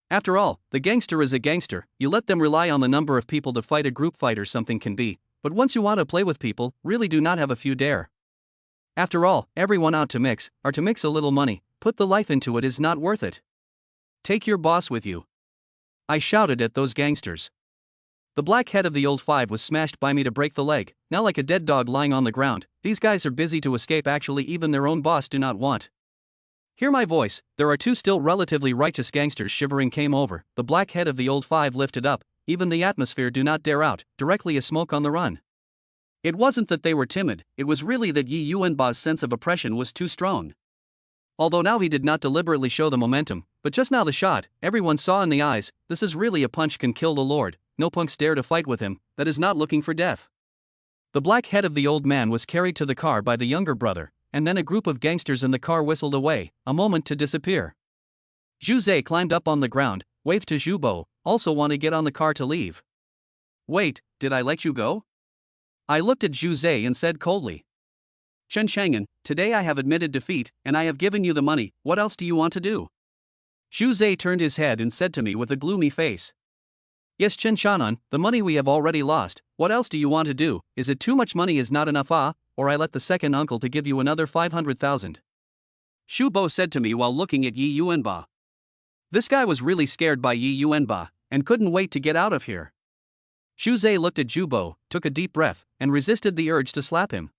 After all, the gangster is a gangster, you let them rely on the number of people to fight a group fight or something can be, but once you want to play with people, really do not have a few dare. After all, everyone out to mix a little money, put the life into it is not worth it. Take your boss with you. I shouted at those gangsters. The black head of the old five was smashed by me to break the leg, now like a dead dog lying on the ground. These guys are busy to escape, actually even their own boss do not want. Hear my voice, there are two still relatively righteous gangsters shivering came over, the black head of the old five lifted up, even the atmosphere do not dare out, directly a smoke on the run. It wasn't that they were timid, it was really that Yi Yuanba's sense of oppression was too strong. Although now he did not deliberately show the momentum, but just now the shot, everyone saw in the eyes, this is really a punch can kill the lord, no punks dare to fight with him, that is not looking for death. The black head of the old man was carried to the car by the younger brother, and then a group of gangsters in the car whistled away, a moment to disappear. Zhu Zhe climbed up on the ground, waved to Zhu Bo, also want to get on the car to leave. Wait, did I let you go? I looked at Zhu Zhe and said coldly. Chen Chang'an, today I have admitted defeat, and I have given you the money, what else do you want to do? Zhu Zhe turned his head and said to me with a gloomy face. Yes, Chen Shan'an, the money we have already lost, what else do you want to do? Is it too much money is not enough or I let the second uncle to give you another 500,000. Shu Bo said to me while looking at Yi Yuanba. This guy was really scared by Yi Yuanba, and couldn't wait to get out of here. Zhu Zhe looked at Zhu Bo, took a deep breath, and resisted the urge to slap him.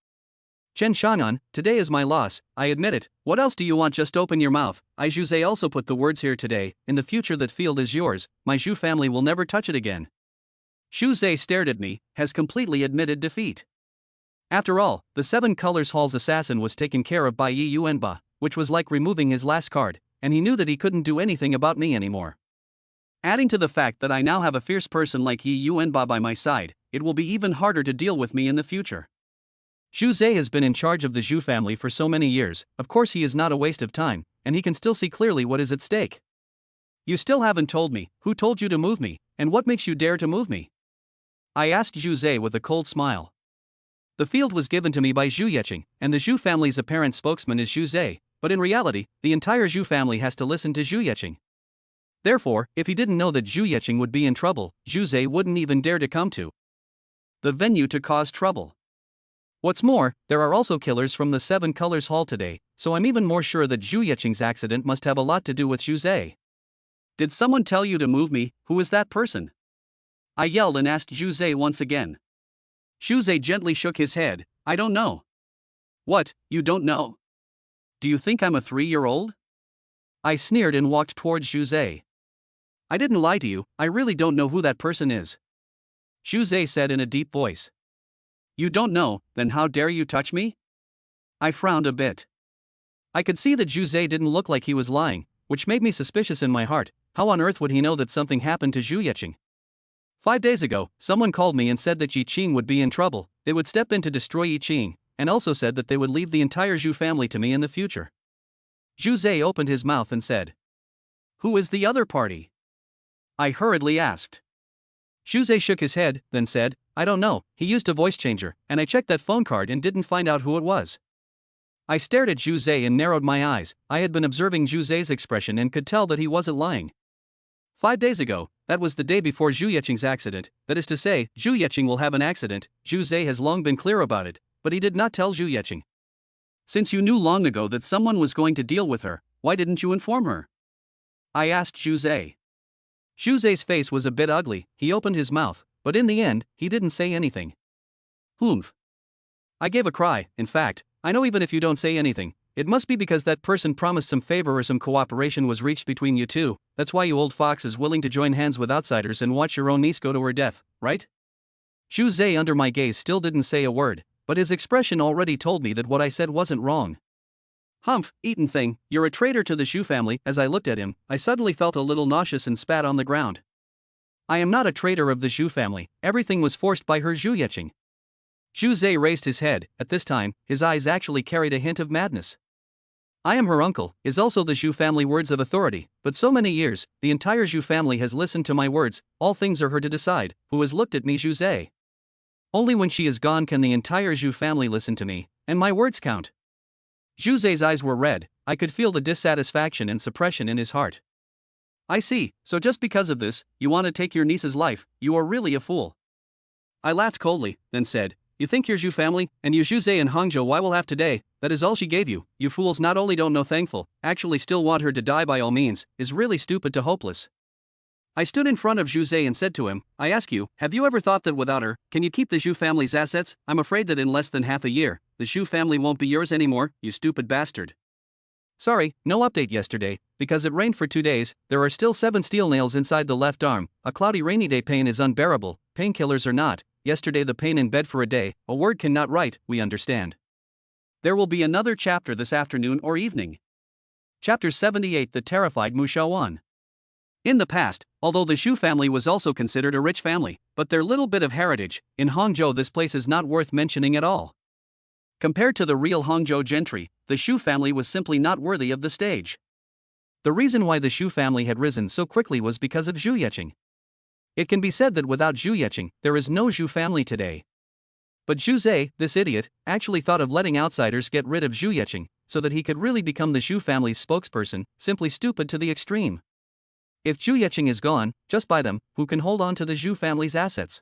Chen Shan'an, today is my loss, I admit it, what else do you want? Just open your mouth. I Zhu Zhe also put the words here today, in the future that field is yours, my Zhu family will never touch it again. Zhu Zhe stared at me, has completely admitted defeat. After all, the Seven Colors Hall's assassin was taken care of by Yi Yuanba, which was like removing his last card, and he knew that he couldn't do anything about me anymore. Adding to the fact that I now have a fierce person like Yi Yuanba by my side, it will be even harder to deal with me in the future. Zhu Zhe has been in charge of the Zhu family for so many years, of course he is not a waste of time, and he can still see clearly what is at stake. You still haven't told me, who told you to move me, and what makes you dare to move me? I asked Zhu Zhe with a cold smile. The field was given to me by Zhu Yeqing, and the Zhu family's apparent spokesman is Zhu Zhe, but in reality, the entire Zhu family has to listen to Zhu Yeqing. Therefore, if he didn't know that Zhu Yeqing would be in trouble, Zhu Zhe wouldn't even dare to come to the venue to cause trouble. What's more, there are also killers from the Seven Colors Hall today, so I'm even more sure that Zhu Yeqing's accident must have a lot to do with Zhu Zhe. Did someone tell you to move me? Who is that person? I yelled and asked Zhu Zhe once again. Zhu Zhe gently shook his head. I don't know. What, you don't know? Do you think I'm a 3-year-old? I sneered and walked towards Zhu Zhe. I didn't lie to you, I really don't know who that person is. Zhu Zhe said in a deep voice. You don't know, then how dare you touch me? I frowned a bit. I could see that Zhu Zhe didn't look like he was lying, which made me suspicious in my heart. How on earth would he know that something happened to Zhu Yeqing? 5 days ago, someone called me and said that Yi Qing would be in trouble, they would step in to destroy Yi Qing, and also said that they would leave the entire Zhu family to me in the future. Zhu Zhe opened his mouth and said. Who is the other party? I hurriedly asked. Zhu Zhe shook his head, then said, I don't know, he used a voice changer, and I checked that phone card and didn't find out who it was. I stared at Zhu Zhe and narrowed my eyes. I had been observing Zhu Zhe's expression and could tell that he wasn't lying. 5 days ago, that was the day before Zhu Yeqing's accident, that is to say, Zhu Yeqing will have an accident. Zhu Zhe has long been clear about it, but he did not tell Zhu Yeqing. Since you knew long ago that someone was going to deal with her, why didn't you inform her? I asked Zhu Zhe. Zhu Zhe's face was a bit ugly, he opened his mouth, but in the end, he didn't say anything. Humph. I gave a cry. In fact, I know even if you don't say anything, it must be because that person promised some favor or some cooperation was reached between you two. That's why you old fox is willing to join hands with outsiders and watch your own niece go to her death, right? Zhu Zhe under my gaze still didn't say a word, but his expression already told me that what I said wasn't wrong. Humph, eaten thing, you're a traitor to the Zhu family. As I looked at him, I suddenly felt a little nauseous and spat on the ground. I am not a traitor of the Zhu family, everything was forced by her Zhu Yeqing. Zhu Zhe raised his head. At this time, his eyes actually carried a hint of madness. I am her uncle, is also the Zhu family words of authority, but so many years, the entire Zhu family has listened to my words, all things are her to decide. Who has looked at me? Zhu Zhe. Only when she is gone can the entire Zhu family listen to me, and my words count. Zhu Ze's eyes were red, I could feel the dissatisfaction and suppression in his heart. I see, so just because of this, you want to take your niece's life, you are really a fool. I laughed coldly, then said, you think your Zhu family, and you Zhu Ze and Hangzhou Wai will have today, that is all she gave you. You fools not only don't know thankful, actually still want her to die by all means, is really stupid to hopeless. I stood in front of Zhu Ze and said to him, I ask you, have you ever thought that without her, can you keep the Zhu family's assets? I'm afraid that in less than half a year, the Zhu family won't be yours anymore, you stupid bastard. Sorry, no update yesterday, because it rained for 2 days, there are still 7 steel nails inside the left arm, a cloudy rainy day pain is unbearable, painkillers are not, yesterday the pain in bed for a day, a word cannot write, we understand. There will be another chapter this afternoon or evening. Chapter 78 The Terrified Mu Shaoan. In the past, although the Xu family was also considered a rich family, but their little bit of heritage, in Hangzhou this place is not worth mentioning at all. Compared to the real Hangzhou gentry, the Xu family was simply not worthy of the stage. The reason why the Xu family had risen so quickly was because of Zhu Yeqing. It can be said that without Zhu Yeqing, there is no Zhu family today. But Zhu Ze, this idiot, actually thought of letting outsiders get rid of Zhu Yeqing, so that he could really become the Zhu family's spokesperson, simply stupid to the extreme. If Zhu Yeqing is gone, just by them, who can hold on to the Zhu family's assets?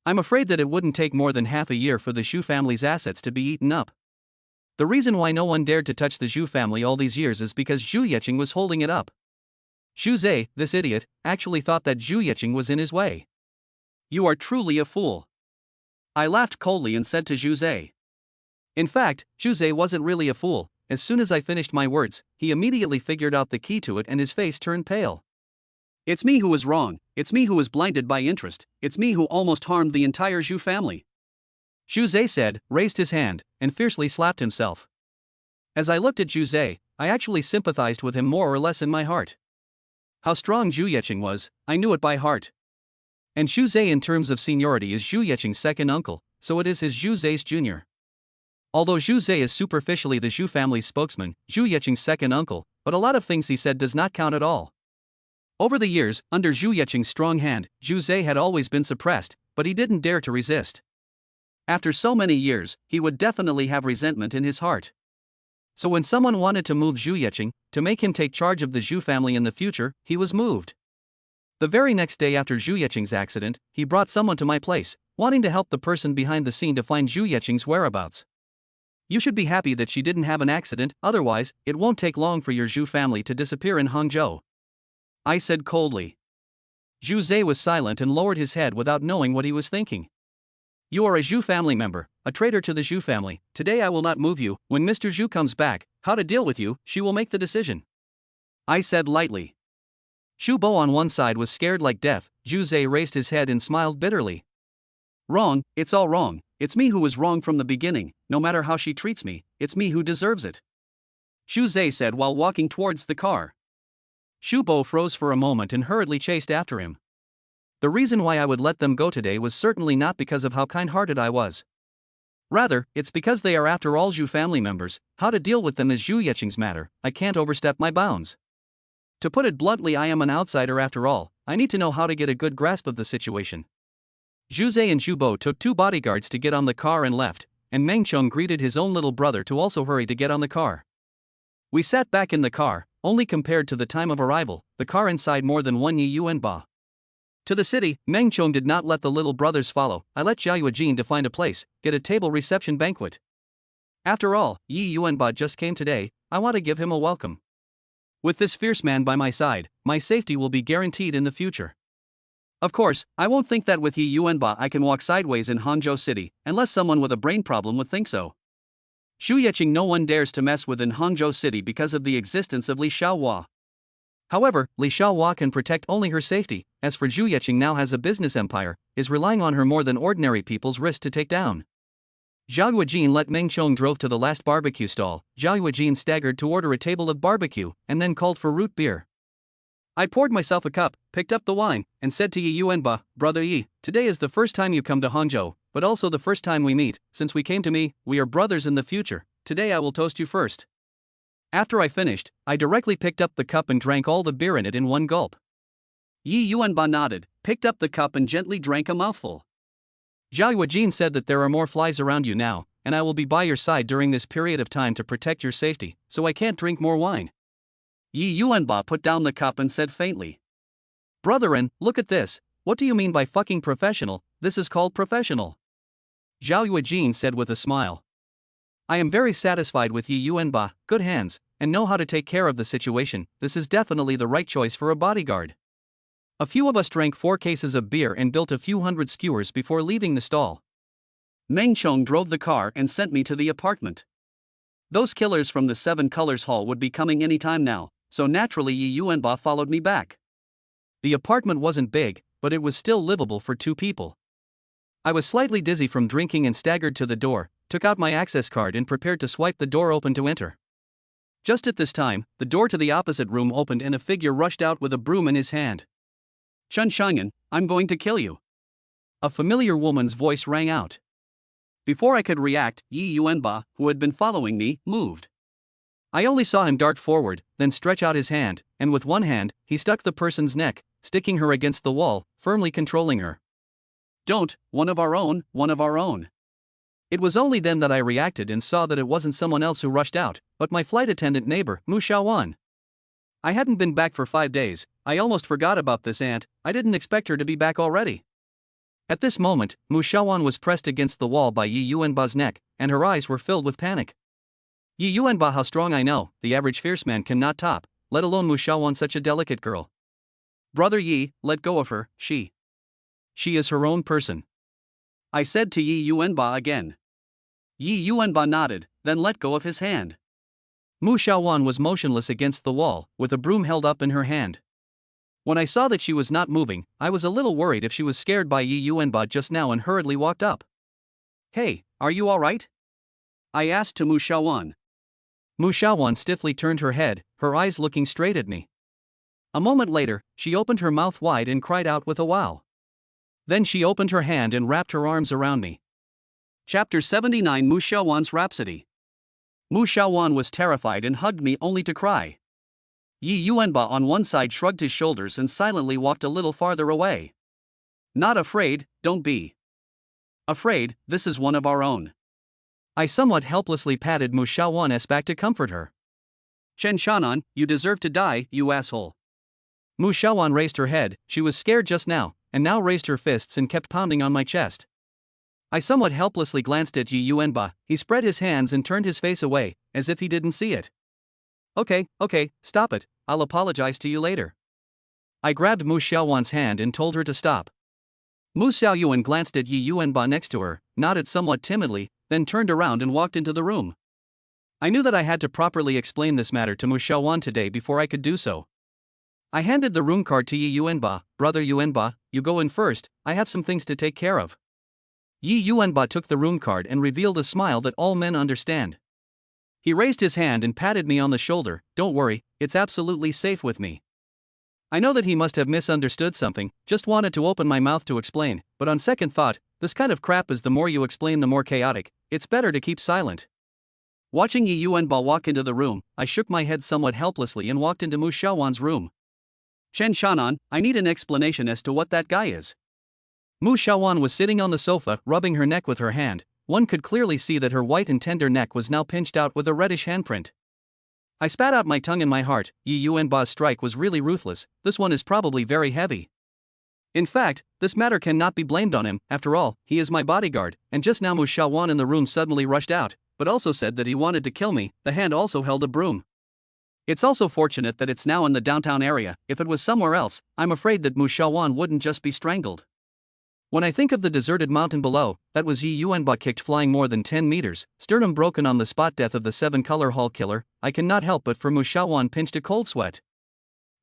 I'm afraid that it wouldn't take more than half a year for the Zhu family's assets to be eaten up. The reason why no one dared to touch the Zhu family all these years is because Zhu Yeqing was holding it up. Xu Zhe, this idiot, actually thought that Zhu Yeqing was in his way. You are truly a fool. I laughed coldly and said to Xu Zhe. In fact, Xu Zhe wasn't really a fool. As soon as I finished my words, he immediately figured out the key to it and his face turned pale. It's me who was wrong, it's me who was blinded by interest, it's me who almost harmed the entire Zhu family. Xu Zhe said, raised his hand, and fiercely slapped himself. As I looked at Xu Zhe, I actually sympathized with him more or less in my heart. How strong Zhu Yeqing was, I knew it by heart. And Xu Zhe in terms of seniority is Zhu Yeqing's second uncle, so it is his Xu Zhe's junior. Although Xu Zhe is superficially the Zhu family's spokesman, Zhu Yeqing's second uncle, but a lot of things he said does not count at all. Over the years, under Zhu Yeqing's strong hand, Xu Zhe had always been suppressed, but he didn't dare to resist. After so many years, he would definitely have resentment in his heart. So when someone wanted to move Zhu Yeqing, to make him take charge of the Zhu family in the future, he was moved. The very next day after Zhu Yeqing's accident, he brought someone to my place, wanting to help the person behind the scene to find Zhu Yeqing's whereabouts. You should be happy that she didn't have an accident, otherwise, it won't take long for your Zhu family to disappear in Hangzhou. I said coldly. Xu Zhe was silent and lowered his head without knowing what he was thinking. You are a Zhu family member, a traitor to the Zhu family. Today I will not move you. When Mr. Zhu comes back, how to deal with you, she will make the decision. I said lightly. Xu Bo on one side was scared like death. Xu Zhe raised his head and smiled bitterly. Wrong, it's all wrong. It's me who was wrong from the beginning. No matter how she treats me, it's me who deserves it. Xu Zhe said while walking towards the car. Xu Bo froze for a moment and hurriedly chased after him. The reason why I would let them go today was certainly not because of how kind-hearted I was. Rather, it's because they are after all Zhu family members. How to deal with them is Zhu Yeqing's matter. I can't overstep my bounds. To put it bluntly, I am an outsider after all. I need to know how to get a good grasp of the situation. Xu Zhe and Xu Bo took 2 bodyguards to get on the car and left, and Meng Chong greeted his own little brother to also hurry to get on the car. We sat back in the car. Only compared to the time of arrival, the car inside more than 1 Yi Yuan Ba. To the city, Meng Chong did not let the little brothers follow. I let Jia Yuejin to find a place, get a table reception banquet. After all, Yi Yuan Ba just came today, I want to give him a welcome. With this fierce man by my side, my safety will be guaranteed in the future. Of course, I won't think that with Yi Yuan Ba I can walk sideways in Hangzhou City, unless someone with a brain problem would think so. Zhu Yeqing no one dares to mess with in Hangzhou City because of the existence of Li Xiaohua. However, Li Xiaohua can protect only her safety. As for Zhu Yeqing now has a business empire, is relying on her more than ordinary people's wrist to take down. Jia Yuejin let Meng Chong drove to the last barbecue stall. Jia Yuejin staggered to order a table of barbecue, and then called for root beer. I poured myself a cup, picked up the wine, and said to Yi Yuanba, Brother Yi, today is the first time you come to Hangzhou, but also the first time we meet. Since we came to me, we are brothers in the future. Today I will toast you first. After I finished, I directly picked up the cup and drank all the beer in it in one gulp. Yi Yuanba nodded, picked up the cup and gently drank a mouthful. Zhao Yuejin said that there are more flies around you now, and I will be by your side during this period of time to protect your safety, so I can't drink more wine. Yi Yuanba put down the cup and said faintly. Brethren, look at this. What do you mean by fucking professional? This is called professional. Zhao Yuejin said with a smile. I am very satisfied with Yi Yuanba, good hands, and know how to take care of the situation. This is definitely the right choice for a bodyguard. A few of us drank 4 cases of beer and built a few hundred skewers before leaving the stall. Meng Chong drove the car and sent me to the apartment. Those killers from the 7 Colors Hall would be coming any time now, so naturally Yi Yuanba followed me back. The apartment wasn't big, but it was still livable for 2 people. I was slightly dizzy from drinking and staggered to the door, took out my access card and prepared to swipe the door open to enter. Just at this time, the door to the opposite room opened and a figure rushed out with a broom in his hand. Chen Shangyan, I'm going to kill you. A familiar woman's voice rang out. Before I could react, Yi Yuanba, who had been following me, moved. I only saw him dart forward, then stretch out his hand, and with one hand, he stuck the person's neck, sticking her against the wall, firmly controlling her. Don't, one of our own, one of our own. It was only then that I reacted and saw that it wasn't someone else who rushed out, but my flight attendant neighbor, Mu Xiaowan. I hadn't been back for 5 days, I almost forgot about this aunt, I didn't expect her to be back already. At this moment, Mu Xiaowan was pressed against the wall by Yi Yuanba's neck, and her eyes were filled with panic. Yi Yuanba, how strong I know, the average fierce man cannot top, let alone Mu Xiaowan, such a delicate girl. Brother Yi, let go of her, she is her own person. I said to Yi Yuanba again. Yi Yuanba nodded, then let go of his hand. Mu Xiaowan was motionless against the wall, with a broom held up in her hand. When I saw that she was not moving, I was a little worried if she was scared by Yi Yuanba just now and hurriedly walked up. Hey, are you alright? I asked to Mu Xiaowan. Mu Xiaowan stiffly turned her head, her eyes looking straight at me. A moment later, she opened her mouth wide and cried out with a wow. Then she opened her hand and wrapped her arms around me. Chapter 79, Mu Xiaowan's Rhapsody. Mu Xiaowan was terrified and hugged me only to cry. Yi Yuanba on one side shrugged his shoulders and silently walked a little farther away. Not afraid, don't be afraid, this is one of our own. I somewhat helplessly patted Mu Xiaowan's back to comfort her. Chen Shan'an, you deserve to die, you asshole. Mu Xiaowan raised her head, she was scared just now, and now raised her fists and kept pounding on my chest. I somewhat helplessly glanced at Yi Yuanba, he spread his hands and turned his face away, as if he didn't see it. Okay, stop it, I'll apologize to you later. I grabbed Mu Xiaowan's hand and told her to stop. Mu Xiaoyuan glanced at Yi Yuanba next to her, nodded somewhat timidly, then turned around and walked into the room. I knew that I had to properly explain this matter to Mu Xiaowan today before I could do so. I handed the room card to Yi Yuanba. Brother Yuanba, you go in first, I have some things to take care of. Yi Yuanba took the room card and revealed a smile that all men understand. He raised his hand and patted me on the shoulder. Don't worry, it's absolutely safe with me. I know that he must have misunderstood something, just wanted to open my mouth to explain, but on second thought, this kind of crap is the more you explain the more chaotic, it's better to keep silent. Watching Yi Yuanba walk into the room, I shook my head somewhat helplessly and walked into Mu Xiaowan's room. Chen Shan'an, I need an explanation as to what that guy is. Mu Xiaowan was sitting on the sofa, rubbing her neck with her hand. One could clearly see that her white and tender neck was now pinched out with a reddish handprint. I spat out my tongue in my heart. Yi Yuanba's strike was really ruthless, this one is probably very heavy. In fact, this matter cannot be blamed on him, after all, he is my bodyguard, and just now Mu Xiaowan in the room suddenly rushed out, but also said that he wanted to kill me, the hand also held a broom. It's also fortunate that it's now in the downtown area, if it was somewhere else, I'm afraid that Mu Xiaowan wouldn't just be strangled. When I think of the deserted mountain below, that was Yi Yuanba kicked flying more than 10 meters, sternum broken on the spot, death of the 7-color hall killer, I cannot help but for Mu Xiaowan pinched a cold sweat.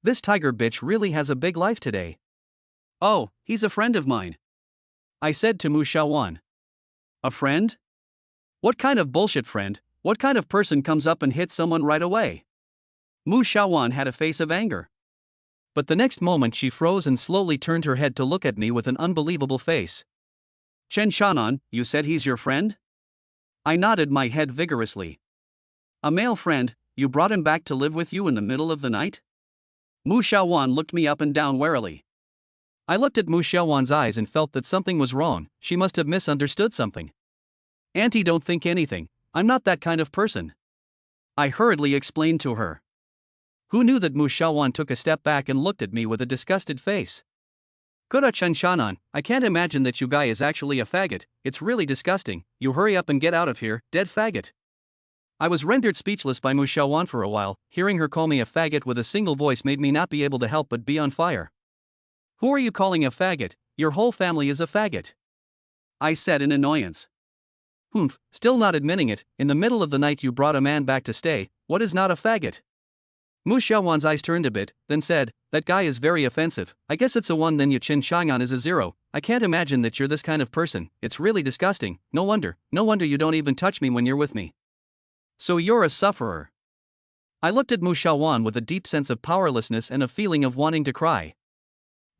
This tiger bitch really has a big life today. Oh, he's a friend of mine, I said to Mu Xiaowan. A friend? What kind of bullshit friend? What kind of person comes up and hits someone right away? Mu Xiaowan had a face of anger. But the next moment she froze and slowly turned her head to look at me with an unbelievable face. Chen Shan'an, you said he's your friend? I nodded my head vigorously. A male friend, you brought him back to live with you in the middle of the night? Mu Xiaowan looked me up and down warily. I looked at Mu Xiaowan's eyes and felt that something was wrong, she must have misunderstood something. Auntie, don't think anything, I'm not that kind of person. I hurriedly explained to her. Who knew that Mu Xiaowan took a step back and looked at me with a disgusted face. Kuda Chen Shan'an, I can't imagine that you guy is actually a faggot, it's really disgusting, you hurry up and get out of here, dead faggot. I was rendered speechless by Mu Xiaowan for a while, hearing her call me a faggot with a single voice made me not be able to help but be on fire. Who are you calling a faggot? Your whole family is a faggot, I said in annoyance. Humph, still not admitting it, in the middle of the night you brought a man back to stay, what is not a faggot? Mu Xiaowan's eyes turned a bit, then said, that guy is very offensive, I guess it's a 1 then you Chen Shan'an is a 0, I can't imagine that you're this kind of person, it's really disgusting, no wonder you don't even touch me when you're with me. So you're a sufferer. I looked at Mu Xiaowan with a deep sense of powerlessness and a feeling of wanting to cry.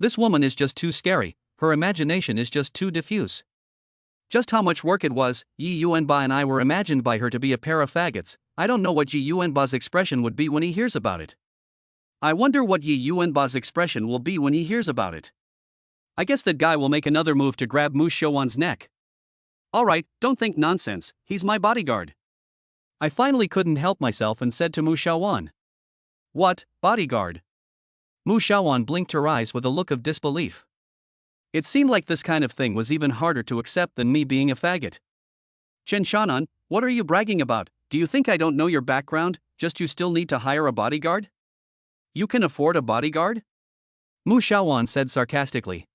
This woman is just too scary, her imagination is just too diffuse. Just how much work it was, Yi Yuanba and I were imagined by her to be a pair of faggots. I don't know what Yi Yuanba's expression would be when he hears about it. I wonder what Yi Yuanba's expression will be when he hears about it. I guess that guy will make another move to grab Mu Xiaowan's neck. Alright, don't think nonsense, he's my bodyguard. I finally couldn't help myself and said to Mu Xiaowan. What, bodyguard? Mu Xiaowan blinked her eyes with a look of disbelief. It seemed like this kind of thing was even harder to accept than me being a faggot. Chen Shannon, what are you bragging about? Do you think I don't know your background, just you still need to hire a bodyguard? You can afford a bodyguard? Mu Xiaowan said sarcastically.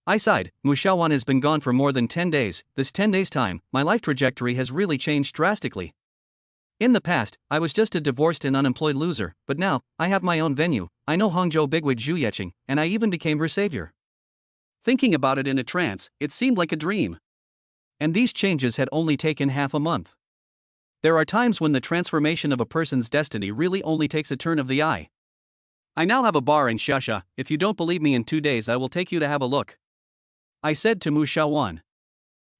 I sighed. Mu Xiaowan has been gone for more than 10 days. This 10 days' time, my life trajectory has really changed drastically. In the past, I was just a divorced and unemployed loser, but now, I have my own venue, I know Hangzhou bigwig Zhu Yeqing, and I even became her savior. Thinking about it in a trance, it seemed like a dream. And these changes had only taken half a month. There are times when the transformation of a person's destiny really only takes a turn of the eye. I now have a bar in Xiaxia. If you don't believe me, in 2 days I will take you to have a look. I said to Mu Xiaowan.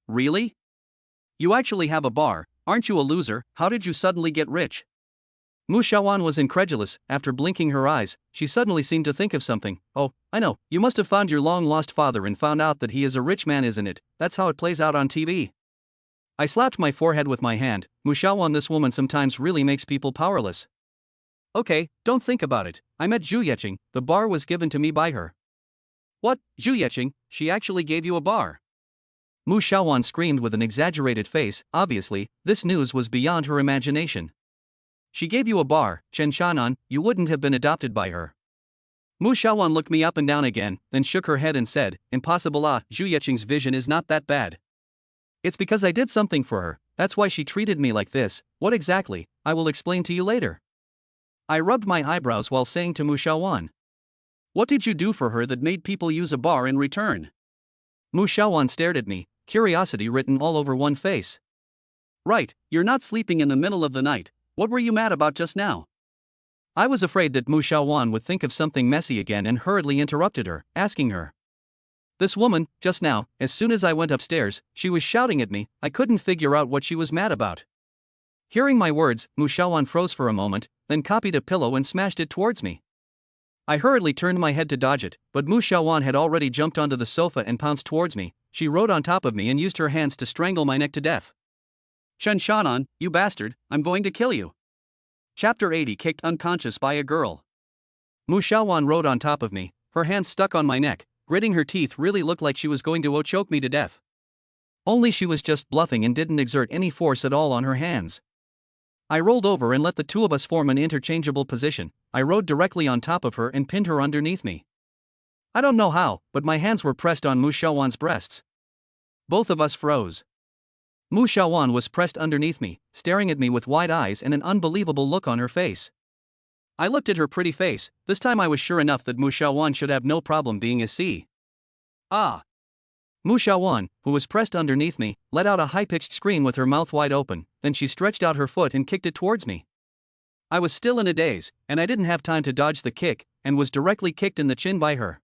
Really? You actually have a bar? Aren't you a loser? How did you suddenly get rich? Mu Xiaowan was incredulous. After blinking her eyes, she suddenly seemed to think of something. Oh, I know, you must have found your long-lost father and found out that he is a rich man, isn't it? That's how it plays out on TV. I slapped my forehead with my hand. Mu Xiaowan, this woman sometimes really makes people powerless. Okay, don't think about it. I met Zhu Yeqing. The bar was given to me by her. What, Zhu Yeqing? She actually gave you a bar? Mu Xiaowan screamed with an exaggerated face. Obviously, this news was beyond her imagination. She gave you a bar, Chen Shannon, you wouldn't have been adopted by her. Mu Xiaowan looked me up and down again, then shook her head and said, impossible. Zhu Yeqing's vision is not that bad. It's because I did something for her, that's why she treated me like this. What exactly? I will explain to you later. I rubbed my eyebrows while saying to Mu Xiaowan. What did you do for her that made people use a bar in return? Mu Xiaowan stared at me, curiosity written all over one face. Right, you're not sleeping in the middle of the night. What were you mad about just now? I was afraid that Mu Xiaowan would think of something messy again and hurriedly interrupted her, asking her. This woman, just now, as soon as I went upstairs, she was shouting at me. I couldn't figure out what she was mad about. Hearing my words, Mu Xiaowan froze for a moment, then copied a pillow and smashed it towards me. I hurriedly turned my head to dodge it, but Mu Xiaowan had already jumped onto the sofa and pounced towards me. She rode on top of me and used her hands to strangle my neck to death. Chen Shannon, you bastard, I'm going to kill you. Chapter 80. Kicked unconscious by a girl. Mu Xiaowan rode on top of me, her hands stuck on my neck, gritting her teeth. Really looked like she was going to choke me to death. Only she was just bluffing and didn't exert any force at all on her hands. I rolled over and let the two of us form an interchangeable position. I rode directly on top of her and pinned her underneath me. I don't know how, but my hands were pressed on Mu Xiaowan's breasts. Both of us froze. Mu Xiaowan was pressed underneath me, staring at me with wide eyes and an unbelievable look on her face. I looked at her pretty face. This time I was sure enough that Mu Xiaowan should have no problem being a C. Ah! Mu Xiaowan, who was pressed underneath me, let out a high-pitched scream with her mouth wide open, then she stretched out her foot and kicked it towards me. I was still in a daze, and I didn't have time to dodge the kick, and was directly kicked in the chin by her.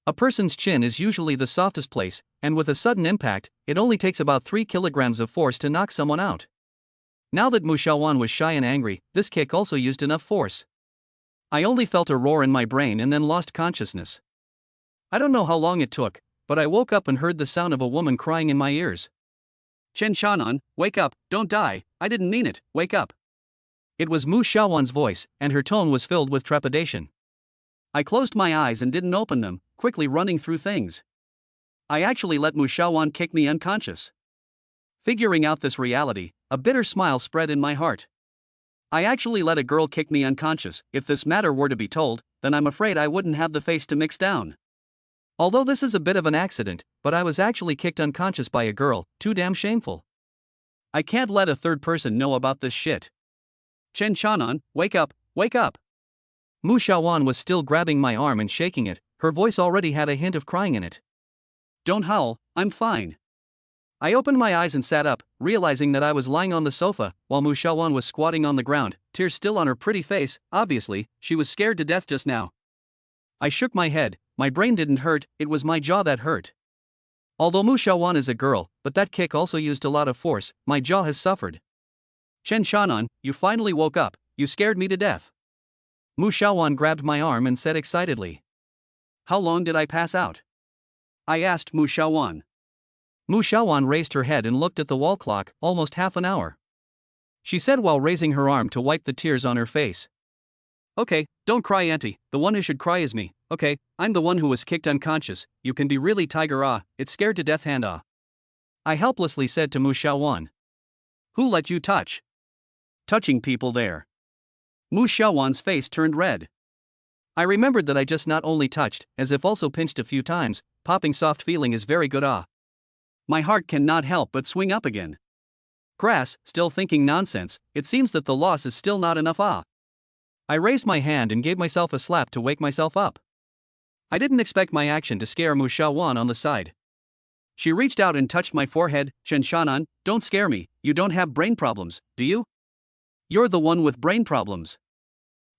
A person's chin is usually the softest place, and with a sudden impact, it only takes about 3 kilograms of force to knock someone out. Now that Mu Xiaowan was shy and angry, this kick also used enough force. I only felt a roar in my brain and then lost consciousness. I don't know how long it took, but I woke up and heard the sound of a woman crying in my ears. Chen Shannon, wake up, don't die, I didn't mean it, wake up. It was Mu Xiaowan's voice, and her tone was filled with trepidation. I closed my eyes and didn't open them, quickly running through things. I actually let Mu Xiaowan kick me unconscious. Figuring out this reality, a bitter smile spread in my heart. I actually let a girl kick me unconscious. If this matter were to be told, then I'm afraid I wouldn't have the face to mix down. Although this is a bit of an accident, but I was actually kicked unconscious by a girl, too damn shameful. I can't let a third person know about this shit. Chen Shannon, wake up, wake up. Mu Xiaowan was still grabbing my arm and shaking it, her voice already had a hint of crying in it. Don't howl, I'm fine. I opened my eyes and sat up, realizing that I was lying on the sofa, while Mu Xiaowan was squatting on the ground, tears still on her pretty face. Obviously, she was scared to death just now. I shook my head. My brain didn't hurt, it was my jaw that hurt. Although Mu Xiaowan is a girl, but that kick also used a lot of force, my jaw has suffered. Chen Shannon, you finally woke up, you scared me to death. Mu Xiaowan grabbed my arm and said excitedly. How long did I pass out? I asked Mu Xiaowan. Mu Xiaowan raised her head and looked at the wall clock, almost half an hour. She said while raising her arm to wipe the tears on her face. Okay, don't cry, auntie, the one who should cry is me, okay, I'm the one who was kicked unconscious, you can be really tiger it's scared to death hand I helplessly said to Mu Xiaowan. Who let you touch? Touching people there. Mu Xiaowan's face turned red. I remembered that I just not only touched, as if also pinched a few times, popping soft feeling is very good My heart cannot help but swing up again. Grass, still thinking nonsense, it seems that the loss is still not enough I raised my hand and gave myself a slap to wake myself up. I didn't expect my action to scare Mu Xiaowan on the side. She reached out and touched my forehead. Chen Shan'an, don't scare me, you don't have brain problems, do you? You're the one with brain problems.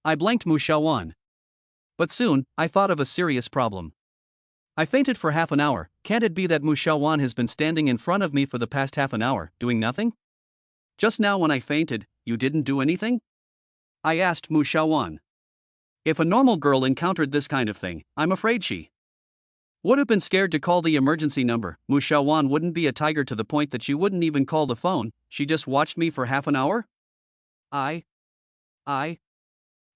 I blanked Mu Xiaowan. But soon, I thought of a serious problem. I fainted for half an hour, can't it be that Mu Xiaowan has been standing in front of me for the past half an hour, doing nothing? Just now when I fainted, you didn't do anything? I asked Mu Xiaowan. If a normal girl encountered this kind of thing, I'm afraid she would have been scared to call the emergency number. Mu Xiaowan wouldn't be a tiger to the point that she wouldn't even call the phone, she just watched me for half an hour?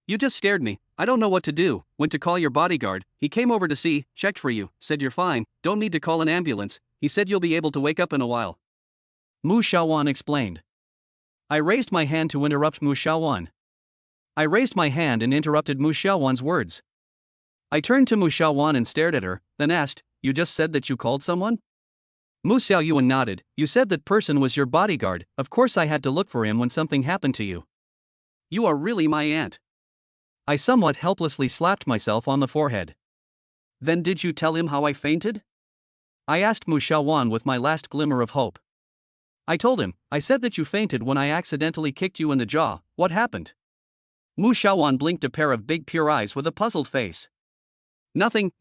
You just scared me, I don't know what to do. Went to call your bodyguard, he came over to see, checked for you, said you're fine, don't need to call an ambulance, he said you'll be able to wake up in a while. Mu Xiaowan explained. I raised my hand to interrupt Mu Xiaowan. I raised my hand and interrupted Mu Xiaowan's words. I turned to Mu Xiaowan and stared at her, then asked, you just said that you called someone? Mu Xiaoyuan nodded, you said that person was your bodyguard, of course I had to look for him when something happened to you. You are really my aunt. I somewhat helplessly slapped myself on the forehead. Then did you tell him how I fainted? I asked Mu Xiaowan with my last glimmer of hope. I told him, I said that you fainted when I accidentally kicked you in the jaw, what happened? Mu Xiaowan blinked a pair of big pure eyes with a puzzled face. Nothing,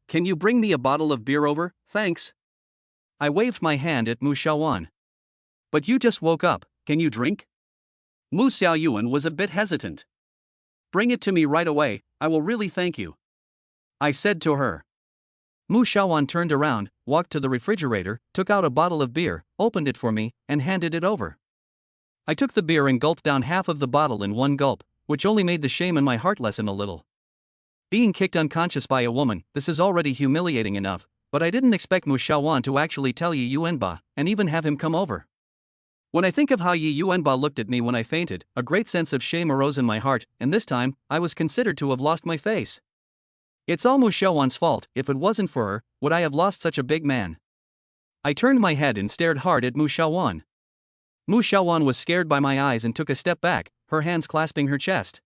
can you bring me a bottle of beer over, thanks? I waved my hand at Mu Xiaowan. But you just woke up, can you drink? Mu Xiaoyuan was a bit hesitant. Bring it to me right away, I will really thank you. I said to her. Mu Xiaowan turned around, walked to the refrigerator, took out a bottle of beer, opened it for me, and handed it over. I took the beer and gulped down half of the bottle in one gulp, which only made the shame in my heart lessen a little. Being kicked unconscious by a woman, this is already humiliating enough, but I didn't expect Mu Xiaowan to actually tell Yi Yuanba, and even have him come over. When I think of how Yi Yuanba looked at me when I fainted, a great sense of shame arose in my heart, and this time, I was considered to have lost my face. It's all Mu Xiaowan's fault, if it wasn't for her, would I have lost such a big man? I turned my head and stared hard at Mu Xiaowan. Mu Xiaowan was scared by my eyes and took a step back, her hands clasping her chest.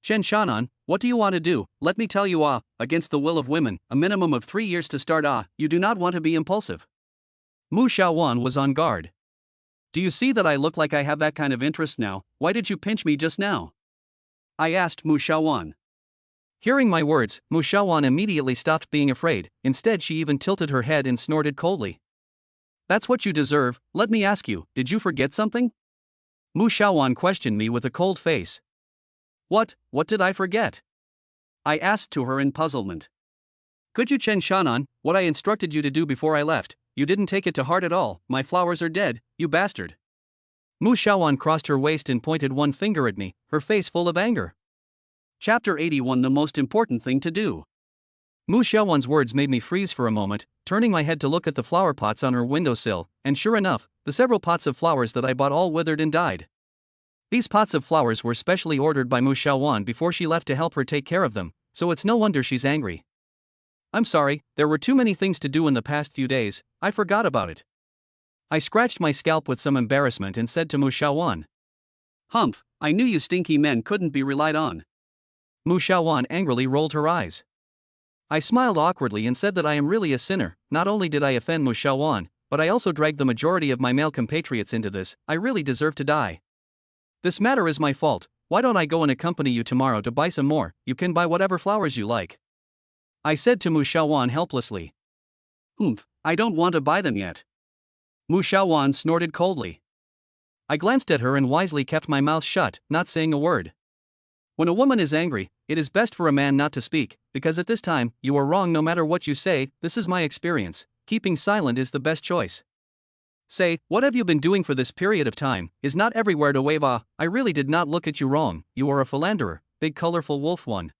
Chen Shan'an, what do you want to do? Let me tell you against the will of women, a minimum of 3 years to start you do not want to be impulsive. Mu Xiaowan was on guard. Do you see that I look like I have that kind of interest now? Why did you pinch me just now? I asked Mu Xiaowan. Hearing my words, Mu Xiaowan immediately stopped being afraid, instead she even tilted her head and snorted coldly. That's what you deserve, let me ask you, did you forget something? Mu Xiaowan questioned me with a cold face. What did I forget? I asked to her in puzzlement. Could you Chen Shan'an, what I instructed you to do before I left, you didn't take it to heart at all, my flowers are dead, you bastard. Mu Xiaowan crossed her waist and pointed one finger at me, her face full of anger. Chapter 81 The most important thing to do. Mu Xiaowan's words made me freeze for a moment, turning my head to look at the flower pots on her windowsill, and sure enough, the several pots of flowers that I bought all withered and died. These pots of flowers were specially ordered by Mu Xiaowan before she left to help her take care of them, so it's no wonder she's angry. I'm sorry, there were too many things to do in the past few days, I forgot about it. I scratched my scalp with some embarrassment and said to Mu Xiaowan. Humph, I knew you stinky men couldn't be relied on. Mu Xiaowan angrily rolled her eyes. I smiled awkwardly and said that I am really a sinner. Not only did I offend Mu Xiaowan, but I also dragged the majority of my male compatriots into this, I really deserve to die. This matter is my fault, why don't I go and accompany you tomorrow to buy some more, you can buy whatever flowers you like. I said to Mu Xiaowan helplessly. I don't want to buy them yet. Mu Xiaowan snorted coldly. I glanced at her and wisely kept my mouth shut, not saying a word. When a woman is angry, it is best for a man not to speak, because at this time, you are wrong no matter what you say, this is my experience. keeping silent is the best choice. Say, what have you been doing for this period of time? Is not everywhere to wave ah, I really did not look at you wrong, you are a philanderer, big colorful wolf one.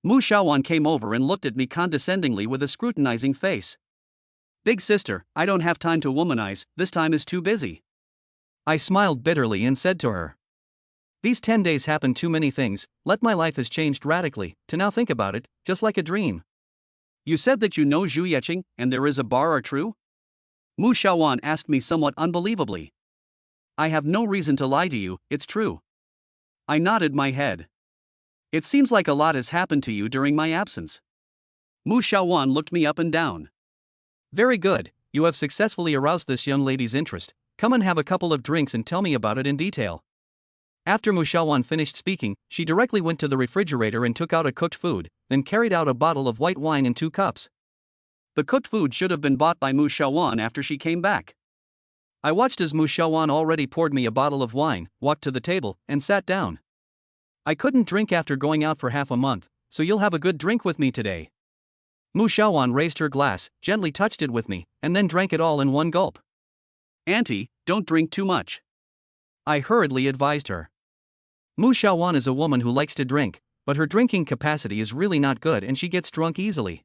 Mu Xiaowan came over and looked at me condescendingly with a scrutinizing face. Big sister, I don't have time to womanize, this time is too busy. I smiled bitterly and said to her. These 10 days happened too many things, my life has changed radically, to now think about it, just like a dream. You said that you know Zhu Yeqing, and there is a bar are true? Mu Xiaowan asked me somewhat unbelievably. I have no reason to lie to you, it's true. I nodded my head. It seems like a lot has happened to you during my absence. Mu Xiaowan looked me up and down. Very good, you have successfully aroused this young lady's interest. Come and have a couple of drinks and tell me about it in detail. After Mu Xiaowan finished speaking, she directly went to the refrigerator and took out a cooked food, then carried out a bottle of white wine and 2 cups. The cooked food should have been bought by Mu Xiaowan after she came back. I watched as Mu Xiaowan already poured me a bottle of wine, walked to the table, and sat down. I couldn't drink after going out for half a month, so you'll have a good drink with me today. Mu Xiaowan raised her glass, gently touched it with me, and then drank it all in one gulp. Auntie, don't drink too much. I hurriedly advised her. Mu Xiaowan is a woman who likes to drink, but her drinking capacity is really not good and she gets drunk easily.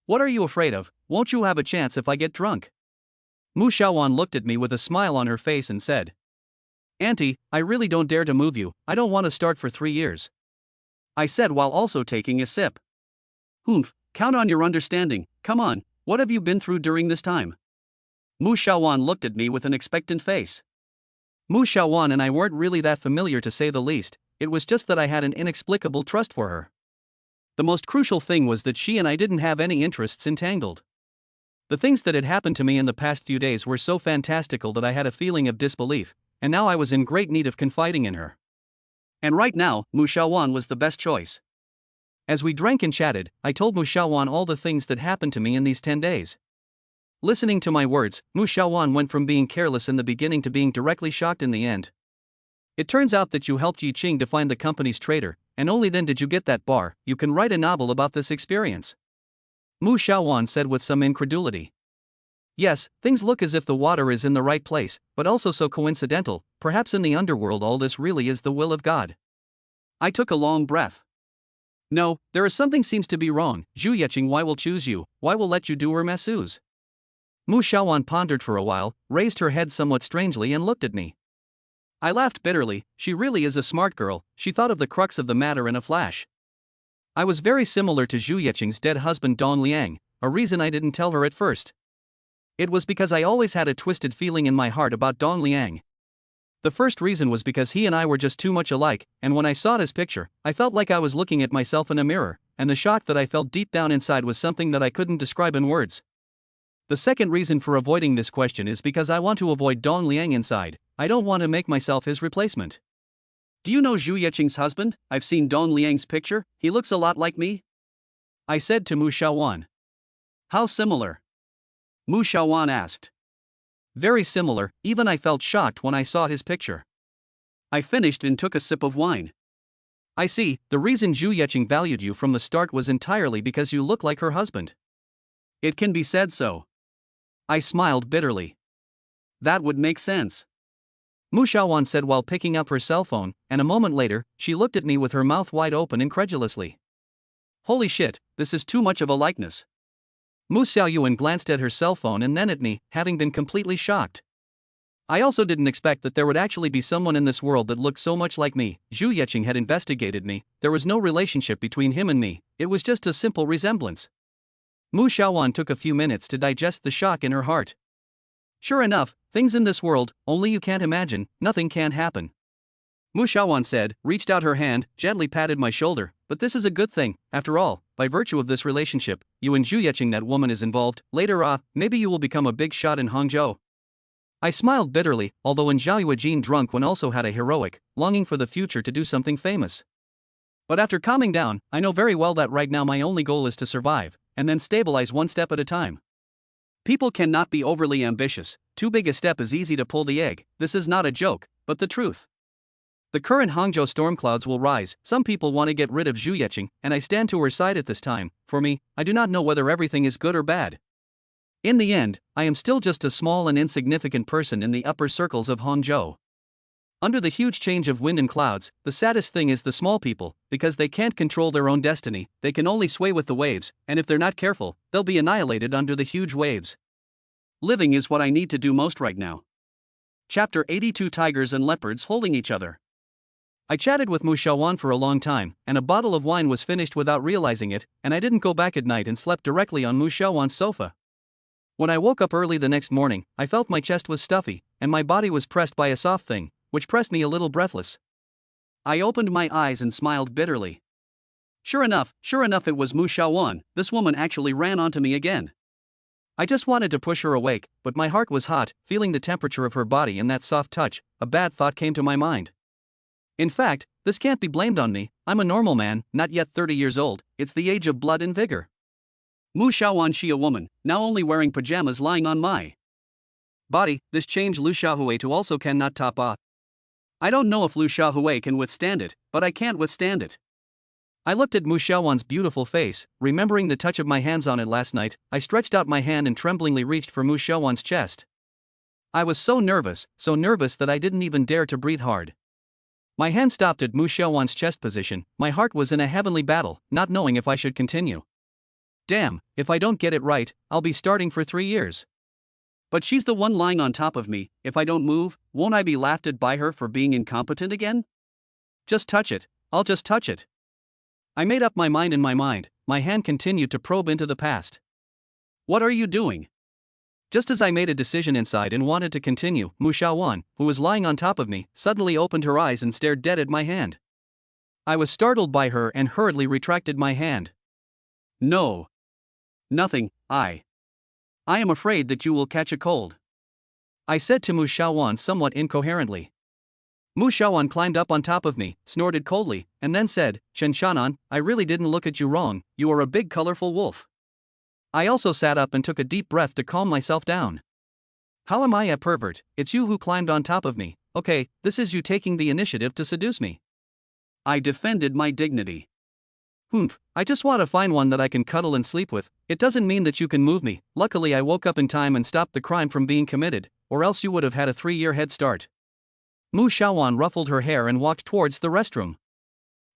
What are you afraid of? Won't you have a chance if I get drunk? Mu Xiaowan looked at me with a smile on her face and said. Auntie, I really don't dare to move you, I don't want to start for 3 years. I said while also taking a sip. Humph, count on your understanding, come on, what have you been through during this time? Mu Xiaowan looked at me with an expectant face. Mu Xiaowan and I weren't really that familiar to say the least, it was just that I had an inexplicable trust for her. The most crucial thing was that she and I didn't have any interests entangled. The things that had happened to me in the past few days were so fantastical that I had a feeling of disbelief, and now I was in great need of confiding in her. And right now, Mu Xiaowan was the best choice. As we drank and chatted, I told Mu Xiaowan all the things that happened to me in these 10 days. Listening to my words, Mu Xiaowan went from being careless in the beginning to being directly shocked in the end. It turns out that you helped Yi Qing to find the company's traitor, and only then did you get that bar. You can write a novel about this experience. Mu Xiaowan said with some incredulity. Yes, things look as if the water is in the right place, but also so coincidental, perhaps in the underworld all this really is the will of God. I took a long breath. No, there is something seems to be wrong. Zhu Yeqing why will choose you, why will let you do her masseuse? Mu Xiaowan pondered for a while, raised her head somewhat strangely and looked at me. I laughed bitterly, she really is a smart girl, she thought of the crux of the matter in a flash. I was very similar to Zhu Yeqing's dead husband Dong Liang, a reason I didn't tell her at first. It was because I always had a twisted feeling in my heart about Dong Liang. The first reason was because he and I were just too much alike, and when I saw his picture, I felt like I was looking at myself in a mirror, and the shock that I felt deep down inside was something that I couldn't describe in words. The second reason for avoiding this question is because I want to avoid Dong Liang inside, I don't want to make myself his replacement. Do you know Zhu Yeqing's husband? I've seen Dong Liang's picture, he looks a lot like me. I said to Mu Xiaowan. How similar? Mu Xiaowan asked. Very similar, even I felt shocked when I saw his picture. I finished and took a sip of wine. I see, the reason Zhu Yeqing valued you from the start was entirely because you look like her husband. It can be said so. I smiled bitterly. That would make sense. Mu Xiaowan said while picking up her cell phone, and a moment later, she looked at me with her mouth wide open incredulously. Holy shit, this is too much of a likeness. Mu Xiaoyuan glanced at her cell phone and then at me, having been completely shocked. I also didn't expect that there would actually be someone in this world that looked so much like me. Zhu Yeqing had investigated me, there was no relationship between him and me, it was just a simple resemblance. Mu Xiaowan took a few minutes to digest the shock in her heart. Sure enough, things in this world, only you can't imagine, nothing can't happen. Mu Xiaowan said, reached out her hand, gently patted my shoulder, but this is a good thing, after all, by virtue of this relationship, you and Zhu Yeqing that woman is involved, later maybe you will become a big shot in Hangzhou. I smiled bitterly, although in Zhao Jin drunk one also had a heroic, longing for the future to do something famous. But after calming down, I know very well that right now my only goal is to survive, and then stabilize one step at a time. People cannot be overly ambitious, too big a step is easy to pull the egg, this is not a joke, but the truth. The current Hangzhou storm clouds will rise, some people want to get rid of Zhu Yeqing, and I stand to her side at this time. For me, I do not know whether everything is good or bad. In the end, I am still just a small and insignificant person in the upper circles of Hangzhou. Under the huge change of wind and clouds, the saddest thing is the small people, because they can't control their own destiny, they can only sway with the waves, and if they're not careful, they'll be annihilated under the huge waves. Living is what I need to do most right now. Chapter 82: Tigers and Leopards Holding Each Other. I chatted with Mu Xiaowan for a long time, and a bottle of wine was finished without realizing it, and I didn't go back at night and slept directly on Mu Xiaowan's sofa. When I woke up early the next morning, I felt my chest was stuffy, and my body was pressed by a soft thing, which pressed me a little breathless. I opened my eyes and smiled bitterly. Sure enough, it was Mu Xiaowan. This woman actually ran onto me again. I just wanted to push her awake, but my heart was hot, feeling the temperature of her body and that soft touch. A bad thought came to my mind. In fact, this can't be blamed on me, I'm a normal man, not yet 30 years old, it's the age of blood and vigor. Mu Xiaowan, she a woman, now only wearing pajamas lying on my body. This change Lu Xiaohui to also cannot top off. I don't know if Lu Xiaohui can withstand it, but I can't withstand it. I looked at Mu Xiaowan's beautiful face, remembering the touch of my hands on it last night. I stretched out my hand and tremblingly reached for Mu Xiaowan's chest. I was so nervous that I didn't even dare to breathe hard. My hand stopped at Mu Xiaowan's chest position. My heart was in a heavenly battle, not knowing if I should continue. Damn, if I don't get it right, I'll be starting for 3 years. But she's the one lying on top of me. If I don't move, won't I be laughed at by her for being incompetent again? Just touch it, I'll just touch it. I made up my mind in my mind. My hand continued to probe into the past. What are you doing? Just as I made a decision inside and wanted to continue, Mu Xiaowan, who was lying on top of me, suddenly opened her eyes and stared dead at my hand. I was startled by her and hurriedly retracted my hand. No. Nothing, I am afraid that you will catch a cold. I said to Mu Xiaowan somewhat incoherently. Mu Xiaowan climbed up on top of me, snorted coldly, and then said, Chen Shan'an, I really didn't look at you wrong, you are a big colorful wolf. I also sat up and took a deep breath to calm myself down. How am I a pervert? It's you who climbed on top of me. Okay, this is you taking the initiative to seduce me. I defended my dignity. I just want to find one that I can cuddle and sleep with. It doesn't mean that you can move me. Luckily I woke up in time and stopped the crime from being committed, or else you would have had a 3-year head start. Mu Xiaowan ruffled her hair and walked towards the restroom.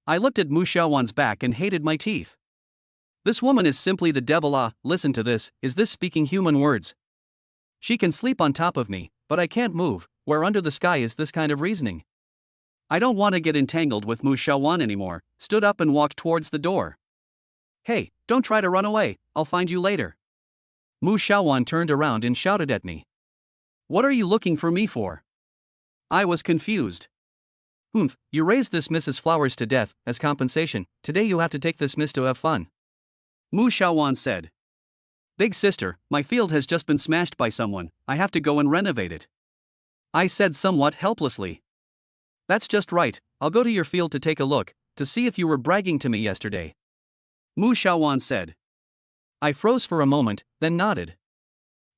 I looked at Mu Xiaowan's back and hated my teeth. This woman is simply the devil. Listen to this, is this speaking human words? She can sleep on top of me, but I can't move. Where under the sky is this kind of reasoning? I don't want to get entangled with Mu Xiaowan anymore, stood up and walked towards the door. Hey, don't try to run away, I'll find you later. Mu Xiaowan turned around and shouted at me. What are you looking for me for? I was confused. You raised this Mrs. Flowers to death, as compensation. Today you have to take this miss to have fun. Mu Xiaowan said. Big sister, my field has just been smashed by someone, I have to go and renovate it. I said somewhat helplessly. That's just right, I'll go to your field to take a look, to see if you were bragging to me yesterday. Mu Xiaowan said. I froze for a moment, then nodded.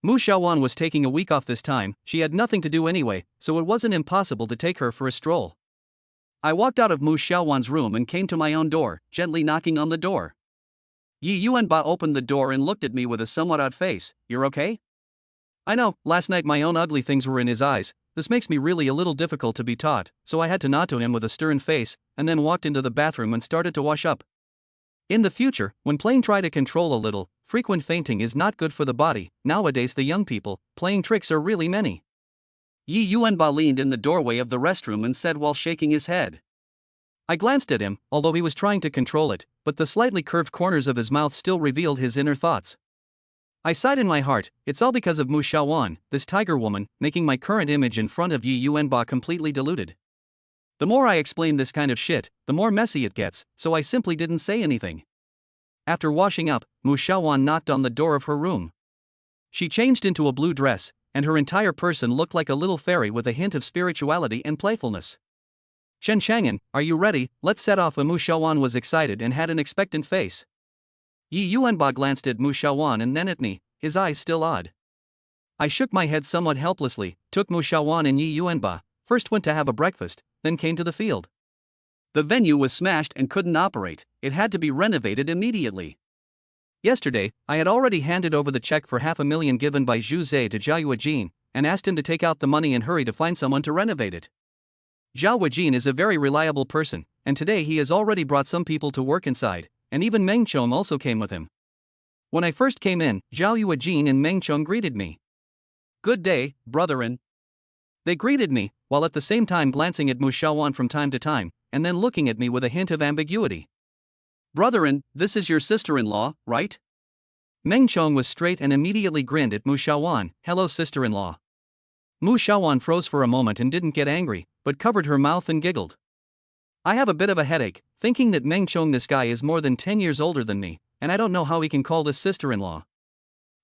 Mu Xiaowan was taking a week off this time, she had nothing to do anyway, so it wasn't impossible to take her for a stroll. I walked out of Mu Xiaowan's room and came to my own door, gently knocking on the door. Yi Yuanba opened the door and looked at me with a somewhat odd face. You're okay? I know, last night my own ugly things were in his eyes. This makes me really a little difficult to be taught, so I had to nod to him with a stern face, and then walked into the bathroom and started to wash up. In the future, when playing try to control a little, frequent fainting is not good for the body. Nowadays the young people, playing tricks are really many. Yi Yuanba leaned in the doorway of the restroom and said while shaking his head. I glanced at him, although he was trying to control it, but the slightly curved corners of his mouth still revealed his inner thoughts. I sighed in my heart, it's all because of Mu Xiaowan, this tiger woman, making my current image in front of Yi Yuanba completely diluted. The more I explain this kind of shit, the more messy it gets, so I simply didn't say anything. After washing up, Mu Xiaowan knocked on the door of her room. She changed into a blue dress, and her entire person looked like a little fairy with a hint of spirituality and playfulness. Chen Chang'an, are you ready? Let's set off. Mu Xiaowan was excited and had an expectant face. Yi Yuanba glanced at Mu Xiaowan and then at me, his eyes still odd. I shook my head somewhat helplessly, took Mu Xiaowan and Yi Yuanba, first went to have a breakfast, then came to the field. The venue was smashed and couldn't operate, it had to be renovated immediately. Yesterday, I had already handed over the check for $500,000 given by Zhu Zhe to Zhao Yuejin, and asked him to take out the money and hurry to find someone to renovate it. Zhao Yuejin is a very reliable person, and today he has already brought some people to work inside, and even Meng Chong also came with him. When I first came in, Zhao Yuejin and Meng Chong greeted me. "Good day, brother-in." They greeted me, while at the same time glancing at Mu Shaowan from time to time, and then looking at me with a hint of ambiguity. "Brother-in, this is your sister-in-law, right?" Meng Chong was straight and immediately grinned at Mu Shaowan. "Hello, sister-in-law." Mu Shaowan froze for a moment and didn't get angry, but covered her mouth and giggled. I have a bit of a headache, thinking that Meng Chong, this guy is more than 10 years older than me, and I don't know how he can call this sister-in-law.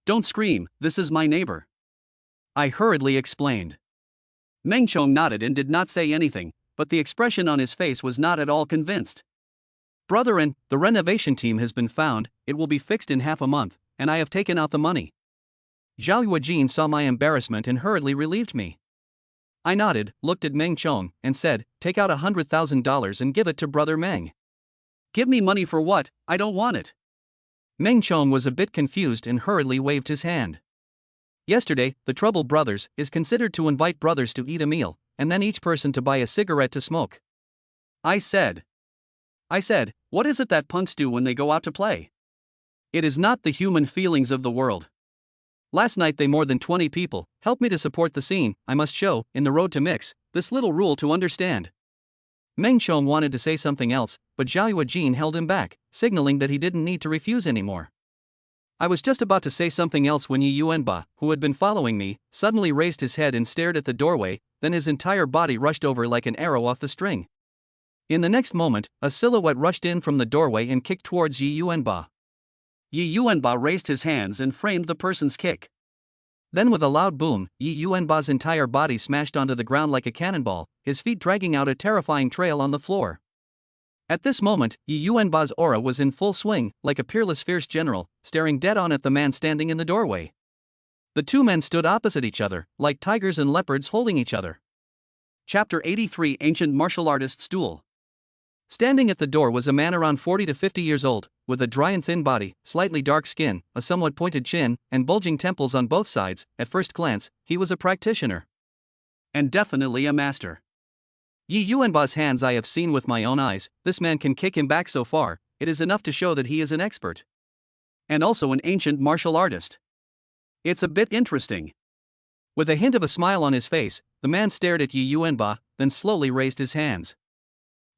"Don't scream, this is my neighbor," I hurriedly explained. Meng Chong nodded and did not say anything, but the expression on his face was not at all convinced. "Brother-in, the renovation team has been found, it will be fixed in half a month, and I have taken out the money." Zhao Yuejin saw my embarrassment and hurriedly relieved me. I nodded, looked at Meng Chong, and said, "Take out $100,000 and give it to Brother Meng." "Give me money for what? I don't want it." Meng Chong was a bit confused and hurriedly waved his hand. Yesterday, the Trouble Brothers is considered to invite brothers to eat a meal, and then each person to buy a cigarette to smoke. I said, "What is it that punks do when they go out to play? It is not the human feelings of the world. Last night more than 20 people helped me to support the scene. I must show, in the road to mix, this little rule to understand." Meng Chong wanted to say something else, but Zhao Yuejin held him back, signaling that he didn't need to refuse anymore. I was just about to say something else when Yi Yuanba, who had been following me, suddenly raised his head and stared at the doorway, then his entire body rushed over like an arrow off the string. In the next moment, a silhouette rushed in from the doorway and kicked towards Yi Yuanba. Yi Yuanba raised his hands and framed the person's kick. Then with a loud boom, Yi Yuanba's entire body smashed onto the ground like a cannonball, his feet dragging out a terrifying trail on the floor. At this moment, Yi Yuanba's aura was in full swing, like a peerless fierce general, staring dead on at the man standing in the doorway. The two men stood opposite each other, like tigers and leopards holding each other. Chapter 83: Ancient Martial Artist's Duel. Standing at the door was a man around 40 to 50 years old, with a dry and thin body, slightly dark skin, a somewhat pointed chin, and bulging temples on both sides. At first glance, he was a practitioner. And definitely a master. Yi Yuanba's hands I have seen with my own eyes. This man can kick him back so far, it is enough to show that he is an expert. And also an ancient martial artist. It's a bit interesting. With a hint of a smile on his face, the man stared at Yi Yuanba, then slowly raised his hands.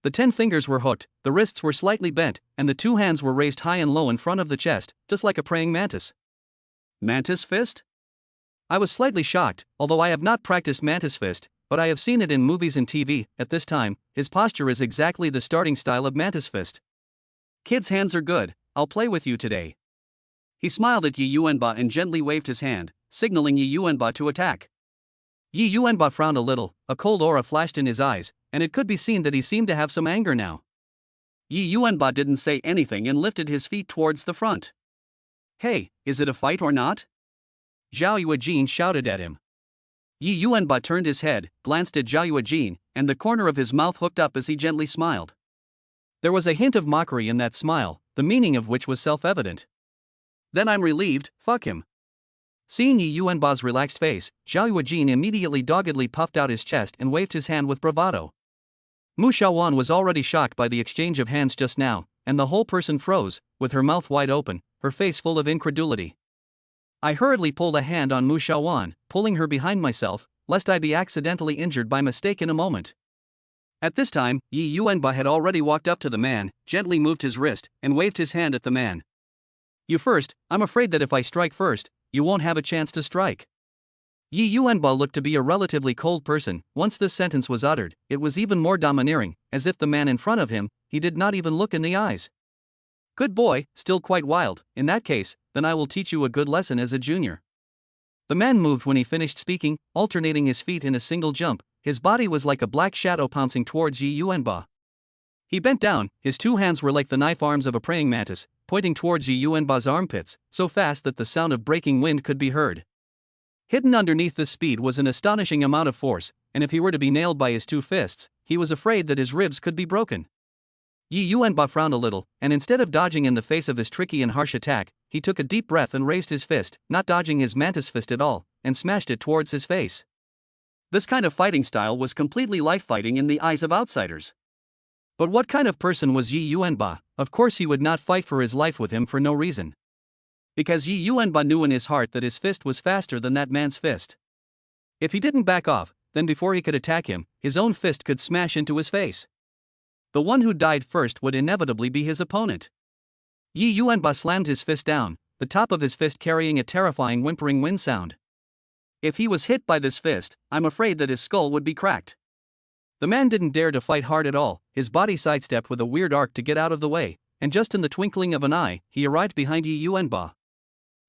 The 10 fingers were hooked, the wrists were slightly bent, and the 2 hands were raised high and low in front of the chest, just like a praying mantis. Mantis fist? I was slightly shocked, although I have not practiced mantis fist, but I have seen it in movies and TV. At this time, his posture is exactly the starting style of mantis fist. "Kid's hands are good, I'll play with you today." He smiled at Yi Yuanba and gently waved his hand, signaling Yi Yuanba to attack. Yi Yuanba frowned a little, a cold aura flashed in his eyes, and it could be seen that he seemed to have some anger now. Yi Yuanba didn't say anything and lifted his feet towards the front. "Hey, is it a fight or not?" Zhao Yuejin shouted at him. Yi Yuanba turned his head, glanced at Zhao Yuejin, and the corner of his mouth hooked up as he gently smiled. There was a hint of mockery in that smile, the meaning of which was self-evident. "Then I'm relieved, fuck him." Seeing Yi Yuanba's relaxed face, Zhao Yuejin immediately doggedly puffed out his chest and waved his hand with bravado. Mu Shaowan was already shocked by the exchange of hands just now, and the whole person froze, with her mouth wide open, her face full of incredulity. I hurriedly pulled a hand on Mu Shaowan, pulling her behind myself, lest I be accidentally injured by mistake in a moment. At this time, Yi Yuanba had already walked up to the man, gently moved his wrist, and waved his hand at the man. "You first, I'm afraid that if I strike first, you won't have a chance to strike." Yi Yuanba looked to be a relatively cold person. Once this sentence was uttered, it was even more domineering, as if the man in front of him, he did not even look in the eyes. "Good boy, still quite wild. In that case, then I will teach you a good lesson as a junior." The man moved when he finished speaking, alternating his feet in a single jump. His body was like a black shadow pouncing towards Yi Yuanba. He bent down, his 2 hands were like the knife arms of a praying mantis, pointing towards Yi Yuanba's armpits, so fast that the sound of breaking wind could be heard. Hidden underneath this speed was an astonishing amount of force, and if he were to be nailed by his 2 fists, he was afraid that his ribs could be broken. Yi Yuanba frowned a little, and instead of dodging in the face of his tricky and harsh attack, he took a deep breath and raised his fist, not dodging his mantis fist at all, and smashed it towards his face. This kind of fighting style was completely life fighting in the eyes of outsiders. But what kind of person was Yi Yuanba? Of course he would not fight for his life with him for no reason. Because Yi Yuanba knew in his heart that his fist was faster than that man's fist. If he didn't back off, then before he could attack him, his own fist could smash into his face. The one who died first would inevitably be his opponent. Yi Yuanba slammed his fist down, the top of his fist carrying a terrifying whimpering wind sound. If he was hit by this fist, I'm afraid that his skull would be cracked. The man didn't dare to fight hard at all, his body sidestepped with a weird arc to get out of the way, and just in the twinkling of an eye, he arrived behind Yi Yuanba.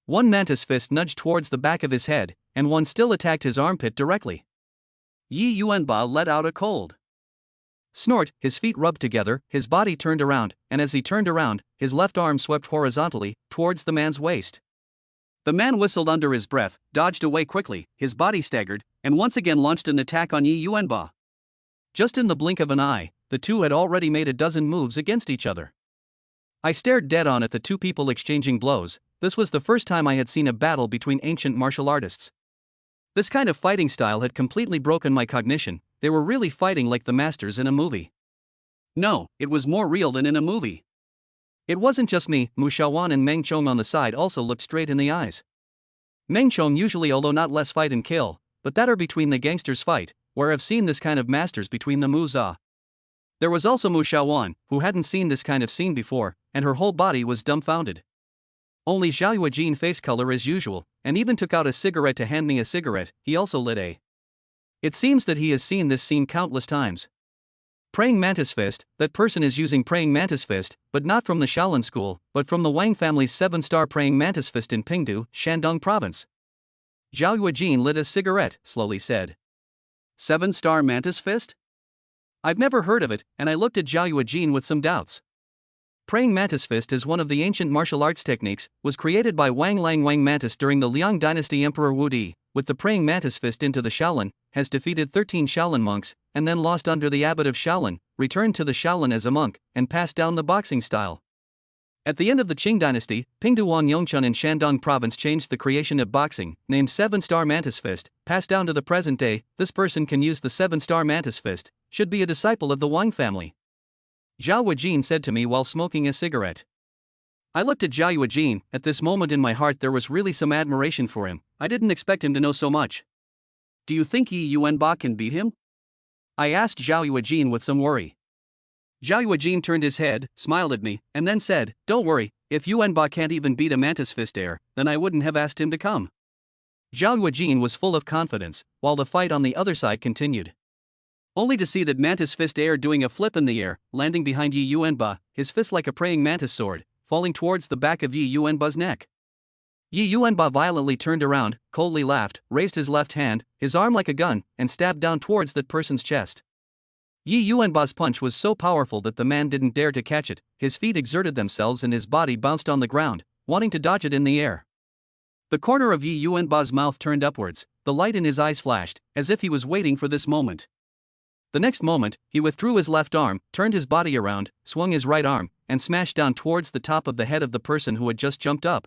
One mantis fist nudged towards the back of his head, and one still attacked his armpit directly. Yi Yuanba let out a cold snort, his feet rubbed together, his body turned around, and as he turned around, his left arm swept horizontally, towards the man's waist. The man whistled under his breath, dodged away quickly, his body staggered, and once again launched an attack on Yi Yuanba. Just in the blink of an eye, the two had already made a dozen moves against each other. I stared dead on at the two people exchanging blows. This was the first time I had seen a battle between ancient martial artists. This kind of fighting style had completely broken my cognition. They were really fighting like the masters in a movie. No, it was more real than in a movie. It wasn't just me, Mu Xiaowan and Meng Chong on the side also looked straight in the eyes. Meng Chong usually, although not less fight and kill, but that are between the gangsters fight, where I've seen this kind of masters between the Mu Za. There was also Mu Xiaowan, who hadn't seen this kind of scene before, and her whole body was dumbfounded. Only Zhao Yuejin face color as usual, and even took out a cigarette to hand me a cigarette. He also lit a. It seems that he has seen this scene countless times. Praying Mantis Fist, that person is using Praying Mantis Fist, but not from the Shaolin school, but from the Wang family's 7-star Praying Mantis Fist in Pingdu, Shandong province. Zhao Yuejin lit a cigarette, slowly said. 7-star Mantis Fist? I've never heard of it, and I looked at Zhao Yuejin with some doubts. Praying Mantis Fist is one of the ancient martial arts techniques, was created by Wang Lang Wang Mantis during the Liang dynasty Emperor Wu Di, with the Praying Mantis Fist into the Shaolin, has defeated 13 Shaolin monks, and then lost under the abbot of Shaolin, returned to the Shaolin as a monk, and passed down the boxing style. At the end of the Qing dynasty, Pingdu Wang Yongchun in Shandong province changed the creation of boxing, named 7-star Mantis Fist, passed down to the present day. This person can use the 7-star Mantis Fist, should be a disciple of the Wang family. Zhao Yuejin said to me while smoking a cigarette. I looked at Zhao Yuejin. At this moment in my heart there was really some admiration for him. I didn't expect him to know so much. Do you think Yi Yuanba can beat him? I asked Zhao Yuejin with some worry. Zhao Yuejin turned his head, smiled at me, and then said, "Don't worry, if Yuanba can't even beat a Mantis Fist Air, then I wouldn't have asked him to come." Zhao Yuejin was full of confidence, while the fight on the other side continued. Only to see that Mantis Fist Air doing a flip in the air, landing behind Yi Yuanba, his fist like a praying mantis sword, falling towards the back of Yi Yuanba's neck. Yi Yuanba violently turned around, coldly laughed, raised his left hand, his arm like a gun, and stabbed down towards that person's chest. Yi Yuanba's punch was so powerful that the man didn't dare to catch it. His feet exerted themselves and his body bounced on the ground, wanting to dodge it in the air. The corner of Yi Yuanba's mouth turned upwards, the light in his eyes flashed, as if he was waiting for this moment. The next moment, he withdrew his left arm, turned his body around, swung his right arm, and smashed down towards the top of the head of the person who had just jumped up.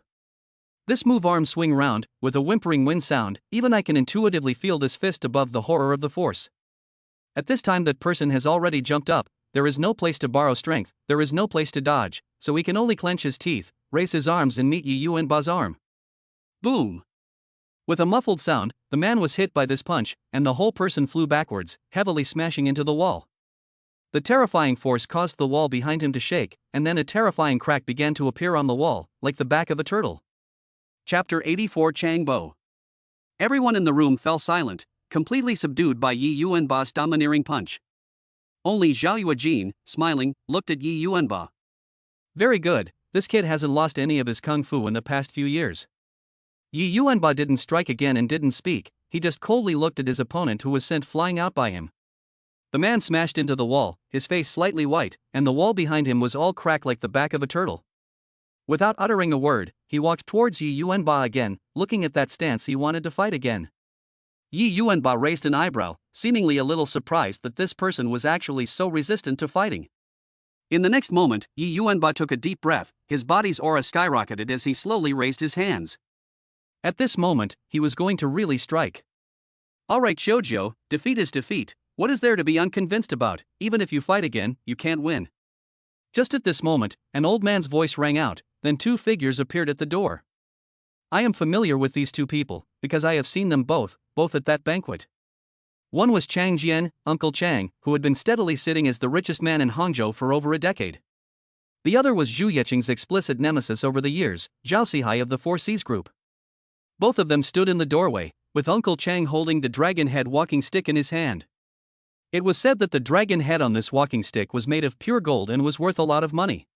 This move arm swing round, with a whimpering wind sound, even I can intuitively feel this fist above the horror of the force. At this time that person has already jumped up, there is no place to borrow strength, there is no place to dodge, so he can only clench his teeth, raise his arms and meet Yi Yuanba's arm. Boom! With a muffled sound, the man was hit by this punch, and the whole person flew backwards, heavily smashing into the wall. The terrifying force caused the wall behind him to shake, and then a terrifying crack began to appear on the wall, like the back of a turtle. Chapter 84 Changbo. Everyone in the room fell silent, completely subdued by Yi Yuanba's domineering punch. Only Zhao Yuejin, smiling, looked at Yi Yuanba. Very good, this kid hasn't lost any of his kung fu in the past few years. Yi Yuanba didn't strike again and didn't speak, he just coldly looked at his opponent who was sent flying out by him. The man smashed into the wall, his face slightly white, and the wall behind him was all cracked like the back of a turtle. Without uttering a word, he walked towards Yi Yuanba again, looking at that stance he wanted to fight again. Yi Yuanba raised an eyebrow, seemingly a little surprised that this person was actually so resistant to fighting. In the next moment, Yi Yuanba took a deep breath, his body's aura skyrocketed as he slowly raised his hands. At this moment, he was going to really strike. Alright Shoujo, defeat is defeat, what is there to be unconvinced about? Even if you fight again, you can't win. Just at this moment, an old man's voice rang out, then two figures appeared at the door. I am familiar with these two people, because I have seen them both at that banquet. One was Chang Jian, Uncle Chang, who had been steadily sitting as the richest man in Hangzhou for over a decade. The other was Zhu Yeqing's explicit nemesis over the years, Zhao Sihai of the Four Seas Group. Both of them stood in the doorway, with Uncle Chang holding the dragon head walking stick in his hand. It was said that the dragon head on this walking stick was made of pure gold and was worth a lot of money.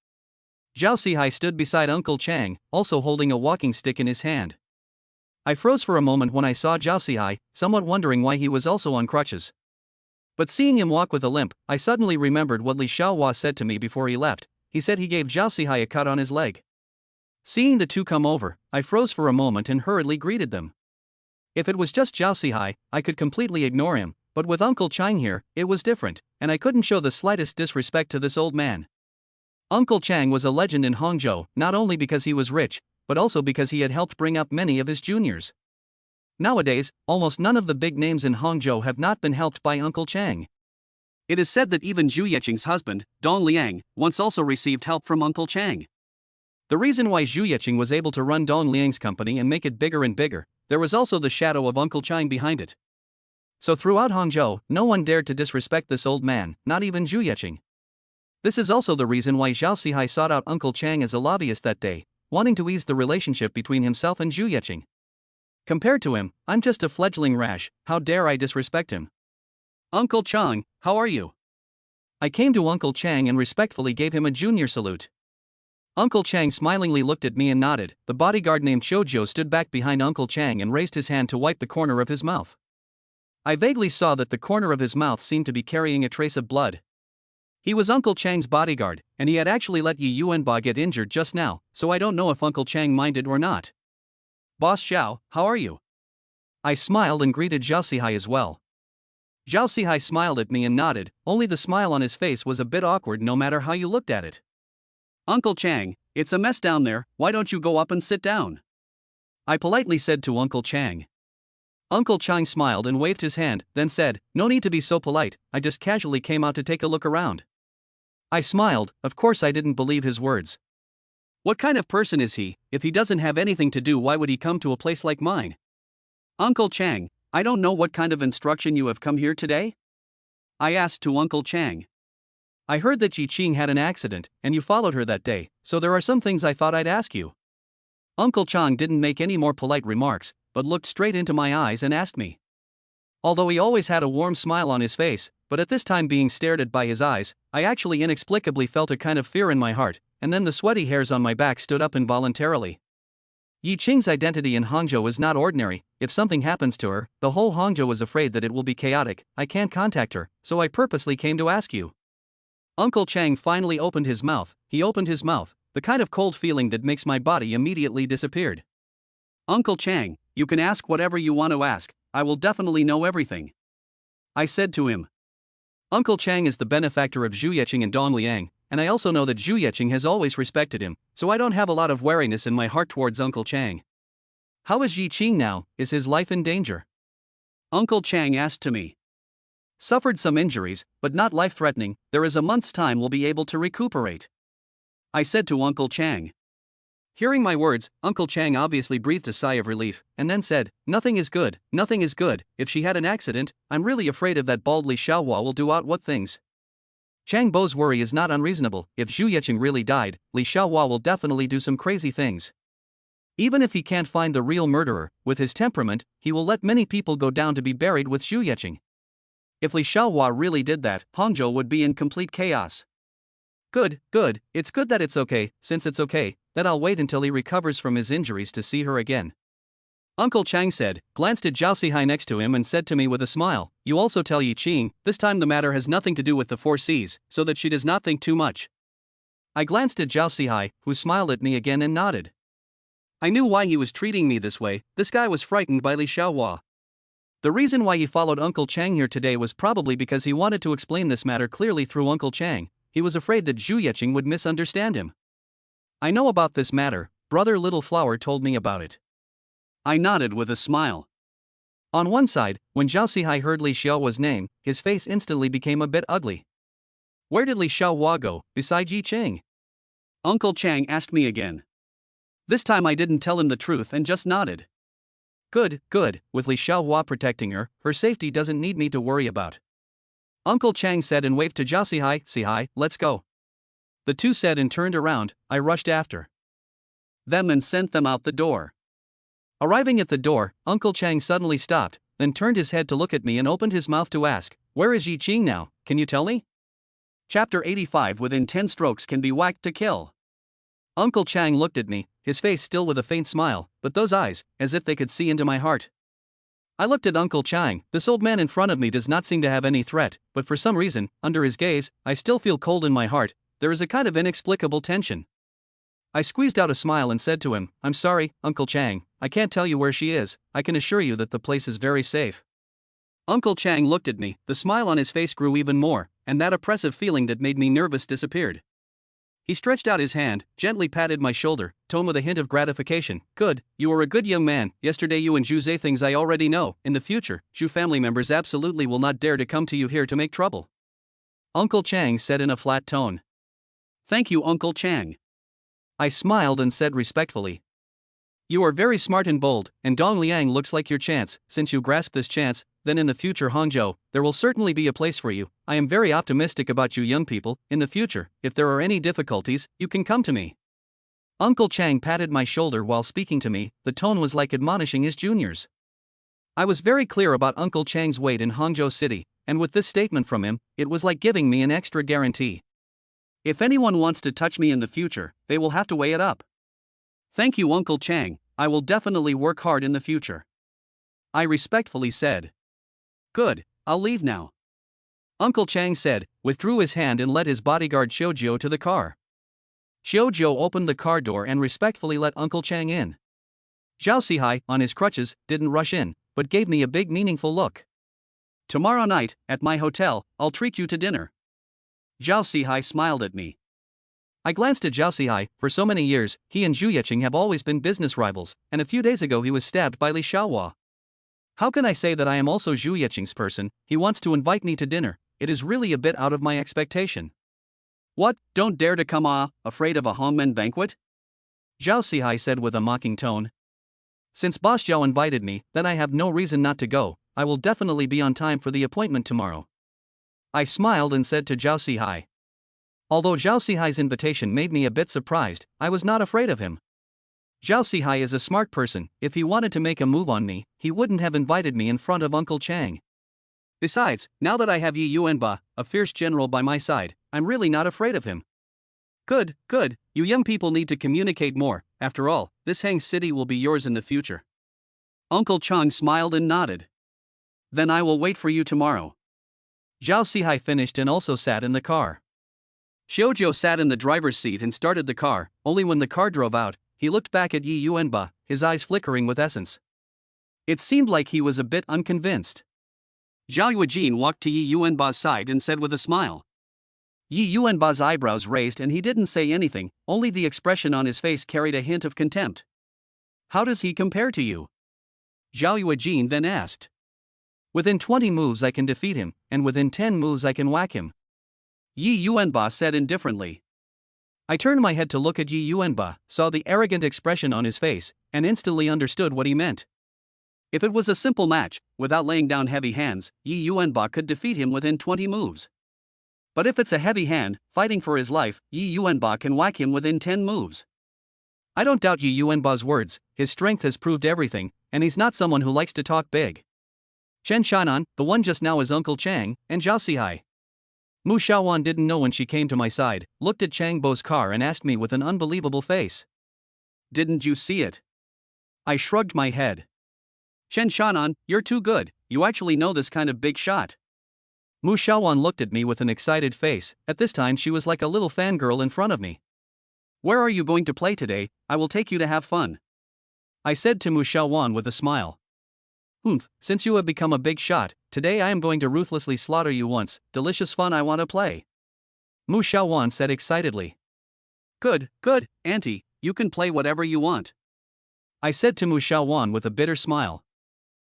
Zhao Sihai stood beside Uncle Chang, also holding a walking stick in his hand. I froze for a moment when I saw Zhao Sihai, somewhat wondering why he was also on crutches. But seeing him walk with a limp, I suddenly remembered what Li Xiaohua said to me before he left. He said he gave Zhao Sihai a cut on his leg. Seeing the two come over, I froze for a moment and hurriedly greeted them. If it was just Zhao Sihai, I could completely ignore him, but with Uncle Chang here, it was different, and I couldn't show the slightest disrespect to this old man. Uncle Chang was a legend in Hangzhou, not only because he was rich, but also because he had helped bring up many of his juniors. Nowadays, almost none of the big names in Hangzhou have not been helped by Uncle Chang. It is said that even Zhu Yeqing's husband, Dong Liang, once also received help from Uncle Chang. The reason why Zhu Yeqing was able to run Dong Liang's company and make it bigger and bigger, there was also the shadow of Uncle Chang behind it. So throughout Hangzhou, no one dared to disrespect this old man, not even Zhu Yeqing. This is also the reason why Zhao Sihai sought out Uncle Chang as a lobbyist that day, wanting to ease the relationship between himself and Zhu Yeqing. Compared to him, I'm just a fledgling rash, how dare I disrespect him? Uncle Chang, how are you? I came to Uncle Chang and respectfully gave him a junior salute. Uncle Chang smilingly looked at me and nodded. The bodyguard named Shoujo stood back behind Uncle Chang and raised his hand to wipe the corner of his mouth. I vaguely saw that the corner of his mouth seemed to be carrying a trace of blood. He was Uncle Chang's bodyguard, and he had actually let Yi Yuanba get injured just now, so I don't know if Uncle Chang minded or not. Boss Zhao, how are you? I smiled and greeted Zhao Sihai as well. Zhao Sihai smiled at me and nodded, only the smile on his face was a bit awkward no matter how you looked at it. Uncle Chang, it's a mess down there, why don't you go up and sit down? I politely said to Uncle Chang. Uncle Chang smiled and waved his hand, then said, no need to be so polite, I just casually came out to take a look around. I smiled, of course I didn't believe his words. What kind of person is he? If he doesn't have anything to do, why would he come to a place like mine? Uncle Chang, I don't know what kind of instruction you have come here today? I asked to Uncle Chang. I heard that Yi Qing had an accident, and you followed her that day, so there are some things I thought I'd ask you. Uncle Chang didn't make any more polite remarks, but looked straight into my eyes and asked me. Although he always had a warm smile on his face, but at this time being stared at by his eyes, I actually inexplicably felt a kind of fear in my heart, and then the sweaty hairs on my back stood up involuntarily. Yi Qing's identity in Hangzhou is not ordinary. If something happens to her, the whole Hangzhou is afraid that it will be chaotic. I can't contact her, so I purposely came to ask you. Uncle Chang finally opened his mouth. He opened his mouth. The kind of cold feeling that makes my body immediately disappeared. Uncle Chang, you can ask whatever you want to ask, I will definitely know everything. I said to him. Uncle Chang is the benefactor of Zhu Yeqing and Dong Liang, and I also know that Zhu Yeqing has always respected him, so I don't have a lot of wariness in my heart towards Uncle Chang. How is Yi Qing now? Is his life in danger? Uncle Chang asked to me. Suffered some injuries, but not life-threatening. There is a month's time will be able to recuperate. I said to Uncle Chang. Hearing my words, Uncle Chang obviously breathed a sigh of relief, and then said, nothing is good, nothing is good. If she had an accident, I'm really afraid of that bald Li Xiaohua will do out what things. Chang Bo's worry is not unreasonable. If Zhu Yeqing really died, Li Xiaohua will definitely do some crazy things. Even if he can't find the real murderer, with his temperament, he will let many people go down to be buried with Zhu Yeqing. If Li Xiaohua really did that, Hangzhou would be in complete chaos. Good, it's good that it's okay. Since it's okay, then I'll wait until he recovers from his injuries to see her again. Uncle Chang said, glanced at Zhao Sihai next to him and said to me with a smile, you also tell Yi Qing, this time the matter has nothing to do with the Four Seas, so that she does not think too much. I glanced at Zhao Sihai, who smiled at me again and nodded. I knew why he was treating me this way. This guy was frightened by Li Xiaohua. The reason why he followed Uncle Chang here today was probably because he wanted to explain this matter clearly through Uncle Chang. he was afraid that Zhu Yeqing would misunderstand him. I know about this matter, brother Little Flower told me about it. I nodded with a smile. On one side, when Zhao Sihai heard Li Xiaohua's name, his face instantly became a bit ugly. Where did Li Xiaohua go, beside Yi Qing? Uncle Chang asked me again. This time I didn't tell him the truth and just nodded. Good, good, with Li Xiaohua protecting her, her safety doesn't need me to worry about. Uncle Chang said and waved to Zhao Sihai, Sihai, let's go. The two said and turned around. I rushed after them and sent them out the door. Arriving at the door, Uncle Chang suddenly stopped, then turned his head to look at me and opened his mouth to ask, where is Yi Qing now, can you tell me? Chapter 85 Within 10 strokes can be whacked to kill. Uncle Chang looked at me, his face still with a faint smile, but those eyes, as if they could see into my heart. I looked at Uncle Chang. This old man in front of me does not seem to have any threat, but for some reason, under his gaze, I still feel cold in my heart. There is a kind of inexplicable tension. I squeezed out a smile and said to him, I'm sorry, Uncle Chang, I can't tell you where she is. I can assure you that the place is very safe. Uncle Chang looked at me, the smile on his face grew even more, and that oppressive feeling that made me nervous disappeared. He stretched out his hand, gently patted my shoulder, tone with a hint of gratification. Good, you are a good young man. Yesterday you and Zhu say things I already know. In the future, Zhu family members absolutely will not dare to come to you here to make trouble. Uncle Chang said in a flat tone. Thank you, Uncle Chang. I smiled and said respectfully. You are very smart and bold, and Dong Liang looks like your chance. Since you grasped this chance, then in the future Hangzhou, there will certainly be a place for you. I am very optimistic about you young people. In the future, if there are any difficulties, you can come to me. Uncle Chang patted my shoulder while speaking to me, the tone was like admonishing his juniors. I was very clear about Uncle Chang's weight in Hangzhou City, and with this statement from him, it was like giving me an extra guarantee. If anyone wants to touch me in the future, they will have to weigh it up. Thank you, Uncle Chang, I will definitely work hard in the future. I respectfully said. Good, I'll leave now. Uncle Chang said, withdrew his hand and led his bodyguard Xiaojiu to the car. Xiaojiu opened the car door and respectfully let Uncle Chang in. Zhao Sihai, on his crutches, didn't rush in, but gave me a big meaningful look. Tomorrow night, at my hotel, I'll treat you to dinner. Zhao Sihai smiled at me. I glanced at Zhao Sihai. For so many years, he and Zhu Yeqing have always been business rivals, and a few days ago he was stabbed by Li Xiaohua. How can I say that I am also Zhu Yeqing's person? He wants to invite me to dinner. It is really a bit out of my expectation. What, don't dare to come afraid of a hongmen banquet? Zhao Sihai said with a mocking tone. Since Boss Zhao invited me, then I have no reason not to go. I will definitely be on time for the appointment tomorrow. I smiled and said to Zhao Sihai. Although Zhao Sihai's invitation made me a bit surprised, I was not afraid of him. Zhao Sihai is a smart person. If he wanted to make a move on me, he wouldn't have invited me in front of Uncle Chang. Besides, now that I have Yi Yuanba, a fierce general by my side, I'm really not afraid of him. Good, good, you young people need to communicate more. After all, this Hang City will be yours in the future. Uncle Chang smiled and nodded. Then I will wait for you tomorrow. Zhao Sihai finished and also sat in the car. Xiaojiu sat in the driver's seat and started the car. Only when the car drove out, he looked back at Yi Yuanba, his eyes flickering with essence. It seemed like he was a bit unconvinced. Zhao Yuejin walked to Yi Yuanba's side and said with a smile. Yi Yuanba's eyebrows raised and he didn't say anything, only the expression on his face carried a hint of contempt. How does he compare to you? Zhao Yuejin then asked. Within 20 moves I can defeat him, and within 10 moves I can whack him. Yi Yuanba said indifferently. I turned my head to look at Yi Yuanba, saw the arrogant expression on his face, and instantly understood what he meant. If it was a simple match, without laying down heavy hands, Yi Yuanba could defeat him within 20 moves. But if it's a heavy hand, fighting for his life, Yi Yuanba can whack him within 10 moves. I don't doubt Yi Yuanba's words, his strength has proved everything, and he's not someone who likes to talk big. Chen Shan'an, the one just now is Uncle Chang, and Zhao Sihai. Mu Xiaowan didn't know when she came to my side, looked at Chang Bo's car and asked me with an unbelievable face. Didn't you see it? I shrugged my head. Chen Shan'an, you're too good, you actually know this kind of big shot. Mu Xiaowan looked at me with an excited face. At this time she was like a little fangirl in front of me. Where are you going to play today? I will take you to have fun. I said to Mu Xiaowan with a smile. Since you have become a big shot, today I am going to ruthlessly slaughter you once. Delicious fun, I want to play. Mu Xiaowan said excitedly. Good, good, auntie, you can play whatever you want, I said to Mu Xiaowan with a bitter smile.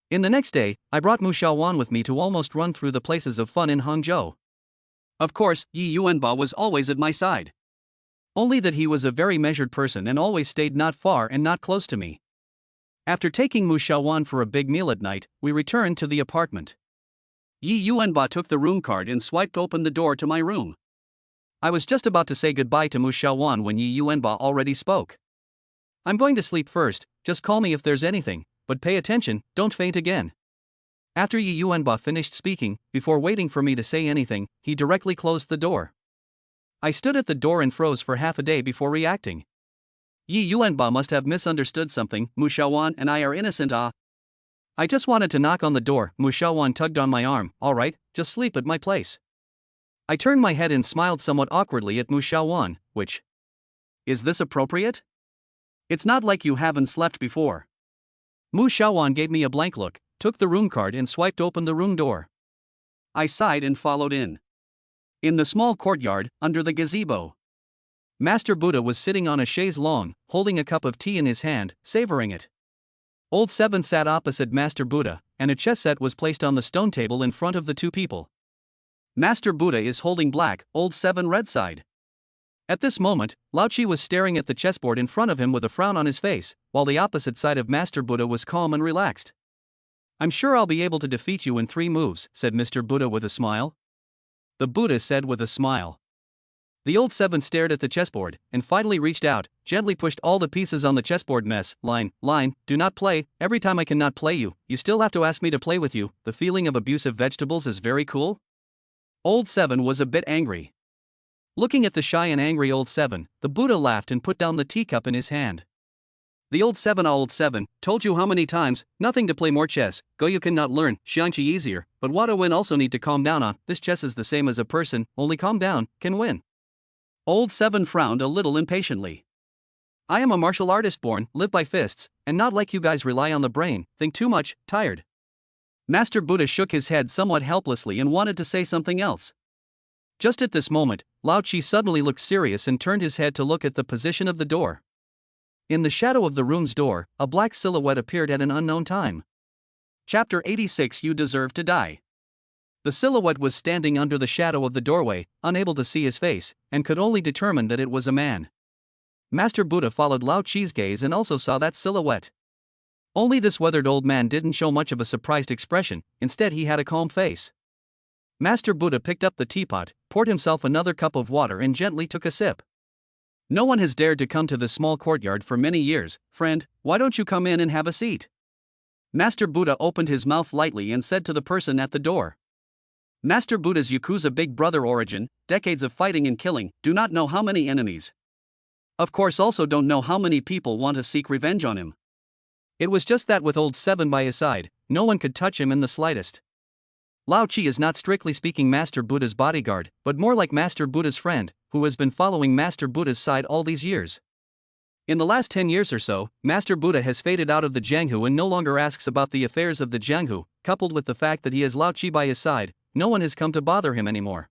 In the next day, I brought Mu Xiaowan with me to almost run through the places of fun in Hangzhou. Of course, Yi Yuanba was always at my side. Only that he was a very measured person and always stayed not far and not close to me. After taking Mu Xiaowan for a big meal at night, we returned to the apartment. Yi Yuanba took the room card and swiped open the door to my room. I was just about to say goodbye to Mu Xiaowan when Yi Yuanba already spoke. I'm going to sleep first, just call me if there's anything, but pay attention, don't faint again. After Yi Yuanba finished speaking, before waiting for me to say anything, he directly closed the door. I stood at the door and froze for half a day before reacting. Yi Yuanba must have misunderstood something, Mu Xiaowan and I are innocent. I just wanted to knock on the door. Mu Xiaowan tugged on my arm. Alright, just sleep at my place. I turned my head and smiled somewhat awkwardly at Mu Xiaowan, which. Is this appropriate? It's not like you haven't slept before. Mu Xiaowan gave me a blank look, took the room card and swiped open the room door. I sighed and followed in. In the small courtyard, under the gazebo, Master Buddha was sitting on a chaise longue, holding a cup of tea in his hand, savoring it. Old Seven sat opposite Master Buddha, and a chess set was placed on the stone table in front of the two people. Master Buddha is holding black, Old Seven red side. At this moment, Lao Chi was staring at the chessboard in front of him with a frown on his face, while the opposite side of Master Buddha was calm and relaxed. I'm sure I'll be able to defeat you in 3 moves, said Mr. Buddha with a smile. The Buddha said with a smile. The Old Seven stared at the chessboard, and finally reached out, gently pushed all the pieces on the chessboard mess. Line, do not play. Every time I cannot play you, you still have to ask me to play with you. The feeling of abusive vegetables is very cool. Old Seven was a bit angry. Looking at the shy and angry Old Seven, the Buddha laughed and put down the teacup in his hand. The Old Seven, told you how many times, nothing to play more chess, go you cannot learn, Xiangqi easier, but what a win also need to calm down on, this chess is the same as a person, only calm down, can win. Old Seven frowned a little impatiently. I am a martial artist born, live by fists, and not like you guys rely on the brain, think too much, tired. Master Buddha shook his head somewhat helplessly and wanted to say something else. Just at this moment, Lao Chi suddenly looked serious and turned his head to look at the position of the door. In the shadow of the room's door, a black silhouette appeared at an unknown time. Chapter 86 You Deserve to Die. The silhouette was standing under the shadow of the doorway, unable to see his face, and could only determine that it was a man. Master Buddha followed Lao Chi's gaze and also saw that silhouette. Only this weathered old man didn't show much of a surprised expression, instead he had a calm face. Master Buddha picked up the teapot, poured himself another cup of water and gently took a sip. No one has dared to come to this small courtyard for many years, friend, why don't you come in and have a seat? Master Buddha opened his mouth lightly and said to the person at the door. Master Buddha's Yakuza big brother origin, decades of fighting and killing, do not know how many enemies. Of course also don't know how many people want to seek revenge on him. It was just that with Old Seven by his side, no one could touch him in the slightest. Lao Chi is not strictly speaking Master Buddha's bodyguard, but more like Master Buddha's friend, who has been following Master Buddha's side all these years. In the last 10 years or so, Master Buddha has faded out of the Jianghu and no longer asks about the affairs of the Jianghu, coupled with the fact that he has Lao Chi by his side, no one has come to bother him anymore.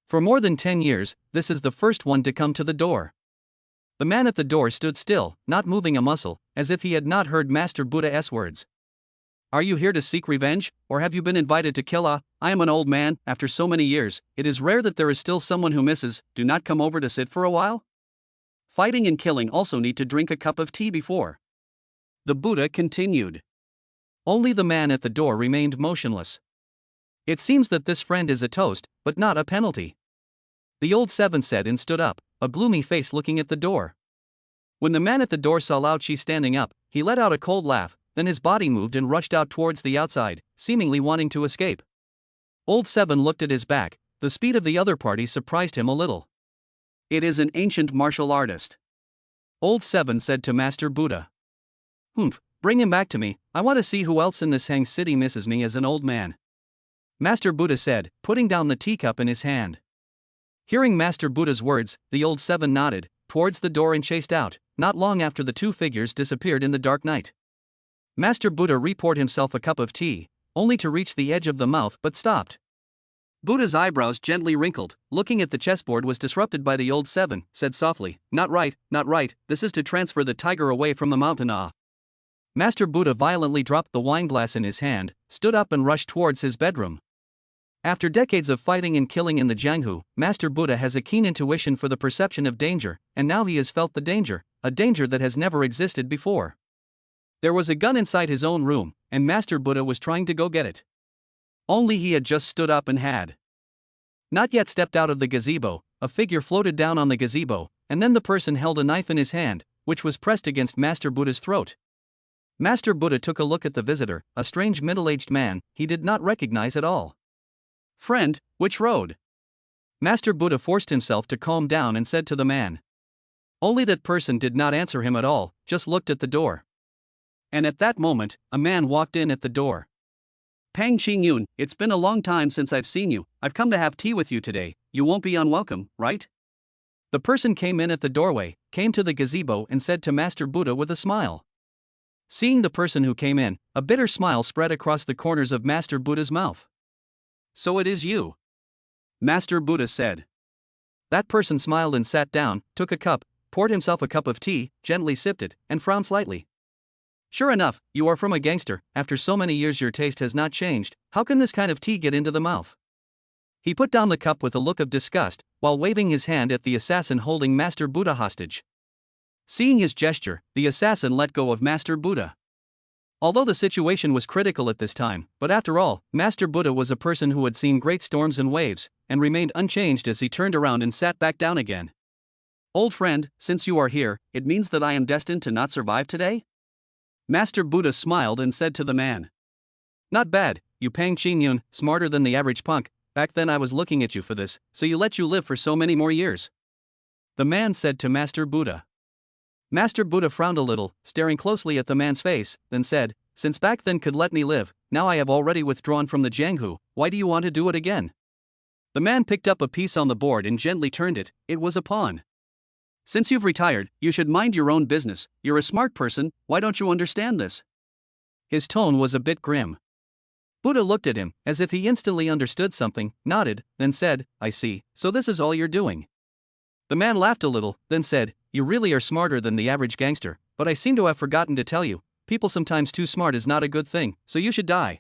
For more than 10 years, this is the first one to come to the door. The man at the door stood still, not moving a muscle, as if he had not heard Master Buddha's words. Are you here to seek revenge, or have you been invited to kill? I am an old man, after so many years, it is rare that there is still someone who misses, do not come over to sit for a while? Fighting and killing also need to drink a cup of tea before. The Buddha continued. Only the man at the door remained motionless. It seems that this friend is a toast, but not a penalty. The Old Seven said and stood up, a gloomy face looking at the door. When the man at the door saw Lao Chi standing up, he let out a cold laugh, then his body moved and rushed out towards the outside, seemingly wanting to escape. Old Seven looked at his back, the speed of the other party surprised him a little. It is an ancient martial artist. Old Seven said to Master Buddha. Bring him back to me, I want to see who else in this Hang city misses me as an old man. Master Buddha said, putting down the teacup in his hand. Hearing Master Buddha's words, the Old Seven nodded, towards the door and chased out, not long after the two figures disappeared in the dark night. Master Buddha repoured himself a cup of tea, only to reach the edge of the mouth but stopped. Buddha's eyebrows gently wrinkled, looking at the chessboard was disrupted by the old seven, said softly, not right, this is to transfer the tiger away from the mountain. Ah. Master Buddha violently dropped the wineglass in his hand, stood up and rushed towards his bedroom. After decades of fighting and killing in the Jianghu, Master Buddha has a keen intuition for the perception of danger, and now he has felt the danger, a danger that has never existed before. There was a gun inside his own room, and Master Buddha was trying to go get it. Only he had just stood up and had not yet stepped out of the gazebo. A figure floated down on the gazebo, and then the person held a knife in his hand, which was pressed against Master Buddha's throat. Master Buddha took a look at the visitor, a strange middle-aged man he did not recognize at all. Friend, which road? Master Buddha forced himself to calm down and said to the man. Only that person did not answer him at all, just looked at the door. And at that moment, a man walked in at the door. Pang Xingyun, it's been a long time since I've seen you. I've come to have tea with you today. You won't be unwelcome, right? The person came in at the doorway, came to the gazebo and said to Master Buddha with a smile. Seeing the person who came in, a bitter smile spread across the corners of Master Buddha's mouth. So it is you, Master Buddha said. That person smiled and sat down, took a cup, poured himself a cup of tea, gently sipped it, and frowned slightly. Sure enough, you are from a gangster. After so many years your taste has not changed. How can this kind of tea get into the mouth? He put down the cup with a look of disgust, while waving his hand at the assassin holding Master Buddha hostage. Seeing his gesture, the assassin let go of Master Buddha. Although the situation was critical at this time, but after all, Master Buddha was a person who had seen great storms and waves, and remained unchanged as he turned around and sat back down again. Old friend, since you are here, it means that I am destined to not survive today? Master Buddha smiled and said to the man. Not bad, you Pang Xingyun, smarter than the average punk. Back then I was looking at you for this, so you let you live for so many more years. The man said to Master Buddha. Master Buddha frowned a little, staring closely at the man's face, then said, since back then could let me live, now I have already withdrawn from the Jianghu, why do you want to do it again? The man picked up a piece on the board and gently turned it. It was a pawn. Since you've retired, you should mind your own business. You're a smart person, why don't you understand this? His tone was a bit grim. Buddha looked at him, as if he instantly understood something, nodded, then said, I see, so this is all you're doing. The man laughed a little, then said, you really are smarter than the average gangster, but I seem to have forgotten to tell you, people sometimes too smart is not a good thing, so you should die.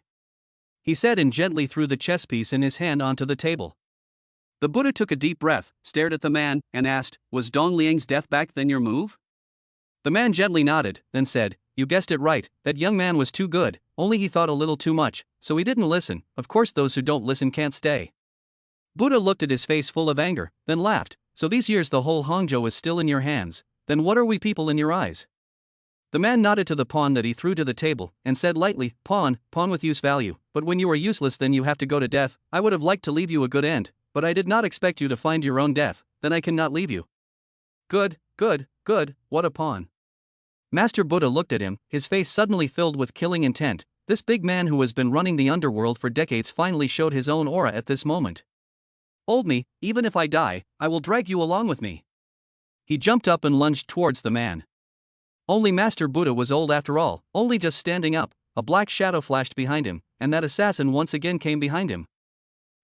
He said and gently threw the chess piece in his hand onto the table. The Buddha took a deep breath, stared at the man, and asked, was Dong Liang's death back then your move? The man gently nodded, then said, you guessed it right, that young man was too good, only he thought a little too much, so he didn't listen. Of course those who don't listen can't stay. Buddha looked at his face full of anger, then laughed, so these years the whole Hangzhou is still in your hands, then what are we people in your eyes? The man nodded to the pawn that he threw to the table, and said lightly, pawn with use value, but when you are useless then you have to go to death. I would have liked to leave you a good end, but I did not expect you to find your own death, then I cannot leave you. Good, what a pawn. Master Buddha looked at him, his face suddenly filled with killing intent. This big man who has been running the underworld for decades finally showed his own aura at this moment. Old me, even if I die, I will drag you along with me. He jumped up and lunged towards the man. Only Master Buddha was old after all, only just standing up. A black shadow flashed behind him, and that assassin once again came behind him.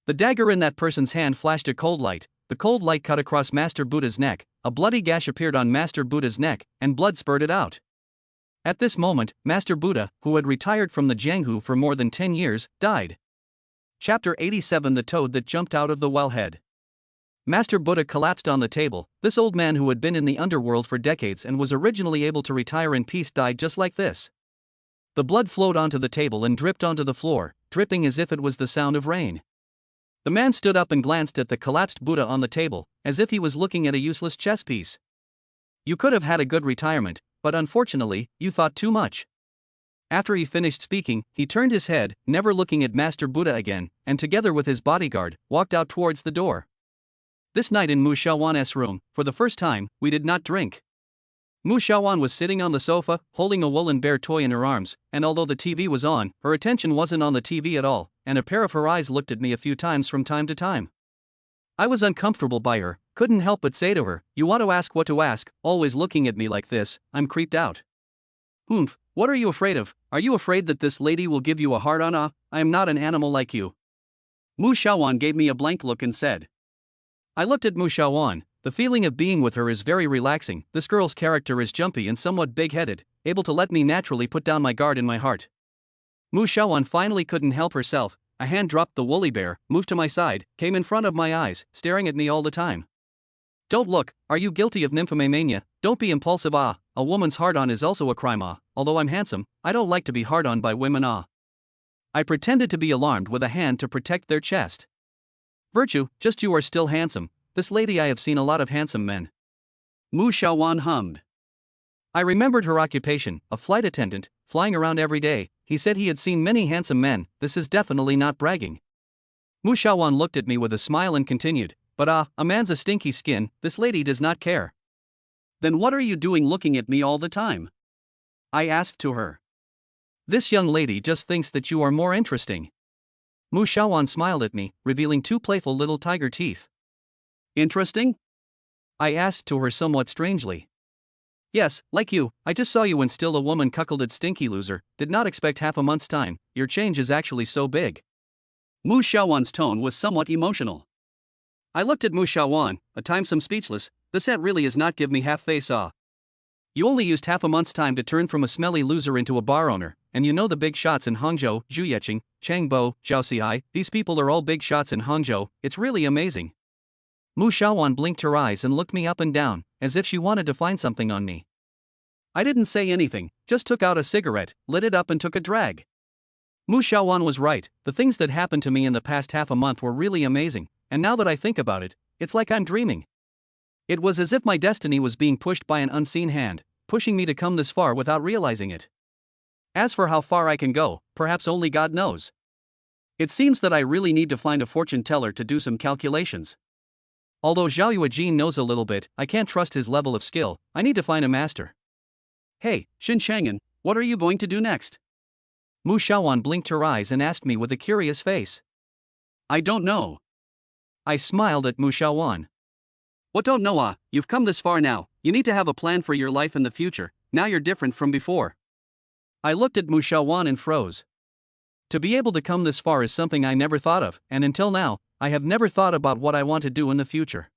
The dagger in that person's hand flashed a cold light. The cold light cut across Master Buddha's neck, a bloody gash appeared on Master Buddha's neck, and blood spurted out. At this moment, Master Buddha, who had retired from the Jianghu for more than 10 years, died. Chapter 87 The Toad That Jumped Out of the Wellhead. Master Buddha collapsed on the table. This old man who had been in the underworld for decades and was originally able to retire in peace died just like this. The blood flowed onto the table and dripped onto the floor, dripping as if it was the sound of rain. The man stood up and glanced at the collapsed Buddha on the table, as if he was looking at a useless chess piece. You could have had a good retirement, but unfortunately, you thought too much. After he finished speaking, he turned his head, never looking at Master Buddha again, and together with his bodyguard, walked out towards the door. This night in Mu Xiaowan's room, for the first time, we did not drink. Mu Xiaowan was sitting on the sofa, holding a woolen bear toy in her arms, and although the TV was on, her attention wasn't on the TV at all, and a pair of her eyes looked at me a few times from time to time. I was uncomfortable by her, couldn't help but say to her, you want to ask what to ask, always looking at me like this, I'm creeped out. Humph, what are you afraid of? Are you afraid that this lady will give you a hard-on? I am not an animal like you. Mu Xiaowan gave me a blank look and said. I looked at Mu Xiaowan. The feeling of being with her is very relaxing. This girl's character is jumpy and somewhat big-headed, able to let me naturally put down my guard in my heart. Mu Xiaowan finally couldn't help herself. A hand dropped the woolly bear, moved to my side, came in front of my eyes, staring at me all the time. Don't look, are you guilty of nymphomania? Don't be impulsive. A woman's hard-on is also a crime. Although I'm handsome, I don't like to be hard-on by women. I pretended to be alarmed with a hand to protect their chest. Virtue, just you are still handsome. This lady, I have seen a lot of handsome men. Mu Xiaowan hummed. I remembered her occupation, a flight attendant, flying around every day. He said he had seen many handsome men. This is definitely not bragging. Mu Xiaowan looked at me with a smile and continued, but a man's a stinky skin, this lady does not care. Then what are you doing looking at me all the time? I asked to her. This young lady just thinks that you are more interesting. Mu Xiaowan smiled at me, revealing two playful little tiger teeth. Interesting? I asked to her somewhat strangely. Yes, like you, I just saw you when still a woman cuckolded stinky loser, did not expect half a month's time, your change is actually so big. Mu Xiaowan's tone was somewhat emotional. I looked at Mu Xiaowan, at times some speechless. The set really is not give me half face. You only used half a month's time to turn from a smelly loser into a bar owner, and you know the big shots in Hangzhou, Zhu Yeqing, Changbo, Zhao Xihai, these people are all big shots in Hangzhou, it's really amazing. Mu Xiaowan blinked her eyes and looked me up and down, as if she wanted to find something on me. I didn't say anything, just took out a cigarette, lit it up and took a drag. Mu Xiaowan was right, the things that happened to me in the past half a month were really amazing, and now that I think about it, it's like I'm dreaming. It was as if my destiny was being pushed by an unseen hand, pushing me to come this far without realizing it. As for how far I can go, perhaps only God knows. It seems that I really need to find a fortune teller to do some calculations. Although Zhao Yuejin knows a little bit, I can't trust his level of skill, I need to find a master. Hey, Xin Chang'an, what are you going to do next? Mu Xiaowan blinked her eyes and asked me with a curious face. I don't know. I smiled at Mu Xiaowan. What don't know? You've come this far now, you need to have a plan for your life in the future, now you're different from before. I looked at Mu Xiaowan and froze. To be able to come this far is something I never thought of, and until now, I have never thought about what I want to do in the future.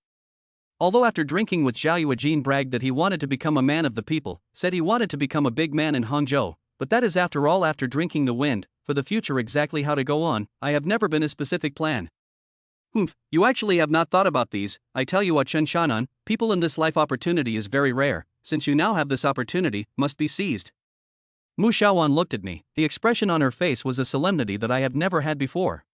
Although after drinking with Zhao Yuejin bragged that he wanted to become a man of the people, said he wanted to become a big man in Hangzhou, but that is after all after drinking the wind, for the future exactly how to go on, I have never been a specific plan. You actually have not thought about these, I tell you what Chen Shanan, people in this life opportunity is very rare, since you now have this opportunity, must be seized. Mu Xiaowan looked at me, the expression on her face was a solemnity that I have never had before.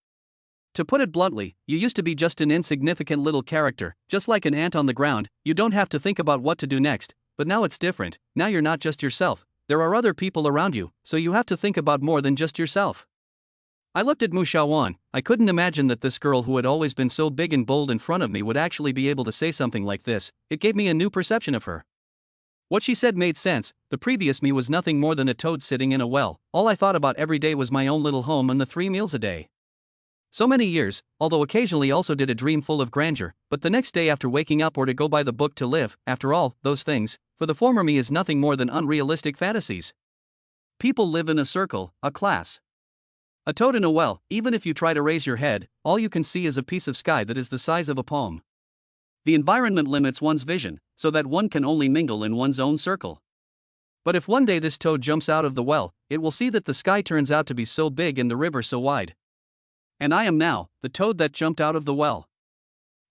To put it bluntly, you used to be just an insignificant little character, just like an ant on the ground, you don't have to think about what to do next, but now it's different, now you're not just yourself, there are other people around you, so you have to think about more than just yourself. I looked at Mu Xiaowan, I couldn't imagine that this girl who had always been so big and bold in front of me would actually be able to say something like this, it gave me a new perception of her. What she said made sense, the previous me was nothing more than a toad sitting in a well, all I thought about every day was my own little home and the 3 meals a day. So many years, although occasionally also did a dream full of grandeur, but the next day after waking up or to go by the book to live, after all, those things, for the former me is nothing more than unrealistic fantasies. People live in a circle, a class. A toad in a well, even if you try to raise your head, all you can see is a piece of sky that is the size of a palm. The environment limits one's vision, so that one can only mingle in one's own circle. But if one day this toad jumps out of the well, it will see that the sky turns out to be so big and the river so wide. And I am now, the toad that jumped out of the well.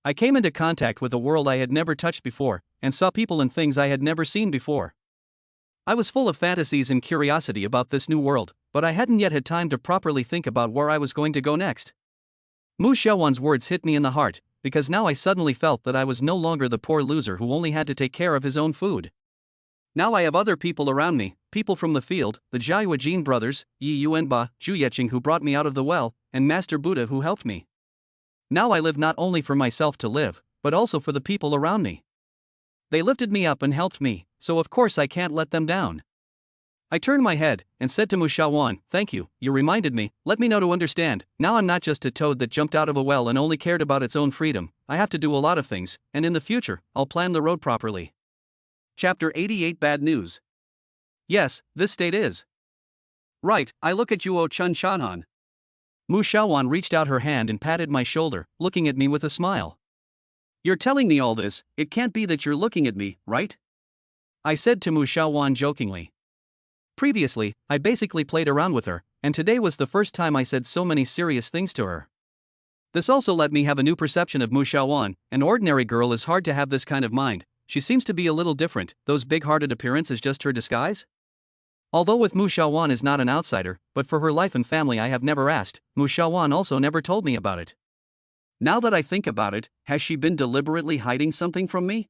I came into contact with a world I had never touched before, and saw people and things I had never seen before. I was full of fantasies and curiosity about this new world, but I hadn't yet had time to properly think about where I was going to go next. Mu Xiaowan's words hit me in the heart, because now I suddenly felt that I was no longer the poor loser who only had to take care of his own food. Now I have other people around me, people from the field, the Zhao Yuejin brothers, Yi Yuanba, Zhu Yeqing who brought me out of the well, and Master Buddha who helped me. Now I live not only for myself to live, but also for the people around me. They lifted me up and helped me, so of course I can't let them down. I turned my head, and said to Mu Xiaowan, thank you, you reminded me, let me know to understand, now I'm not just a toad that jumped out of a well and only cared about its own freedom, I have to do a lot of things, and in the future, I'll plan the road properly. Chapter 88 Bad News. Yes, this state is. Right, I look at you, O Chen Shanhan. Mu Xiaowan reached out her hand and patted my shoulder, looking at me with a smile. "You're telling me all this, it can't be that you're looking at me, right?" I said to Mu Xiaowan jokingly. Previously, I basically played around with her, and today was the first time I said so many serious things to her. This also let me have a new perception of Mu Xiaowan. An ordinary girl is hard to have this kind of mind. She seems to be a little different. Those big-hearted appearance is just her disguise? Although with Mu Xiaowan is not an outsider, but for her life and family I have never asked. Mu Xiaowan also never told me about it. Now that I think about it, has she been deliberately hiding something from me?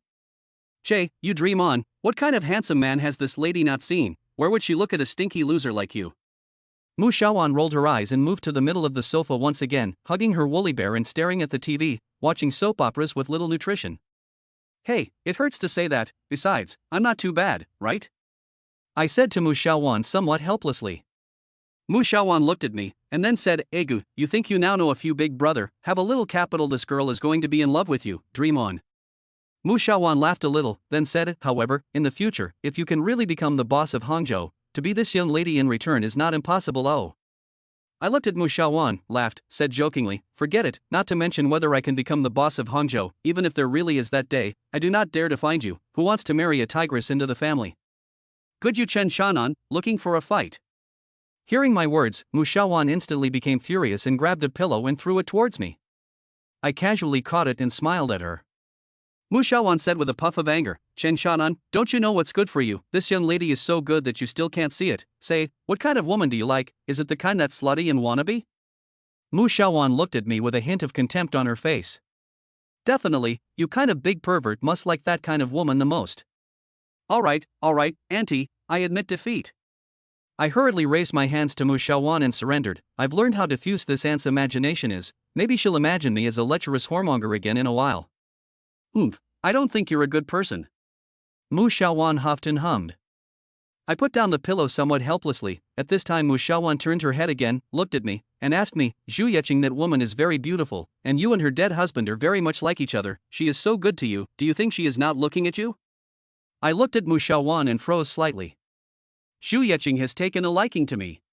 Che, you dream on. What kind of handsome man has this lady not seen? Where would she look at a stinky loser like you? Mu Xiaowan rolled her eyes and moved to the middle of the sofa once again, hugging her woolly bear and staring at the TV, watching soap operas with little nutrition. Hey, it hurts to say that. Besides, I'm not too bad, right? I said to Mu Xiaowan somewhat helplessly. Mu Xiaowan looked at me, and then said, "Egu, you think you now know a few, big brother, have a little capital, this girl is going to be in love with you, dream on." Mu Xiaowan laughed a little, then said, "However, in the future, if you can really become the boss of Hangzhou, to be this young lady in return is not impossible." Oh. I looked at Mu Xiaowan, laughed, said jokingly, "Forget it, not to mention whether I can become the boss of Hangzhou, even if there really is that day, I do not dare to find you, who wants to marry a tigress into the family. Good you Chen Shan'an, looking for a fight." Hearing my words, Mu Xiaowan instantly became furious and grabbed a pillow and threw it towards me. I casually caught it and smiled at her. Mu Xiaowan said with a puff of anger, "Chen Shan'an, don't you know what's good for you? This young lady is so good that you still can't see it. Say, what kind of woman do you like? Is it the kind that's slutty and wannabe?" Mu Xiaowan looked at me with a hint of contempt on her face. "Definitely, you kind of big pervert must like that kind of woman the most." All right, auntie, I admit defeat." I hurriedly raised my hands to Mu Xiaowan and surrendered. I've learned how diffuse this aunt's imagination is. Maybe she'll imagine me as a lecherous whoremonger again in a while. I don't think you're a good person." Mu Xiaowan huffed and hummed. I put down the pillow somewhat helplessly. At this time Mu Xiaowan turned her head again, looked at me, and asked me, "Zhu Yeqing, that woman is very beautiful, and you and her dead husband are very much like each other. She is so good to you, do you think she is not looking at you?" I looked at Mu Xiaowan and froze slightly. Zhu Yeqing has taken a liking to me.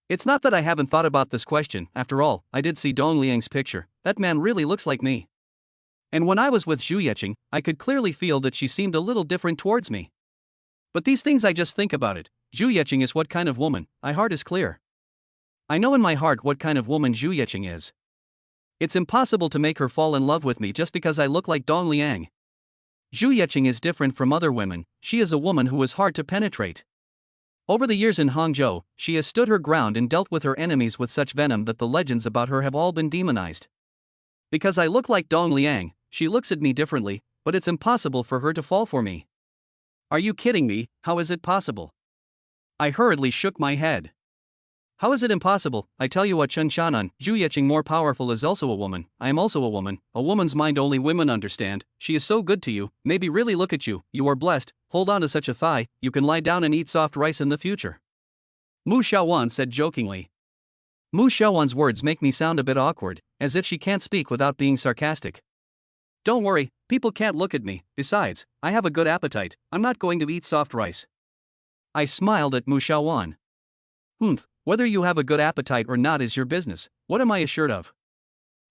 It's not that I haven't thought about this question. After all, I did see Dong Liang's picture. That man really looks like me. And when I was with Zhu Yeqing, I could clearly feel that she seemed a little different towards me. But these things I just think about it. Zhu Yeqing is what kind of woman, my heart is clear. I know in my heart what kind of woman Zhu Yeqing is. It's impossible to make her fall in love with me just because I look like Dong Liang. Zhu Yeqing is different from other women. She is a woman who is hard to penetrate. Over the years in Hangzhou, she has stood her ground and dealt with her enemies with such venom that the legends about her have all been demonized. Because I look like Dong Liang, she looks at me differently, but it's impossible for her to fall for me. Are you kidding me? How is it possible? I hurriedly shook my head. How is it impossible? I tell you what, Chen Shan'an, Zhu Yeqing more powerful is also a woman. I am also a woman. A woman's mind only women understand. She is so good to you. Maybe really look at you. You are blessed. Hold on to such a thigh. You can lie down and eat soft rice in the future." Mu Xiaowan said jokingly. Mu Xiaowan's words make me sound a bit awkward, as if she can't speak without being sarcastic. Don't worry, people can't look at me. Besides, I have a good appetite. I'm not going to eat soft rice. I smiled at Mu Xiaowan. Whether you have a good appetite or not is your business. What am I assured of?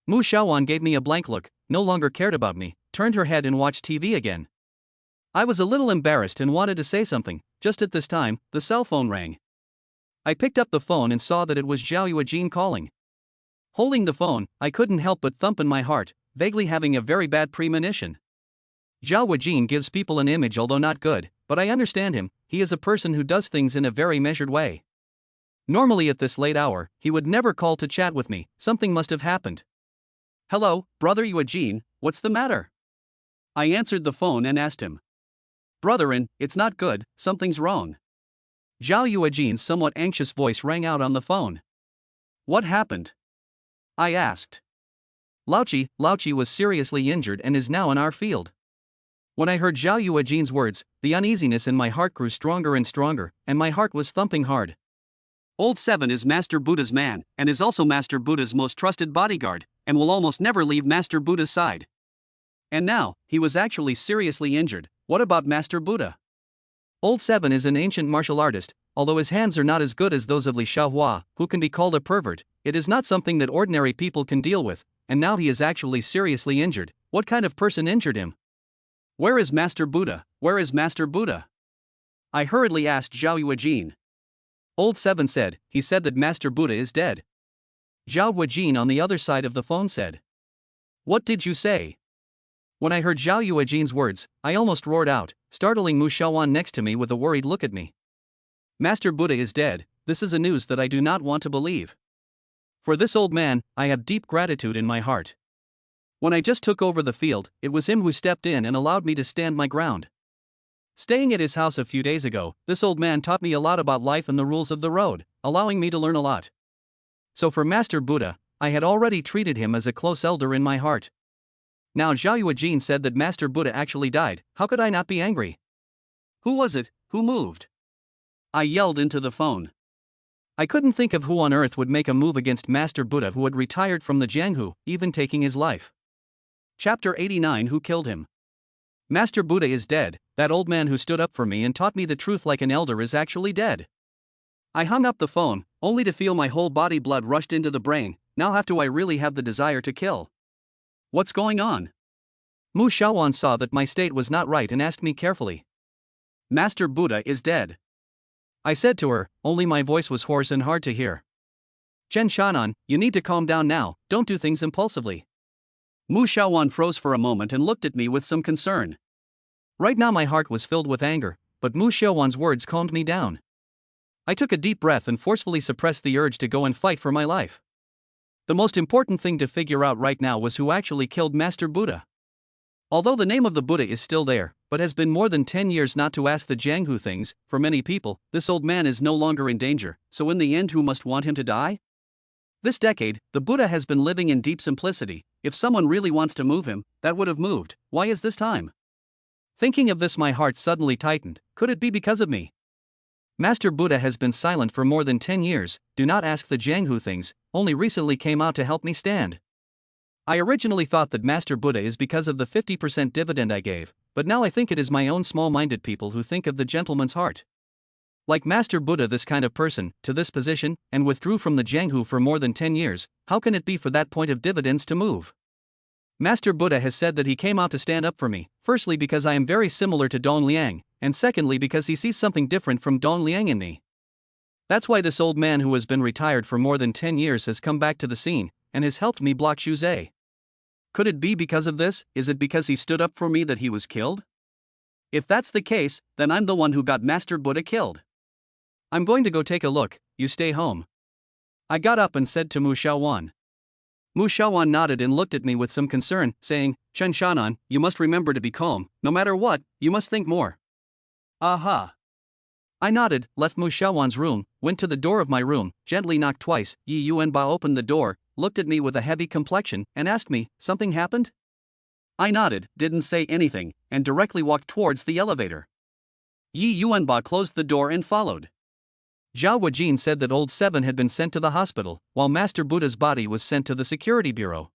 Mu Xiaowan gave me a blank look, no longer cared about me, turned her head and watched TV again. I was a little embarrassed and wanted to say something. Just at this time, the cell phone rang. I picked up the phone and saw that it was Zhao Yuejin calling. Holding the phone, I couldn't help but thump in my heart, vaguely having a very bad premonition. Zhao Yuejin gives people an image, although not good, but I understand him. He is a person who does things in a very measured way. Normally at this late hour, he would never call to chat with me. Something must have happened. "Hello, brother Yuejin, what's the matter?" I answered the phone and asked him. "Brotherin, it's not good, something's wrong." Zhao Yuejin's somewhat anxious voice rang out on the phone. "What happened?" I asked. Lauchi was seriously injured and is now in our field." When I heard Zhao Yuejin's words, the uneasiness in my heart grew stronger and stronger, and my heart was thumping hard. Old Seven is Master Buddha's man, and is also Master Buddha's most trusted bodyguard, and will almost never leave Master Buddha's side. And now, he was actually seriously injured. What about Master Buddha? Old Seven is an ancient martial artist, although his hands are not as good as those of Li Xiaohua, who can be called a pervert. It is not something that ordinary people can deal with, and now he is actually seriously injured. What kind of person injured him? Where is Master Buddha? Where is Master Buddha? I hurriedly asked Zhao Yuejin. Old Seven said, he said that Master Buddha is dead. Zhao Yuejin on the other side of the phone said. What did you say? When I heard Zhao Yuejin's words, I almost roared out, startling Mu Xiaowan next to me with a worried look at me. Master Buddha is dead. This is a news that I do not want to believe. For this old man, I have deep gratitude in my heart. When I just took over the field, it was him who stepped in and allowed me to stand my ground. Staying at his house a few days ago, this old man taught me a lot about life and the rules of the road, allowing me to learn a lot. So for Master Buddha, I had already treated him as a close elder in my heart. Now Zhao Yuejin said that Master Buddha actually died. How could I not be angry? Who was it? Who moved? I yelled into the phone. I couldn't think of who on earth would make a move against Master Buddha, who had retired from the Jianghu, even taking his life. Chapter 89. Who killed him? Master Buddha is dead. That old man who stood up for me and taught me the truth like an elder is actually dead. I hung up the phone, only to feel my whole body blood rushed into the brain. Now do I really have the desire to kill? What's going on? Mu Xiaowan saw that my state was not right and asked me carefully. Master Buddha is dead. I said to her, only my voice was hoarse and hard to hear. Chen Shan'an, you need to calm down now, don't do things impulsively. Mu Xiaowan froze for a moment and looked at me with some concern. Right now my heart was filled with anger, but Mu Xiaowan's words calmed me down. I took a deep breath and forcefully suppressed the urge to go and fight for my life. The most important thing to figure out right now was who actually killed Master Buddha. Although the name of the Buddha is still there, but has been more than 10 years not to ask the Jianghu things, for many people, this old man is no longer in danger, so in the end who must want him to die? This decade, the Buddha has been living in deep simplicity. If someone really wants to move him, that would have moved. Why is this time? Thinking of this, my heart suddenly tightened. Could it be because of me? Master Buddha has been silent for more than 10 years, do not ask the Jianghu things, only recently came out to help me stand. I originally thought that Master Buddha is because of the 50% dividend I gave, but now I think it is my own small-minded people who think of the gentleman's heart. Like Master Buddha, this kind of person, to this position, and withdrew from the Jianghu for more than 10 years, how can it be for that point of dividends to move? Master Buddha has said that he came out to stand up for me, firstly because I am very similar to Dong Liang, and secondly because he sees something different from Dong Liang in me. That's why this old man who has been retired for more than 10 years has come back to the scene, and has helped me block Xu Zhe. Could it be because of this? Is it because he stood up for me that he was killed? If that's the case, then I'm the one who got Master Buddha killed. I'm going to go take a look, you stay home. I got up and said to Mu Xiaowan. Mu Xiaowan nodded and looked at me with some concern, saying, Chen Shan'an, you must remember to be calm, no matter what, you must think more. Aha. I nodded, left Mu Xiaowan's room, went to the door of my room, gently knocked twice. Yi Yuanba opened the door, looked at me with a heavy complexion, and asked me, something happened? I nodded, didn't say anything, and directly walked towards the elevator. Yi Yuanba closed the door and followed. Zhao Yuejin said that Old Seven had been sent to the hospital, while Master Buddha's body was sent to the security bureau.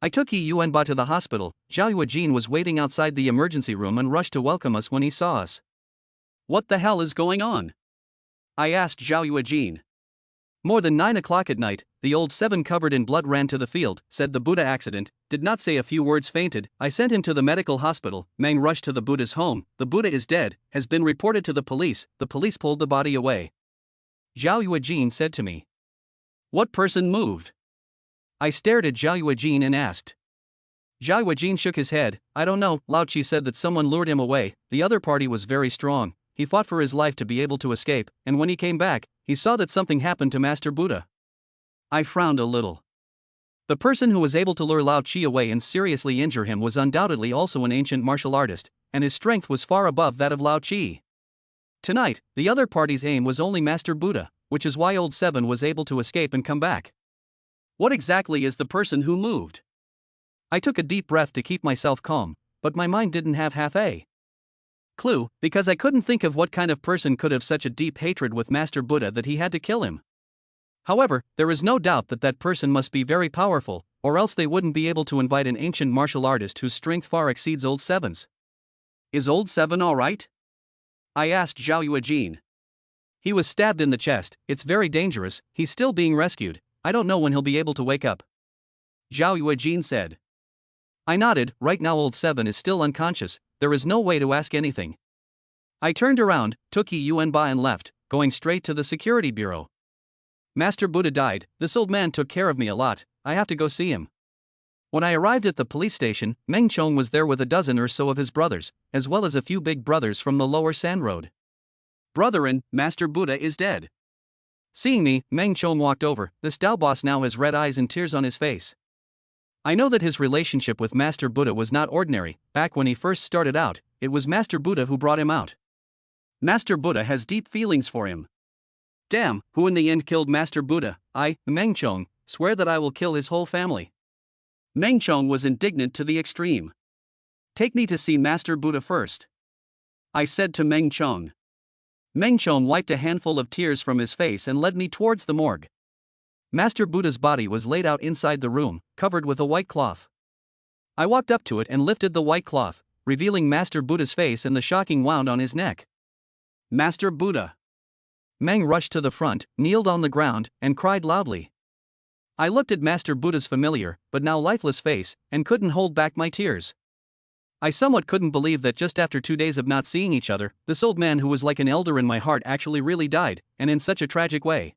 I took Yi Yuanba to the hospital. Zhao Yuejin was waiting outside the emergency room and rushed to welcome us when he saw us. What the hell is going on? I asked Zhao Yuejin. More than 9 o'clock at night, the Old Seven covered in blood ran to the field, said the Buddha accident, did not say a few words, fainted. I sent him to the medical hospital. Meng rushed to the Buddha's home. The Buddha is dead, has been reported to the police pulled the body away. Zhao Yuejin said to me. What person moved? I stared at Zhao Yuejin and asked. Zhao Yuejin shook his head. I don't know. Lao Chi said that someone lured him away. The other party was very strong. He fought for his life to be able to escape, and when he came back, he saw that something happened to Master Buddha. I frowned a little. The person who was able to lure Lao Chi away and seriously injure him was undoubtedly also an ancient martial artist, and his strength was far above that of Lao Chi. Tonight, the other party's aim was only Master Buddha, which is why Old Seven was able to escape and come back. What exactly is the person who moved? I took a deep breath to keep myself calm, but my mind didn't have half a clue, because I couldn't think of what kind of person could have such a deep hatred with Master Buddha that he had to kill him. However, there is no doubt that that person must be very powerful, or else they wouldn't be able to invite an ancient martial artist whose strength far exceeds Old Seven's. Is Old Seven alright? I asked Zhao Yuejin. He was stabbed in the chest, it's very dangerous, he's still being rescued, I don't know when he'll be able to wake up. Zhao Yuejin said. I nodded, right now old Seven is still unconscious, there is no way to ask anything. I turned around, took Yi Yuanba and left, going straight to the security bureau. Master Buddha died, this old man took care of me a lot, I have to go see him. When I arrived at the police station, Meng Chong was there with a dozen or so of his brothers, as well as a few big brothers from the lower Sand Road. Brethren, Master Buddha is dead. Seeing me, Meng Chong walked over, this Dao boss now has red eyes and tears on his face. I know that his relationship with Master Buddha was not ordinary, back when he first started out, it was Master Buddha who brought him out. Master Buddha has deep feelings for him. Damn, who in the end killed Master Buddha? I, Meng Chong, swear that I will kill his whole family. Meng Chong was indignant to the extreme. Take me to see Master Buddha first, I said to Meng Chong. Meng Chong wiped a handful of tears from his face and led me towards the morgue. Master Buddha's body was laid out inside the room, covered with a white cloth. I walked up to it and lifted the white cloth, revealing Master Buddha's face and the shocking wound on his neck. Master Buddha. Meng rushed to the front, kneeled on the ground, and cried loudly. I looked at Master Buddha's familiar, but now lifeless face, and couldn't hold back my tears. I somewhat couldn't believe that just after 2 days of not seeing each other, this old man who was like an elder in my heart actually really died, and in such a tragic way.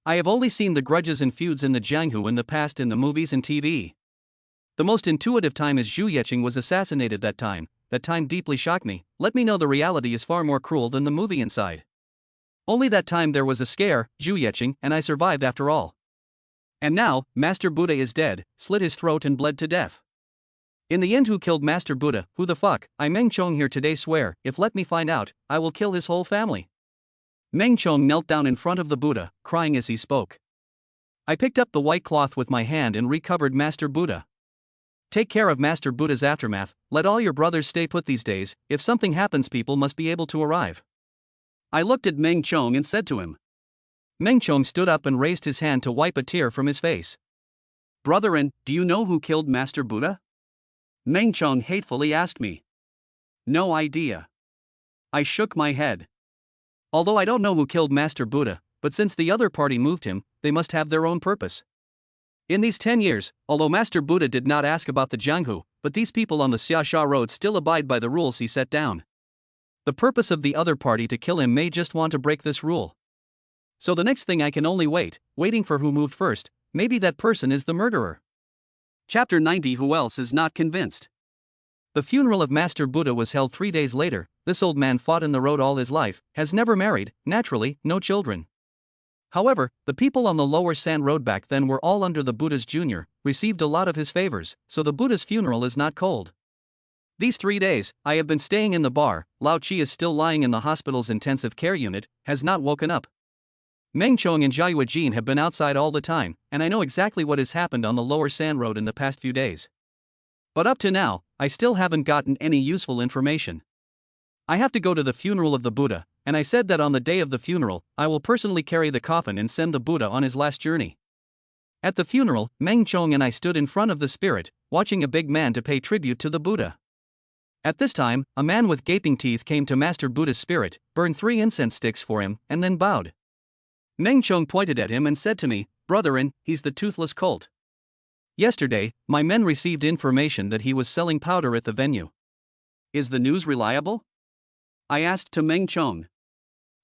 I have only seen the grudges and feuds in the Jianghu in the past in the movies and TV. The most intuitive time is Zhu Yeqing was assassinated that time deeply shocked me, let me know the reality is far more cruel than the movie inside. Only that time there was a scare, Zhu Yeqing, and I survived after all. And now, Master Buddha is dead, slit his throat and bled to death. In the end, who killed Master Buddha? Who the fuck? I Meng Chong here today swear, if let me find out, I will kill his whole family. Meng Chong knelt down in front of the Buddha, crying as he spoke. I picked up the white cloth with my hand and recovered Master Buddha. Take care of Master Buddha's aftermath, let all your brothers stay put these days, if something happens people must be able to arrive. I looked at Meng Chong and said to him. Meng Chong stood up and raised his hand to wipe a tear from his face. Brethren, do you know who killed Master Buddha? Meng Chong hatefully asked me. No idea. I shook my head. Although I don't know who killed Master Buddha, but since the other party moved him, they must have their own purpose. In these 10 years, although Master Buddha did not ask about the Jianghu, but these people on the Xiaxia road still abide by the rules he set down. The purpose of the other party to kill him may just want to break this rule. So the next thing I can only waiting for who moved first, maybe that person is the murderer. Chapter 90. Who else is not convinced? The funeral of Master Buddha was held 3 days later. This old man fought in the road all his life, has never married, naturally, no children. However, the people on the lower Sand Road back then were all under the Buddha's junior, received a lot of his favors, so the Buddha's funeral is not cold. These 3 days, I have been staying in the bar. Lao Chi is still lying in the hospital's intensive care unit, has not woken up. Meng Chong and Zhao Yuejin have been outside all the time, and I know exactly what has happened on the lower Sand Road in the past few days. But up to now, I still haven't gotten any useful information. I have to go to the funeral of the Buddha, and I said that on the day of the funeral, I will personally carry the coffin and send the Buddha on his last journey. At the funeral, Meng Chong and I stood in front of the spirit, watching a big man to pay tribute to the Buddha. At this time, a man with gaping teeth came to Master Buddha's spirit, burned 3 incense sticks for him, and then bowed. Meng Chong pointed at him and said to me, Brethren, he's the toothless cult. Yesterday, my men received information that he was selling powder at the venue. Is the news reliable? I asked to Meng Chong.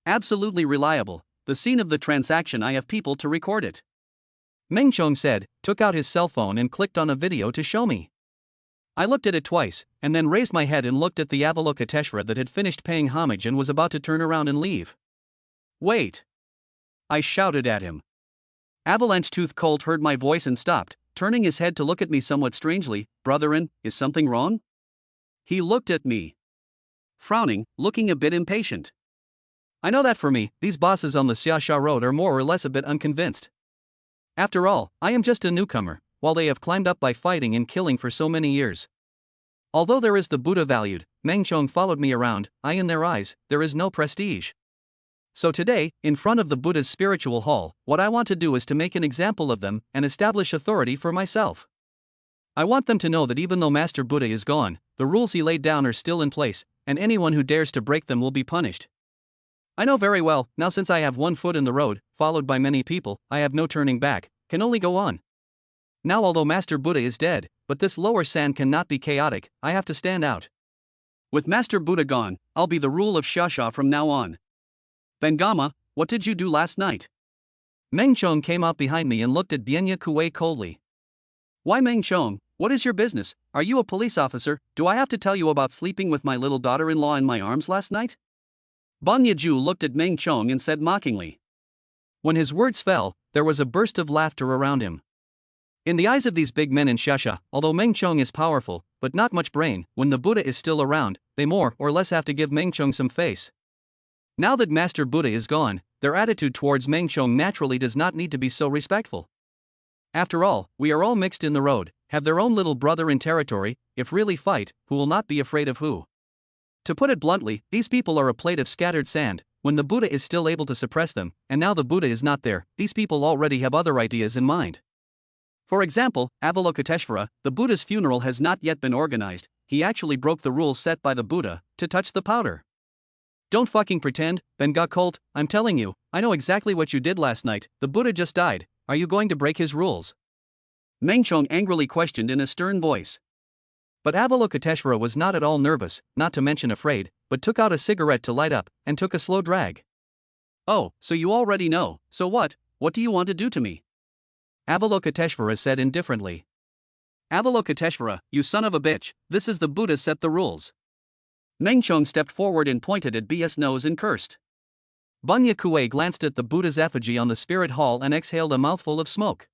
Absolutely reliable, the scene of the transaction I have people to record it. Meng Chong said, took out his cell phone and clicked on a video to show me. I looked at it twice, and then raised my head and looked at the Avalokiteshvara that had finished paying homage and was about to turn around and leave. Wait! I shouted at him. Avalanche Tooth Cult heard my voice and stopped, turning his head to look at me somewhat strangely. Brethren, is something wrong? He looked at me, frowning, looking a bit impatient. I know that for me, these bosses on the Xiaxia road are more or less a bit unconvinced. After all, I am just a newcomer, while they have climbed up by fighting and killing for so many years. Although there is the Buddha valued, Meng Chong followed me around, in their eyes, there is no prestige. So today, in front of the Buddha's spiritual hall, what I want to do is to make an example of them and establish authority for myself. I want them to know that even though Master Buddha is gone, the rules he laid down are still in place, and anyone who dares to break them will be punished. I know very well, now since I have one foot in the road, followed by many people, I have no turning back, can only go on. Now although Master Buddha is dead, but this lower sand cannot be chaotic, I have to stand out. With Master Buddha gone, I'll be the rule of Shasha from now on. Bengama, what did you do last night? Meng Chong came out behind me and looked at Bienya Kuei coldly. Why Meng Chong, what is your business? Are you a police officer? Do I have to tell you about sleeping with my little daughter-in-law in my arms last night? Banya Ju looked at Meng Chong and said mockingly. When his words fell, there was a burst of laughter around him. In the eyes of these big men in Shasha, although Meng Chong is powerful, but not much brain, when the Buddha is still around, they more or less have to give Meng Chong some face. Now that Master Buddha is gone, their attitude towards Meng Chong naturally does not need to be so respectful. After all, we are all mixed in the road, have their own little brother in territory, if really fight, who will not be afraid of who. To put it bluntly, these people are a plate of scattered sand. When the Buddha is still able to suppress them, and now the Buddha is not there, these people already have other ideas in mind. For example, Avalokiteshvara, the Buddha's funeral has not yet been organized, he actually broke the rules set by the Buddha, to touch the powder. Don't fucking pretend, Benga cult, I'm telling you, I know exactly what you did last night, the Buddha just died, are you going to break his rules? Meng Chong angrily questioned in a stern voice. But Avalokiteshvara was not at all nervous, not to mention afraid, but took out a cigarette to light up, and took a slow drag. Oh, so you already know, so what do you want to do to me? Avalokiteshvara said indifferently. Avalokiteshvara, you son of a bitch, this is the Buddha set the rules. Meng Chong stepped forward and pointed at BS nose and cursed. Banya Kuei glanced at the Buddha's effigy on the spirit hall and exhaled a mouthful of smoke.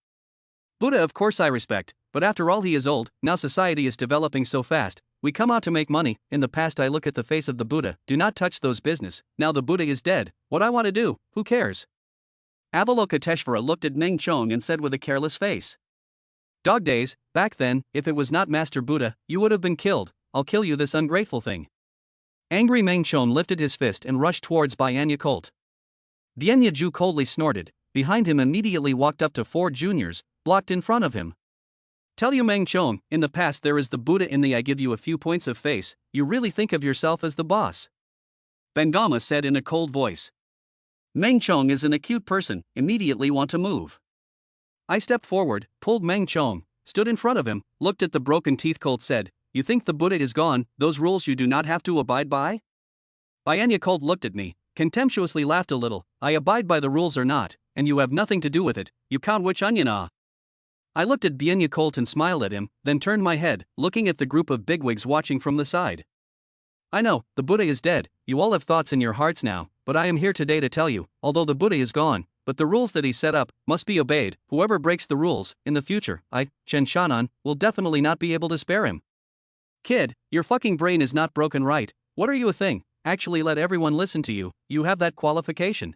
Buddha of course I respect, but after all he is old, now society is developing so fast, we come out to make money, in the past I look at the face of the Buddha, do not touch those business, now the Buddha is dead, what I want to do, who cares? Avalokiteshvara looked at Meng Chong and said with a careless face. Dog days, back then, if it was not Master Buddha, you would have been killed, I'll kill you this ungrateful thing. Angry Meng Chong lifted his fist and rushed towards Bianya Colt. Bienya Ju coldly snorted, behind him immediately walked up to 4 juniors, blocked in front of him. Tell you Meng Chong, in the past there is the Buddha in the I give you a few points of face, you really think of yourself as the boss? Bengama said in a cold voice. Meng Chong is an acute person, immediately want to move. I stepped forward, pulled Meng Chong, stood in front of him, looked at the broken teeth Colt said, you think the Buddha is gone, those rules you do not have to abide by? Bianya Colt looked at me, contemptuously laughed a little, I abide by the rules or not, and you have nothing to do with it, you count which onion ah. I looked at Bienya Colt and smiled at him, then turned my head, looking at the group of bigwigs watching from the side. I know, the Buddha is dead, you all have thoughts in your hearts now, but I am here today to tell you, although the Buddha is gone, but the rules that he set up must be obeyed, whoever breaks the rules, in the future, Chen Shannon, will definitely not be able to spare him. Kid, your fucking brain is not broken right, what are you a thing, actually let everyone listen to you, you have that qualification.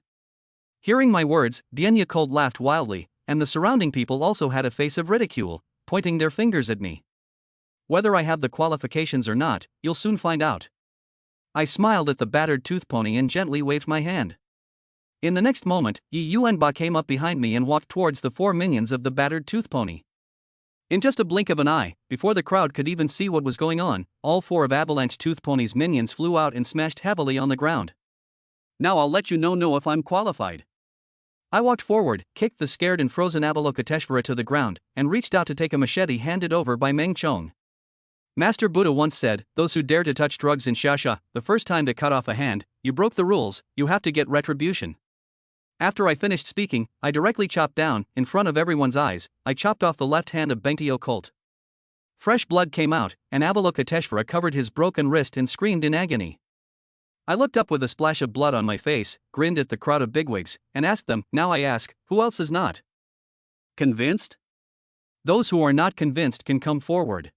Hearing my words, Bienya Colt laughed wildly, and the surrounding people also had a face of ridicule, pointing their fingers at me. Whether I have the qualifications or not, you'll soon find out. I smiled at the battered tooth pony and gently waved my hand. In the next moment, Yi Yuanba came up behind me and walked towards the 4 minions of the battered tooth pony. In just a blink of an eye, before the crowd could even see what was going on, all 4 of Avalanche Tooth Pony's minions flew out and smashed heavily on the ground. Now I'll let you know if I'm qualified. I walked forward, kicked the scared and frozen Avalokiteshvara to the ground, and reached out to take a machete handed over by Meng Chong. Master Buddha once said, those who dare to touch drugs in Shasha, the first time to cut off a hand, you broke the rules, you have to get retribution. After I finished speaking, I directly chopped down, in front of everyone's eyes, I chopped off the left hand of Bengtio Colt. Fresh blood came out, and Avalokiteshvara covered his broken wrist and screamed in agony. I looked up with a splash of blood on my face, grinned at the crowd of bigwigs, and asked them, now I ask, who else is not convinced? Those who are not convinced can come forward.